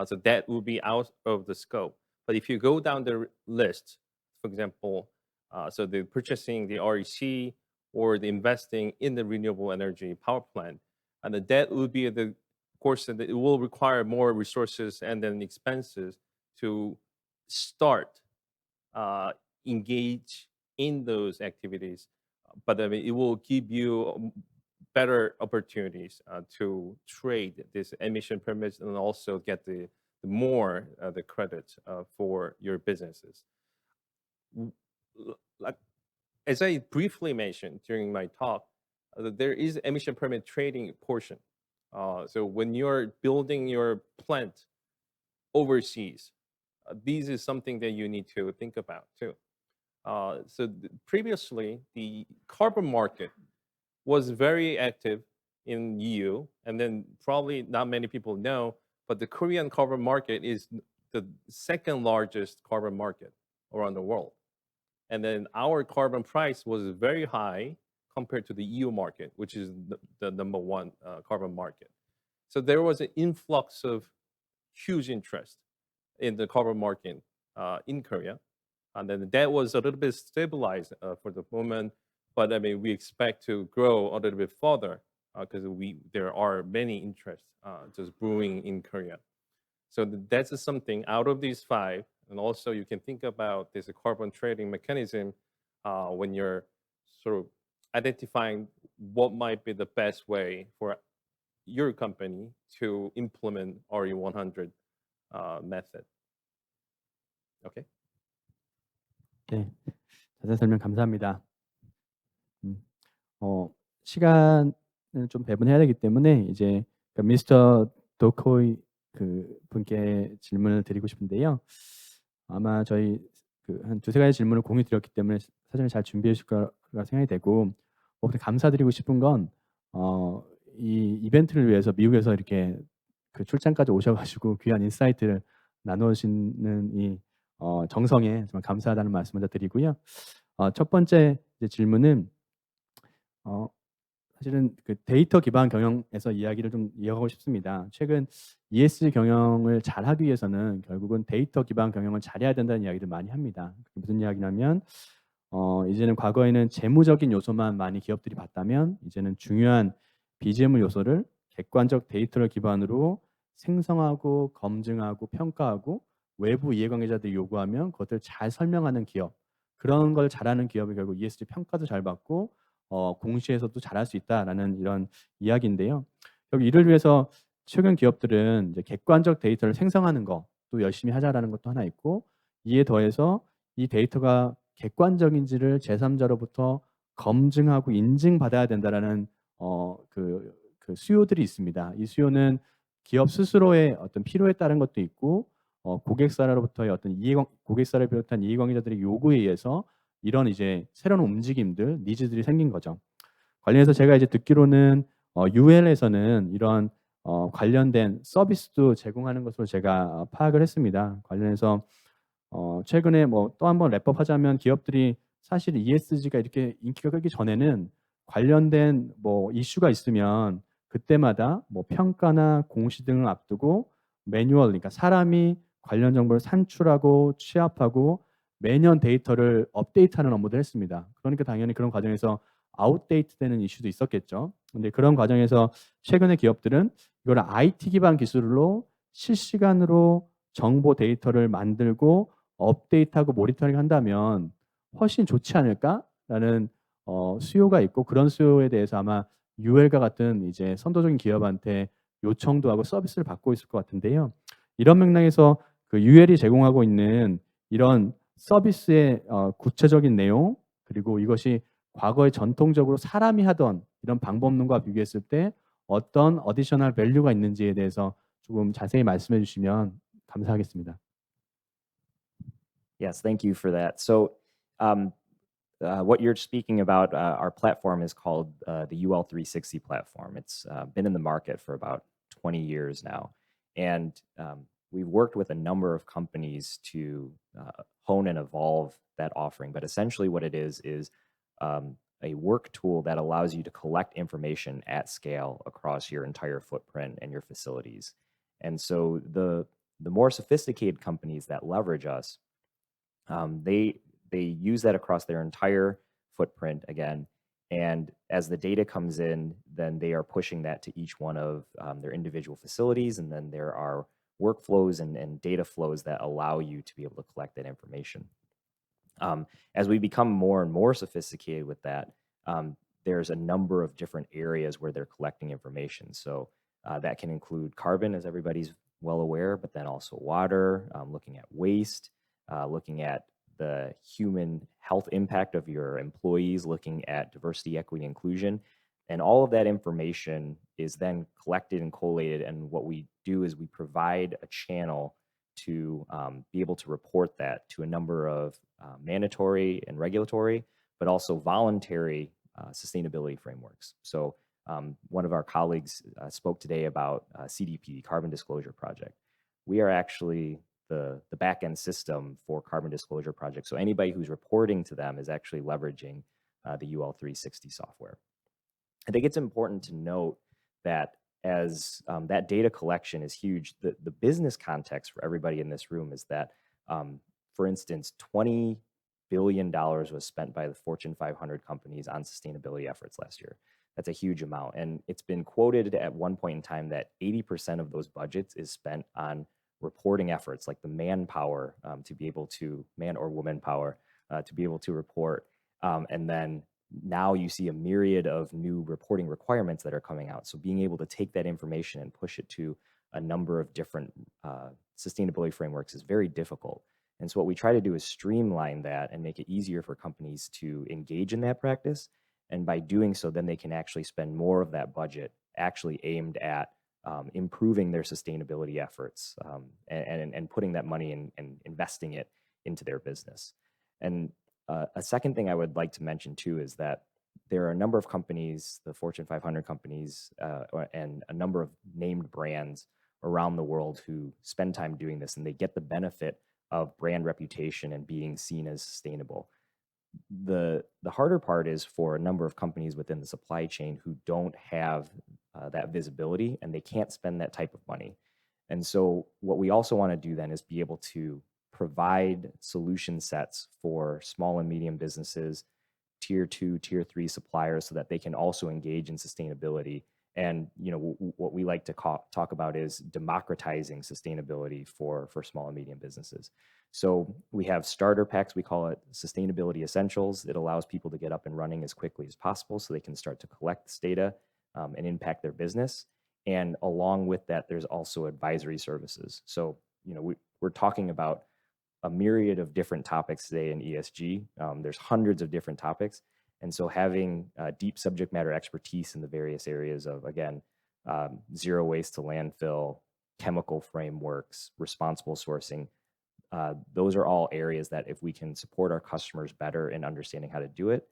So that will be out of the scope. But if you go down the list, for example, so the purchasing the REC or the investing in the renewable energy power plant, and that will be the course that it will require more resources and then expenses to start engage in those activities. But I mean, it will give you better opportunities to trade this emission permits and also get the more the credit for your businesses. Like, as I briefly mentioned during my talk, there is emission permit trading portion. So when you're building your plant overseas, this is something that you need to think about too. So previously, the carbon market was very active in EU, and then probably not many people know, but the Korean carbon market is the 2nd largest carbon market around the world. And then our carbon price was very high compared to the EU market, which is the number 1 carbon market. So there was an influx of huge interest in the carbon market in Korea. And then that was a little bit stabilized for the moment. But I mean, we expect to grow a little bit further because there are many interests just brewing in Korea. So that's something out of these 5. And also you can think about this carbon trading mechanism when you're sort of identifying what might be the best way for your company to implement RE100 method. Okay. 네, 자세한 설명 감사합니다. 시간을 좀 배분해야 되기 때문에 이제 미스터 도코이 그 분께 질문을 드리고 싶은데요. 아마 저희 한 2-3가지 질문을 공유 드렸기 때문에 사전에 잘 준비해 주실 거라 생각이 되고 감사드리고 싶은 건 이 이벤트를 위해서 미국에서 이렇게 그 출장까지 오셔 가지고 귀한 인사이트를 나누시는 이 정성에 정말 감사하다는 말씀 먼저 드리고요. 첫 번째 이제 질문은 사실은 그 데이터 기반 경영에서 이야기를 좀 이어가고 싶습니다. 최근 ESG 경영을 잘하기 위해서는 결국은 데이터 기반 경영을 잘해야 된다는 이야기를 많이 합니다. 그게 무슨 이야기냐면 이제는 과거에는 재무적인 요소만 많이 기업들이 봤다면 이제는 중요한 비재무 요소를 객관적 데이터를 기반으로 생성하고 검증하고 평가하고 외부 이해관계자들이 요구하면 그것을 잘 설명하는 기업, 그런 걸 잘하는 기업이 결국 ESG 평가도 잘 받고 공시에서도 잘할 수 있다라는 이런 이야기인데요. 결국 이를 위해서 최근 기업들은 이제 객관적 데이터를 생성하는 것도 열심히 하자라는 것도 하나 있고, 이에 더해서 이 데이터가 객관적인지를 제3자로부터 검증하고 인증받아야 된다라는 그 수요들이 있습니다. 이 수요는 기업 스스로의 어떤 필요에 따른 것도 있고 고객사로부터의 어떤 고객사를 비롯한 이해관계자들의 요구에 의해서 이런 이제 새로운 움직임들, 니즈들이 생긴 거죠. 관련해서 제가 이제 듣기로는 UL에서는 이런 관련된 서비스도 제공하는 것으로 제가 파악을 했습니다. 관련해서 최근에 뭐 또 한번 랩업하자면 기업들이 사실 ESG가 이렇게 인기가 끌기 전에는 관련된 뭐 이슈가 있으면 그때마다 뭐 평가나 공시 등을 앞두고 매뉴얼, 그러니까 사람이 관련 정보를 산출하고 취합하고 매년 데이터를 업데이트하는 업무를 했습니다. 그러니까 당연히 그런 과정에서 아웃데이트 되는 이슈도 있었겠죠. 근데 그런 과정에서 최근에 기업들은 이걸 IT 기반 기술로 실시간으로 정보 데이터를 만들고 업데이트하고 모니터링 한다면 훨씬 좋지 않을까라는 수요가 있고 그런 수요에 대해서 아마 UL과 같은 이제 선도적인 기업한테 요청도 하고 서비스를 받고 있을 것 같은데요. 이런 맥락에서 그 UL이 제공하고 있는 이런 서비스의 구체적인 내용 그리고 이것이 과거에 전통적으로 사람이 하던 이런 방법론과 비교했을 때 어떤 어디셔널 밸류가 있는지에 대해서 조금 자세히 말씀해 주시면 감사하겠습니다. Yes, thank you for that. So, what you're speaking about, our platform is called the UL360 platform. It's been in the market for about 20 years now. And we've worked with a number of companies to hone and evolve that offering. But essentially, what it is a work tool that allows you to collect information at scale across your entire footprint and your facilities. And so, the more sophisticated companies that leverage us, they use that across their entire footprint again. And as the data comes in, then they are pushing that to each one of their individual facilities. And then there are workflows and data flows that allow you to be able to collect that information. As we become more and more sophisticated with that, there's a number of different areas where they're collecting information. So that can include carbon, as everybody's well aware, but then also water, looking at waste, looking at the human health impact of your employees, looking at diversity, equity, inclusion. And all of that information is then collected and collated. And what we do is we provide a channel to be able to report that to a number of mandatory and regulatory, but also voluntary sustainability frameworks. So one of our colleagues spoke today about CDP, Carbon Disclosure Project. We are actually the back-end system for Carbon Disclosure Project. So anybody who's reporting to them is actually leveraging the UL360 software. I think it's important to note that as that data collection is huge, the business context for everybody in this room is that, for instance, $20 billion was spent by the Fortune 500 companies on sustainability efforts last year. That's a huge amount. And it's been quoted at one point in time that 80% of those budgets is spent on reporting efforts, like the manpower to be able to, man or woman power, to be able to report. And then now you see a myriad of new reporting requirements that are coming out. So being able to take that information and push it to a number of different sustainability frameworks is very difficult. And so what we try to do is streamline that and make it easier for companies to engage in that practice. And by doing so, then they can actually spend more of that budget actually aimed at improving their sustainability efforts and putting that money and investing it into their business. And a second thing I would like to mention too is that there are a number of companies, the Fortune 500 companies, and a number of named brands around the world who spend time doing this, and they get the benefit of brand reputation and being seen as sustainable. The harder part is for a number of companies within the supply chain who don't have that visibility and they can't spend that type of money. And so what we also want to do then is be able to provide solution sets for small and medium businesses, tier 2, tier 3 suppliers, so that they can also engage in sustainability. And what we like to talk about is democratizing sustainability for small and medium businesses. So we have starter packs, we call it Sustainability Essentials. It allows people to get up and running as quickly as possible so they can start to collect this data and impact their business. And along with that, there's also advisory services. So we're talking about a myriad of different topics today in ESG. There's hundreds of different topics. And so having deep subject matter expertise in the various areas of, again, zero waste to landfill, chemical frameworks, responsible sourcing, those are all areas that if we can support our customers better in understanding how to do it,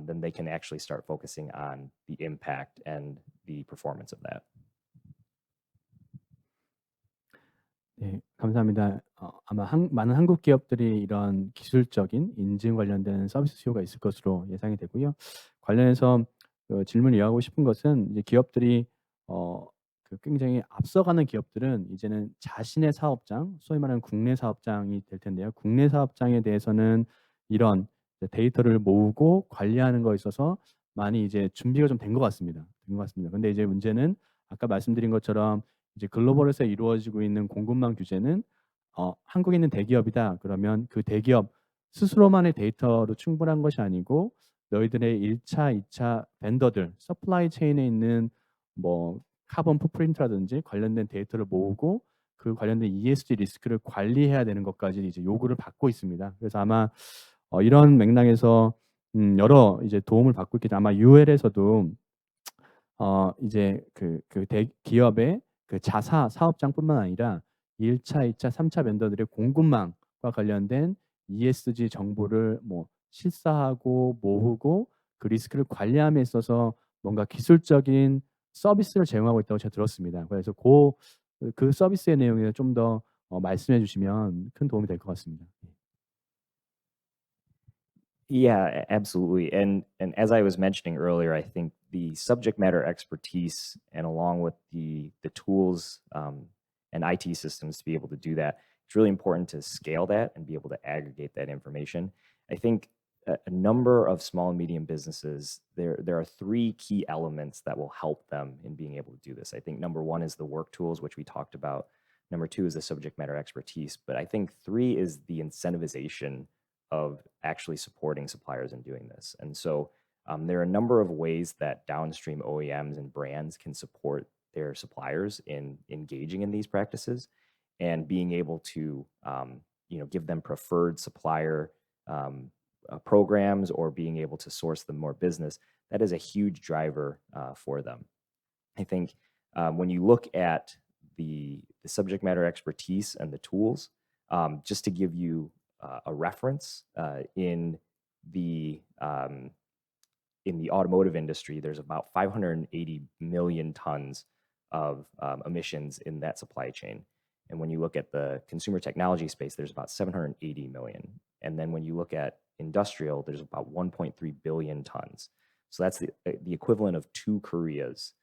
then they can actually start focusing on the impact and the performance of that. 네, 감사합니다. 아마 많은 한국 기업들이 이런 기술적인 인증 관련된 서비스 수요가 있을 것으로 예상이 되고요. 관련해서 질문을 이어가고 싶은 것은 이제 기업들이 굉장히 앞서가는 기업들은 이제는 자신의 사업장, 소위 말하는 국내 사업장이 될 텐데요. 국내 사업장에 대해서는 이런 데이터를 모으고 관리하는 거에 있어서 많이 이제 준비가 좀 된 것 같습니다. 된 것 같습니다. 근데 이제 문제는 아까 말씀드린 것처럼 이제 글로벌에서 이루어지고 있는 공급망 규제는 한국에 있는 대기업이다. 그러면 그 대기업 스스로만의 데이터로 충분한 것이 아니고 너희들의 1차, 2차 벤더들, 서플라이 체인에 있는 뭐 카본 풋프린트라든지 관련된 데이터를 모으고 그 관련된 ESG 리스크를 관리해야 되는 것까지 이제 요구를 받고 있습니다. 그래서 아마 이런 맥락에서 여러 이제 도움을 받고 있겠죠. 아마 UL에서도 이제 그 기업의 그 자사 사업장뿐만 아니라 1차, 2차, 3차 벤더들의 공급망과 관련된 ESG 정보를 뭐 실사하고 모으고 그 리스크를 관리함에 있어서 뭔가 기술적인 서비스를 제공하고 있다고 제가 들었습니다. 그래서 그 서비스의 내용에 좀 더 말씀해 주시면 큰 도움이 될 것 같습니다. Yeah, absolutely. And as I was mentioning earlier, I think the subject matter expertise and along with the tools and IT systems to be able to do that, it's really important to scale that and be able to aggregate that information. I think a number of small and medium businesses, there are three key elements that will help them in being able to do this. I think number one is the work tools, which we talked about. Number two is the subject matter expertise. But I think three is the incentivization of actually supporting suppliers in doing this. And so there are a number of ways that downstream OEMs and brands can support their suppliers in engaging in these practices and being able to give them preferred supplier programs or being able to source them more business. That is a huge driver for them. I think when you look at the subject matter expertise and the tools, just to give you a reference, in the automotive industry, there's about 580 million tons of emissions in that supply chain. And when you look at the consumer technology space, there's about 780 million. And then when you look at industrial, there's about 1.3 billion tons. So that's the equivalent of 2 Koreas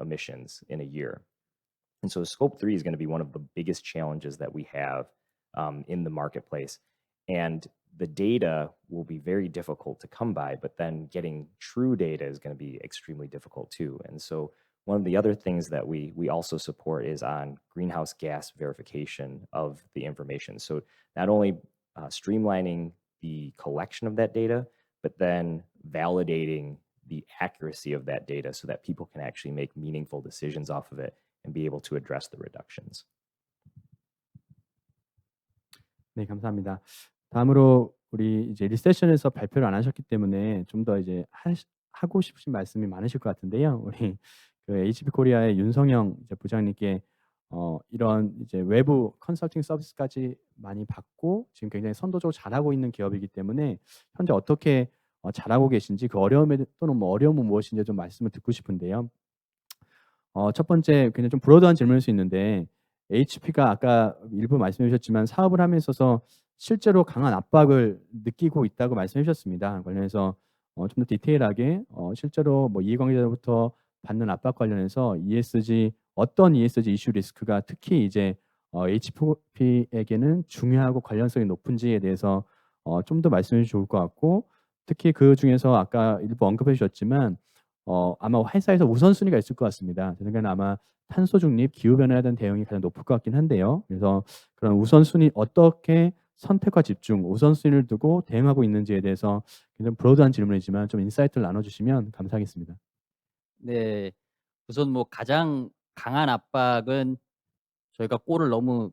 emissions in a year. And so scope 3 is going to be one of the biggest challenges that we have in the marketplace. And the data will be very difficult to come by, but then getting true data is going to be extremely difficult too. And so one of the other things that we also support is on greenhouse gas verification of the information. So not only streamlining the collection of that data, but then validating the accuracy of that data so that people can actually make meaningful decisions off of it and be able to address the reductions. 네, 감사합니다. 다음으로 우리 이제 리세션에서 발표를 안 하셨기 때문에 좀 더 이제 하고 싶으신 말씀이 많으실 것 같은데요. 우리 그 HP 코리아의 윤성영 이제 부장님께 이런 이제 외부 컨설팅 서비스까지 많이 받고 지금 굉장히 선도적으로 잘하고 있는 기업이기 때문에 현재 어떻게 잘하고 계신지 그 어려움에 또는 뭐 어려움은 무엇인지 좀 말씀을 듣고 싶은데요. 첫 번째 그냥 좀 브로드한 질문일 수 있는데 HP가 아까 일부 말씀해 주셨지만 사업을 함에 있어서 실제로 강한 압박을 느끼고 있다고 말씀해 주셨습니다. 관련해서 좀 더 디테일하게 실제로 뭐 이해관계자로부터 받는 압박 관련해서 어떤 ESG 이슈 리스크가 특히 이제 HP에게는 중요하고 관련성이 높은지에 대해서 좀 더 말씀해 주시면 좋을 것 같고 특히 그 중에서 아까 일부 언급해 주셨지만 아마 회사에서 우선순위가 있을 것 같습니다. 제 생각에는 아마 탄소 중립, 기후 변화에 대한 대응이 가장 높을 것 같긴 한데요. 그래서 그런 우선순위 어떻게 선택과 집중, 우선순위를 두고 대응하고 있는지에 대해서 굉장히 브로드한 질문이지만 좀 인사이트를 나눠주시면 감사하겠습니다. 네, 우선 뭐 가장 강한 압박은 저희가 골을 너무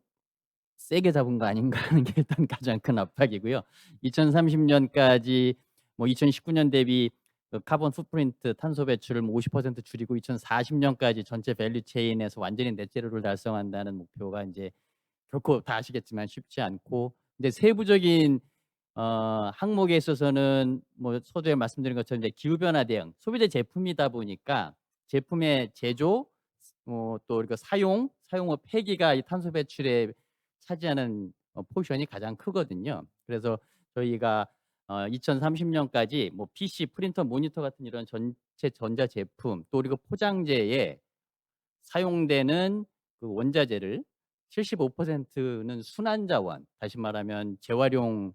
세게 잡은 거 아닌가 하는 게 일단 가장 큰 압박이고요. 2030년까지 뭐 2019년 대비 그 카본 풋프린트 탄소 배출을 50% 줄이고 2040년까지 전체 밸류 체인에서 완전히 넷제로를 달성한다는 목표가 이제 결코 다 아시겠지만 쉽지 않고 근데 세부적인 항목에 있어서는 뭐 서두에 말씀드린 것처럼 이제 기후 변화 대응, 소비자 제품이다 보니까 제품의 제조 또 그리고 사용 후 폐기가 이 탄소 배출에 차지하는 포션이 가장 크거든요. 그래서 저희가 2030년까지 뭐 PC, 프린터, 모니터 같은 이런 전체 전자 제품 또 그리고 포장재에 사용되는 그 원자재를 75%는 순환자원, 다시 말하면 재활용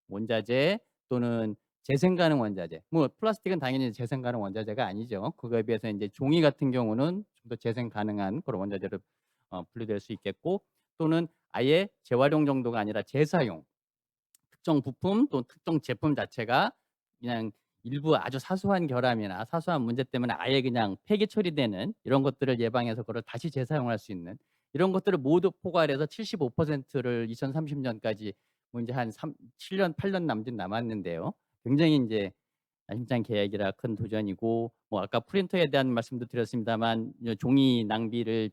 원자재 또는 재생 가능 원자재. 뭐 플라스틱은 당연히 재생 가능 원자재가 아니죠. 그거에 비해서 이제 종이 같은 경우는 좀 더 재생 가능한 그런 원자재로 분류될 수 있겠고, 또는 아예 재활용 정도가 아니라 재사용. 특정 부품 또 특정 제품 자체가 그냥 일부 아주 사소한 결함이나 사소한 문제 때문에 아예 그냥 폐기 처리되는 이런 것들을 예방해서 그걸 다시 재사용할 수 있는 이런 것들을 모두 포괄해서 75%를 2030년까지 뭐 이제 한 7년, 8년 남았는데요. 굉장히 이제 힘찬 계획이라 큰 도전이고, 뭐 아까 프린터에 대한 말씀도 드렸습니다만 종이 낭비를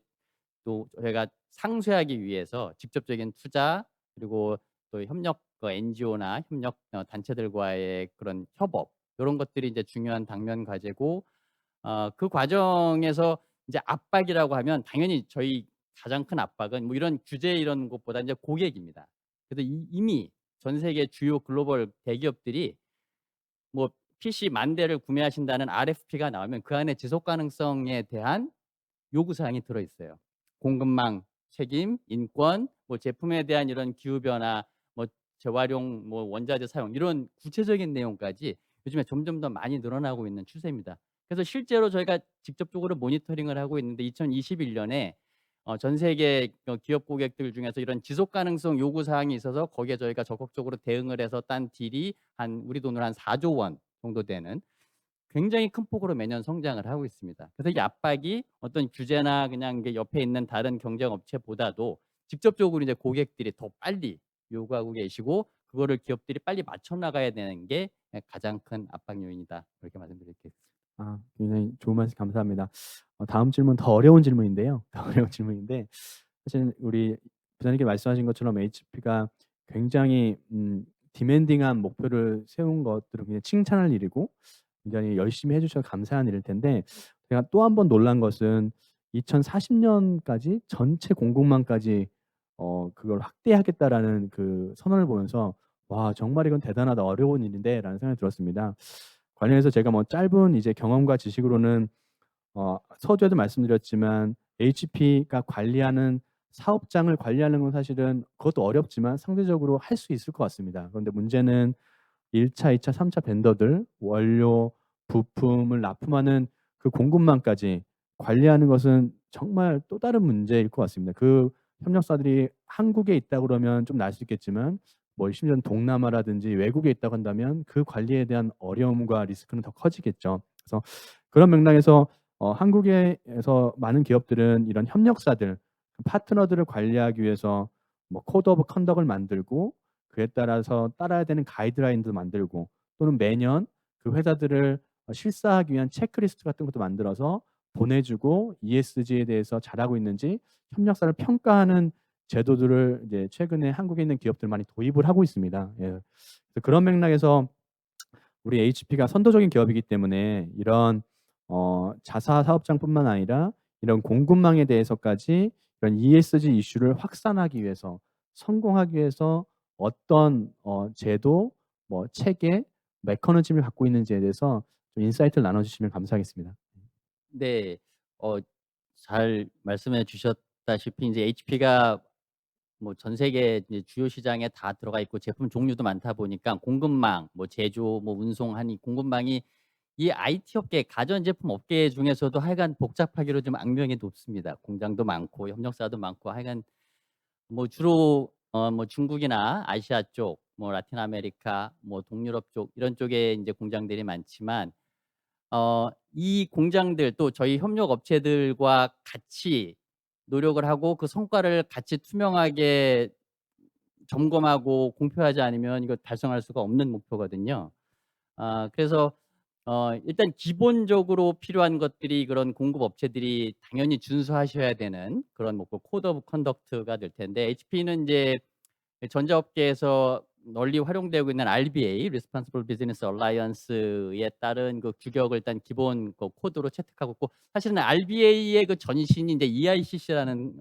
또 저희가 상쇄하기 위해서 직접적인 투자, 그리고 또 협력 NGO나 협력 단체들과의 그런 협업, 이런 것들이 이제 중요한 당면 과제고, 그 과정에서 이제 압박이라고 하면 당연히 저희 가장 큰 압박은 뭐 이런 규제 이런 것보다 이제 고객입니다. 그래서 이미 전 세계 주요 글로벌 대기업들이 뭐 PC 10,000대를 구매하신다는 RFP가 나오면 그 안에 지속 가능성에 대한 요구 사항이 들어 있어요. 공급망 책임, 인권, 뭐 제품에 대한 이런 기후 변화, 뭐 재활용, 뭐 원자재 사용, 이런 구체적인 내용까지 요즘에 점점 더 많이 늘어나고 있는 추세입니다. 그래서 실제로 저희가 직접적으로 모니터링을 하고 있는데 2021년에 전 세계 기업 고객들 중에서 이런 지속 가능성 요구 사항이 있어서 거기에 저희가 적극적으로 대응을 해서 딴 딜이 한 우리 돈으로 한 4조 원 정도 되는 굉장히 큰 폭으로 매년 성장을 하고 있습니다. 그래서 이 압박이 어떤 규제나 그냥 이게 옆에 있는 다른 경쟁 업체보다도 직접적으로 이제 고객들이 더 빨리 요구하고 계시고, 그거를 기업들이 빨리 맞춰 나가야 되는 게 가장 큰 압박 요인이다. 그렇게 말씀드리겠습니다. 굉장히 좋은 말씀 감사합니다. 다음 질문 더 어려운 질문인데요. 더 어려운 질문인데, 사실 우리 부장님께 말씀하신 것처럼 HP가 굉장히 디맨딩한 목표를 세운 것들은 그냥 칭찬할 일이고 굉장히 열심히 해주셔서 감사한 일일 텐데, 제가 또 한 번 놀란 것은 2040년까지 전체 공급망까지 그걸 확대하겠다라는 그 선언을 보면서 와, 정말 이건 대단하다, 어려운 일인데라는 생각이 들었습니다. 관련해서 제가 뭐 짧은 이제 경험과 지식으로는 서두에도 말씀드렸지만 HP가 관리하는 사업장을 관리하는 건 사실은 그것도 어렵지만 상대적으로 할 수 있을 것 같습니다. 그런데 문제는 1차, 2차, 3차 벤더들, 원료, 부품을 납품하는 그 공급망까지 관리하는 것은 정말 또 다른 문제일 것 같습니다. 그 협력사들이 한국에 있다 그러면 좀 나을 수 있겠지만 뭐 심지어 동남아라든지 외국에 있다고 한다면 그 관리에 대한 어려움과 리스크는 더 커지겠죠. 그래서 그런 맥락에서 한국에서 많은 기업들은 이런 협력사들, 파트너들을 관리하기 위해서 뭐 코드 오브 컨덕을 만들고 그에 따라서 따라야 되는 가이드라인도 만들고, 또는 매년 그 회사들을 실사하기 위한 체크리스트 같은 것도 만들어서 보내주고 ESG에 대해서 잘하고 있는지 협력사를 평가하는 제도들을 이제 최근에 한국에 있는 기업들 많이 도입을 하고 있습니다. 예. 그래서 그런 맥락에서 우리 HP가 선도적인 기업이기 때문에 이런 자사 사업장뿐만 아니라 이런 공급망에 대해서까지 이런 ESG 이슈를 확산하기 위해서, 성공하기 위해서 어떤 제도, 뭐 체계, 메커니즘을 갖고 있는지에 대해서 좀 인사이트를 나눠주시면 감사하겠습니다. 네, 잘 말씀해 주셨다시피 이제 HP가 뭐 전 세계 이제 주요 시장에 다 들어가 있고 제품 종류도 많다 보니까 공급망, 뭐 제조, 뭐 운송하니 공급망이 이 IT 업계, 가전제품 업계 중에서도 하여간 복잡하기로 좀 악명이 높습니다. 공장도 많고 협력사도 많고 하여간 뭐 주로 뭐 중국이나 아시아 쪽, 뭐 라틴 아메리카, 뭐 동유럽 쪽 이런 쪽에 이제 공장들이 많지만 이 공장들 또 저희 협력 업체들과 같이 노력을 하고 그 성과를 같이 투명하게 점검하고 공표하지 않으면 이거 달성할 수가 없는 목표거든요. 그래서 일단 기본적으로 필요한 것들이 그런 공급 업체들이 당연히 준수하셔야 되는 그런 목표, 코드 오브 컨덕트가 될 텐데, HP는 이제 전자업계에서 널리 활용되고 있는 RBA, Responsible Business Alliance에 따른 그 규격을 일단 기본 그 코드로 채택하고 있고, 사실은 RBA의 그 전신이 이제 EICC라는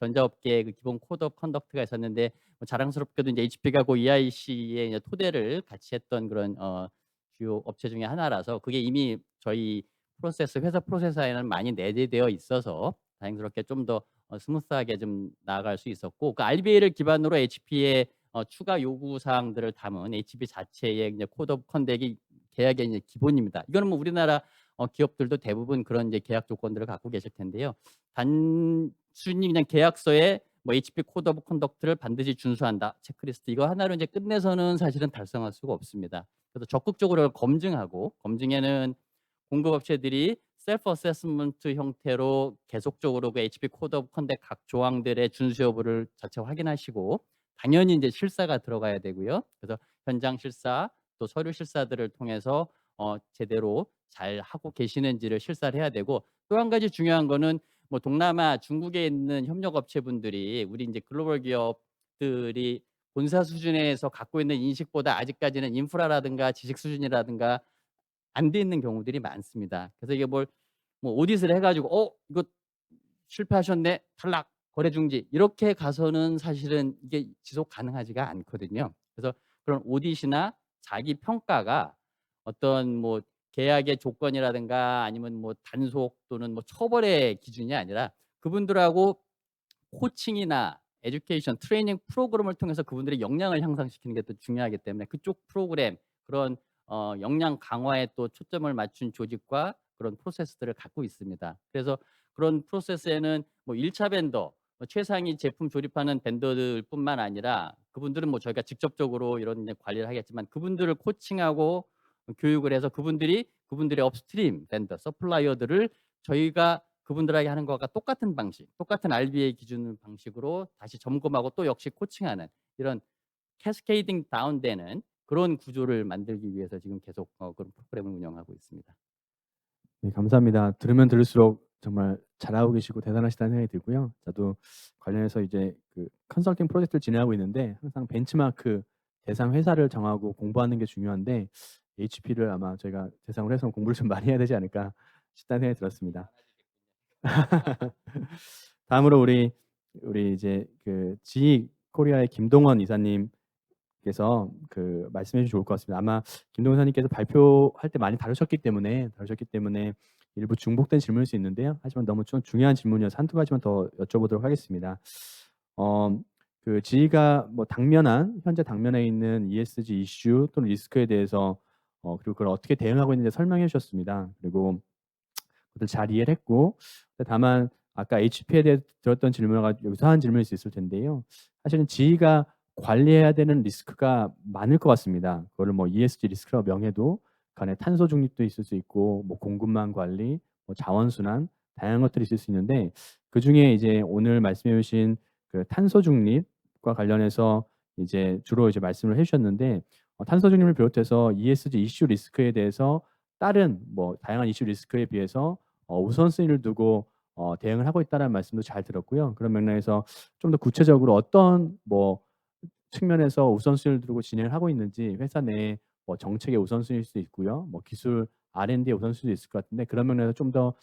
전자업계의 그 기본 코드 오브 컨덕트가 있었는데, 뭐 자랑스럽게도 이제 HP가 그 EIC의 이제 토대를 같이 했던 그런 주요 업체 중에 하나라서 그게 이미 저희 회사 프로세서에는 많이 내재되어 있어서 다행스럽게 좀 더 스무스하게 좀 나아갈 수 있었고, 그 RBA를 기반으로 HP의 추가 요구 사항들을 담은 HP 자체의 이제 코드 오브 컨덕이 계약의 이제 기본입니다. 이거는 뭐 우리나라 기업들도 대부분 그런 이제 계약 조건들을 갖고 계실 텐데요. 단순히 그냥 계약서에 뭐 HP 코드 오브 컨덕트를 반드시 준수한다 체크리스트 이거 하나로 이제 끝내서는 사실은 달성할 수가 없습니다. 그래서 적극적으로 검증하고 검증에는 공급업체들이 셀프 어세스먼트 형태로 계속적으로 그 HP 코드 오브 컨덕트 각 조항들의 준수 여부를 자체 확인하시고 당연히 이제 실사가 들어가야 되고요. 그래서 현장 실사 또 서류 실사들을 통해서 제대로 잘 하고 계시는지를 실사를 해야 되고 또 한 가지 중요한 거는 뭐 동남아 중국에 있는 협력업체분들이 우리 이제 글로벌 기업들이 본사 수준에서 갖고 있는 인식보다 아직까지는 인프라라든가 지식 수준이라든가 안 돼 있는 경우들이 많습니다. 그래서 이게 뭐 오디트를 해가지고 이거 실패하셨네 탈락 거래 중지 이렇게 가서는 사실은 이게 지속 가능하지가 않거든요. 그래서 그런 오디트나 자기 평가가 어떤 뭐 계약의 조건이라든가 아니면 뭐 단속 또는 뭐 처벌의 기준이 아니라 그분들하고 코칭이나 에듀케이션, 트레이닝 프로그램을 통해서 그분들의 역량을 향상시키는 게 또 중요하기 때문에 그쪽 프로그램 그런 역량 강화에 또 초점을 맞춘 조직과 그런 프로세스들을 갖고 있습니다. 그래서 그런 프로세스에는 뭐 1차 벤더, 최상위 제품 조립하는 벤더들뿐만 아니라 그분들은 뭐 저희가 직접적으로 이런 이제 관리를 하겠지만 그분들을 코칭하고 교육을 해서 그분들의 업스트림 벤더, 서플라이어들을 저희가 그분들에게 하는 것과 똑같은 방식, 똑같은 RBA 기준 방식으로 다시 점검하고 또 역시 코칭하는 이런 캐스케이딩 다운되는 그런 구조를 만들기 위해서 지금 계속 그런 프로그램을 운영하고 있습니다. 네, 감사합니다. 들으면 들을수록 정말 잘하고 계시고 대단하시다는 생각이 들고요. 저도 관련해서 이제 그 컨설팅 프로젝트를 진행하고 있는데 항상 벤치마크 대상 회사를 정하고 공부하는 게 중요한데 HP를 아마 저희가 대상으로 해서 공부를 좀 많이 해야 되지 않을까 싶다는 생각이 들었습니다. 다음으로 우리 이제 그 GE 코리아의 김동원 이사님께서 그 말씀해 주시면 좋을 것 같습니다. 아마 김동원 이사님께서 발표할 때 많이 다루셨기 때문에 일부 중복된 질문일 수 있는데요. 하지만 너무 좀 중요한 질문이어서 한두 가지만 더 여쭤보도록 하겠습니다. 그 GE가 뭐 현재 당면에 있는 ESG 이슈 또는 리스크에 대해서 그리고 그걸 어떻게 대응하고 있는지 설명해 주셨습니다. 그리고 그것을 잘 이해를 했고 다만 아까 HP에 대해 들었던 질문과 유사한 질문일 수 있을 텐데요. 사실은 GE가 관리해야 되는 리스크가 많을 것 같습니다. 그거를 뭐 ESG 리스크라고 명해도 간에 탄소 중립도 있을 수 있고 뭐 공급망 관리, 뭐 자원 순환 다양한 것들이 있을 수 있는데 그 중에 이제 오늘 말씀해 주신 그 탄소 중립과 관련해서 이제 주로 이제 말씀을 해주셨는데 탄소 중립을 비롯해서 ESG 이슈 리스크에 대해서 다른 뭐 다양한 이슈 리스크에 비해서 우선순위를 두고 대응을 하고 있다는 말씀도 잘 들었고요. 그런 맥락에서 좀 더 구체적으로 어떤 뭐 측면에서 우선순위를 두고 진행을 하고 있는지 회사 내에 뭐 정책의 우선순위일 수도 있고요. 뭐 기술 R&D의 우선순위도 있을 것 같은데 그런 면에서 좀 더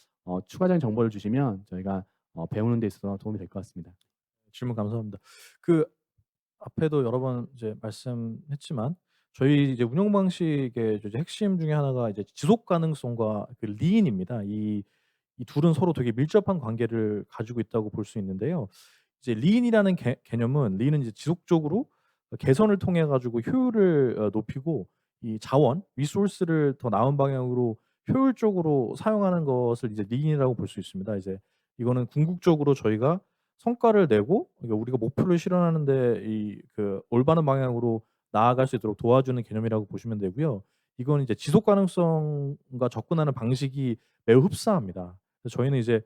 추가적인 정보를 주시면 저희가 배우는 데 있어서 도움이 될 것 같습니다. 질문 감사합니다. 그 앞에도 여러 번 이제 말씀했지만 저희 이제 운영 방식의 이제 핵심 중에 하나가 이제 지속 가능성과 그 리인입니다. 이 둘은 서로 되게 밀접한 관계를 가지고 있다고 볼 수 있는데요. 이제 리인이라는 개념은 리인은 이제 지속적으로 개선을 통해 가지고 효율을 높이고 이 자원, 리소스를 더 나은 방향으로 효율적으로 사용하는 것을 이제 리인이라고 볼 수 있습니다. 이제 이거는 궁극적으로 저희가 성과를 내고 우리가 목표를 실현하는데 이 그 올바른 방향으로 나아갈 수 있도록 도와주는 개념이라고 보시면 되고요. 이건 이제 지속 가능성과 접근하는 방식이 매우 흡사합니다. 그래서 저희는 이제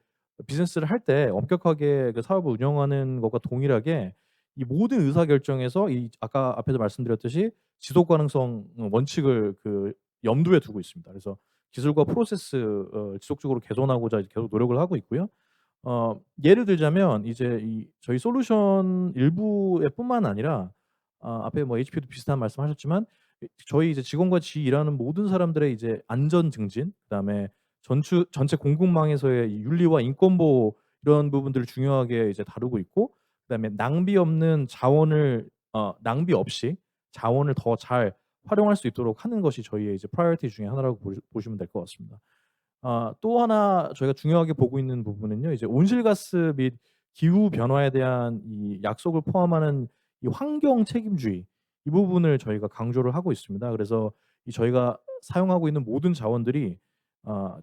비즈니스를 할 때 엄격하게 그 사업을 운영하는 것과 동일하게 이 모든 의사 결정에서 이 아까 앞에서 말씀드렸듯이 지속 가능성 원칙을 그 염두에 두고 있습니다. 그래서 기술과 프로세스 지속적으로 개선하고자 계속 노력을 하고 있고요. 예를 들자면 이제 이 저희 솔루션 일부에 뿐만 아니라 앞에 뭐 HP도 비슷한 말씀하셨지만 저희 이제 직원과 같이 일하는 모든 사람들의 이제 안전 증진, 그다음에 전체 공급망에서의 이 윤리와 인권 보호 이런 부분들을 중요하게 이제 다루고 있고 그다음에 낭비 없이 자원을 더 잘 활용할 수 있도록 하는 것이 저희의 이제 프라이어티 중에 하나라고 보시면 될 것 같습니다. 또 하나 저희가 중요하게 보고 있는 부분은요. 이제 온실가스 및 기후 변화에 대한 이 약속을 포함하는 이 환경 책임주의 이 부분을 저희가 강조를 하고 있습니다. 그래서 이 저희가 사용하고 있는 모든 자원들이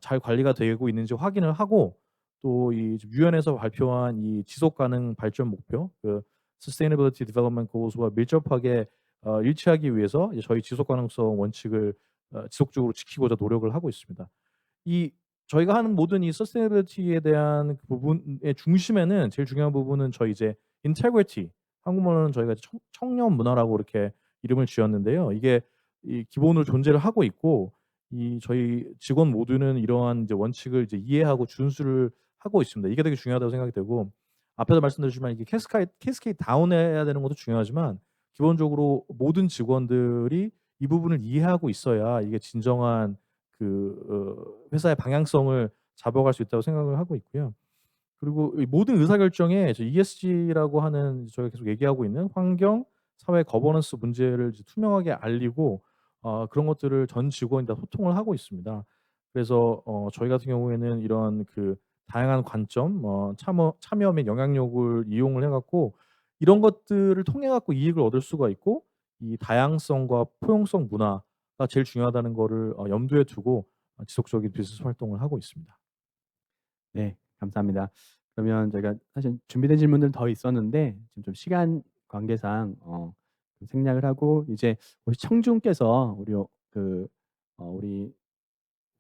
잘 관리가 되고 있는지 확인을 하고 또 이 유엔에서 발표한 이 지속 가능 발전 목표 그 Sustainability Development Goals와 밀접하게 일치하기 위해서 이제 저희 지속 가능성 원칙을 지속적으로 지키고자 노력을 하고 있습니다. 이 저희가 하는 모든 이 서스테이너빌리티에 대한 그 부분의 중심에는 제일 중요한 부분은 저희 이제 integrity 한국말로는 저희가 청년 문화라고 이렇게 이름을 지었는데요. 이게 이 기본으로 존재를 하고 있고 이 저희 직원 모두는 이러한 이제 원칙을 이제 이해하고 준수를 하고 있습니다. 이게 되게 중요하다고 생각이 되고 앞에도 말씀드렸지만 이게 캐스케이드 다운해야 되는 것도 중요하지만 기본적으로 모든 직원들이 이 부분을 이해하고 있어야 이게 진정한 회사의 방향성을 잡아갈 수 있다고 생각을 하고 있고요. 그리고 이 모든 의사결정에 ESG라고 하는 저희가 계속 얘기하고 있는 환경, 사회 거버넌스 문제를 이제 투명하게 알리고 그런 것들을 전 직원이 다 소통을 하고 있습니다. 그래서 저희 같은 경우에는 이런 다양한 관점, 참여 및 영향력을 이용을 해갖고 이런 것들을 통해 갖고 이익을 얻을 수가 있고 이 다양성과 포용성 문화가 제일 중요하다는 거를 염두에 두고 지속적인 비즈니스 활동을 하고 있습니다. 네, 감사합니다. 그러면 저희가 사실 준비된 질문들 더 있었는데 지금 좀 시간 관계상 좀 생략을 하고 이제 혹시 청중께서 우리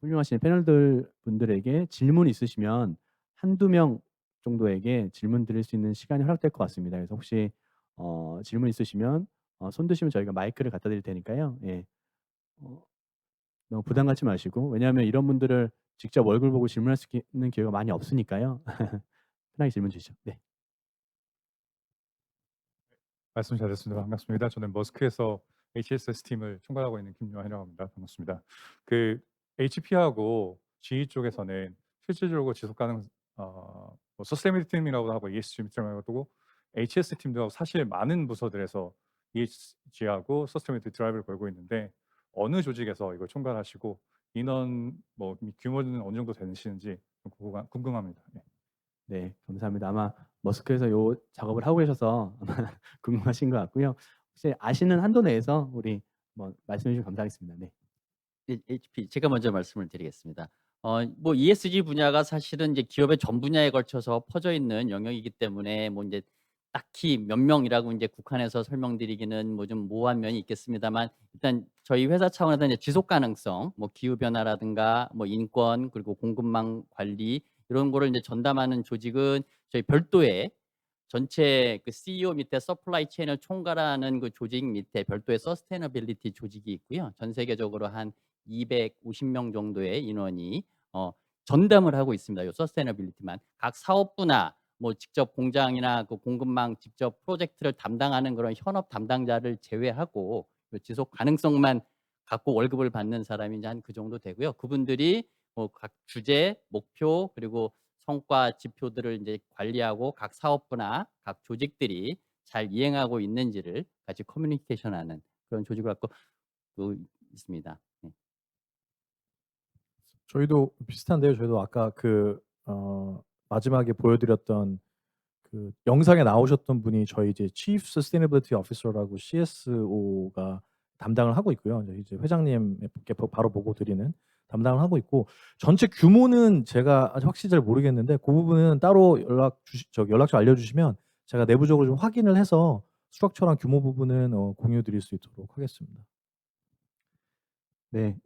훌륭하신 패널들 분들에게 질문 있으시면 한두 명 정도에게 질문 드릴 수 있는 시간이 허락될 것 같습니다. 그래서 혹시 질문 있으시면 손 드시면 저희가 마이크를 갖다 드릴 테니까요. 예. 너무 부담 갖지 마시고 왜냐하면 이런 분들을 직접 얼굴 보고 질문할 수 있는 기회가 많이 없으니까요. 편하게 질문 주시죠. 네. 말씀 잘했습니다. 반갑습니다. 저는 머스크에서 HSS 팀을 총괄하고 있는 김요한이라고 합니다. 반갑습니다. HP하고 GE 쪽에서는 실질적으로 지속 가능 서스테이너빌리티 팀이라고 하고 ESG 팀이라고 하고 HS 팀도 사실 많은 부서들에서 ESG하고 서스테이너빌리티 드라이브를 걸고 있는데 어느 조직에서 이걸 총괄하시고 인원 규모는 어느 정도 되시는지 궁금합니다. 네. 네, 감사합니다. 아마 머스크에서 요 작업을 하고 계셔서 아마 궁금하신 것 같고요. 혹시 아시는 한도 내에서 우리 말씀해 주시면 감사하겠습니다. 네. HP 제가 먼저 말씀을 드리겠습니다. 뭐 ESG 분야가 사실은 이제 기업의 전 분야에 걸쳐서 퍼져 있는 영역이기 때문에 뭐 이제 딱히 몇 명이라고 이제 국한해서 설명드리기는 뭐 좀 모호한 면이 있겠습니다만 일단 저희 회사 차원에서 이제 지속 가능성, 뭐 기후 변화라든가 뭐 인권 그리고 공급망 관리 이런 거를 이제 전담하는 조직은 저희 별도의 전체 CEO 밑에 서플라이 체인을 총괄하는 그 조직 밑에 별도의 서스테이너빌리티 조직이 있고요. 전 세계적으로 한 250명 정도의 인원이 전담을 하고 있습니다. 이 서스테이너빌리티만 각 사업부나 뭐 직접 공장이나 그 공급망 직접 프로젝트를 담당하는 그런 현업 담당자를 제외하고 지속 가능성만 갖고 월급을 받는 사람이 이제 한 그 정도 되고요. 그분들이 뭐 각 주제, 목표 그리고 성과 지표들을 이제 관리하고 각 사업부나 각 조직들이 잘 이행하고 있는지를 같이 커뮤니케이션하는 그런 조직을 갖고 있습니다. 네. 저희도 비슷한데요. 저희도 아까 마지막에 보여드렸던 영상에 나오셨던 분이 저희 이제 Chief Sustainability Officer라고 CSO가 담당을 하고 있고요. 이제 회장님께 바로 보고 드리는 담당을 하고 있고 전체 규모는 제가 아직 확실히 잘 모르겠는데 그 부분은 따로 연락처 알려주시면 제가 내부적으로 좀 확인을 해서 스트럭처랑 규모 부분은 공유 드릴 수 있도록 하겠습니다. 네,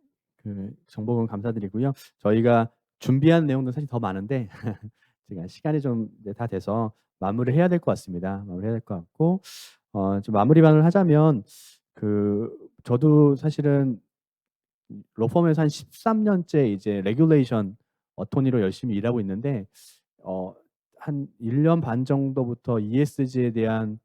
정보는 감사드리고요. 저희가 준비한 내용도 사실 더 많은데 제가 시간이 좀 다 돼서 마무리를 해야 될 것 같습니다. 마무리해야 될 것 같고 좀 마무리 반응을 하자면 저도 사실은 로펌에서 한 13년째 이제 레귤레이션 어토니로 열심히 일하고 있는데 한 1년 반 정도부터 ESG에 대한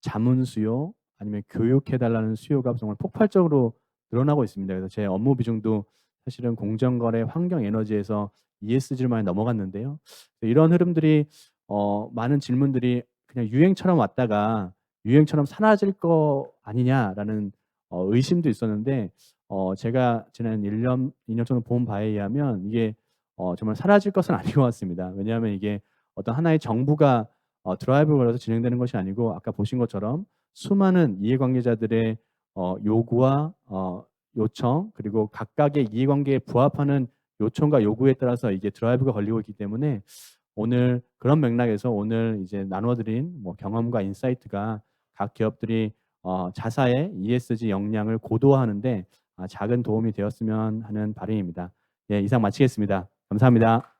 자문 수요 아니면 교육해 달라는 수요가 정말 폭발적으로 늘어나고 있습니다. 그래서 제 업무 비중도 사실은 공정거래, 환경, 에너지에서 ESG를 많이 넘어갔는데요. 이런 흐름들이 많은 질문들이 그냥 유행처럼 왔다가 유행처럼 사라질 거 아니냐라는 의심도 있었는데 제가 지난 1년, 2년 정도 본 바에 의하면 이게 정말 사라질 것은 아닌 것 같습니다. 왜냐하면 이게 어떤 하나의 정부가 드라이브를 걸어서 진행되는 것이 아니고 아까 보신 것처럼 수많은 이해관계자들의 요구와 요청 그리고 각각의 이해관계에 부합하는 요청과 요구에 따라서 이게 드라이브가 걸리고 있기 때문에 오늘 그런 맥락에서 오늘 이제 나눠드린 뭐 경험과 인사이트가 각 기업들이 자사의 ESG 역량을 고도화하는데 작은 도움이 되었으면 하는 바람입니다. 예, 이상 마치겠습니다. 감사합니다.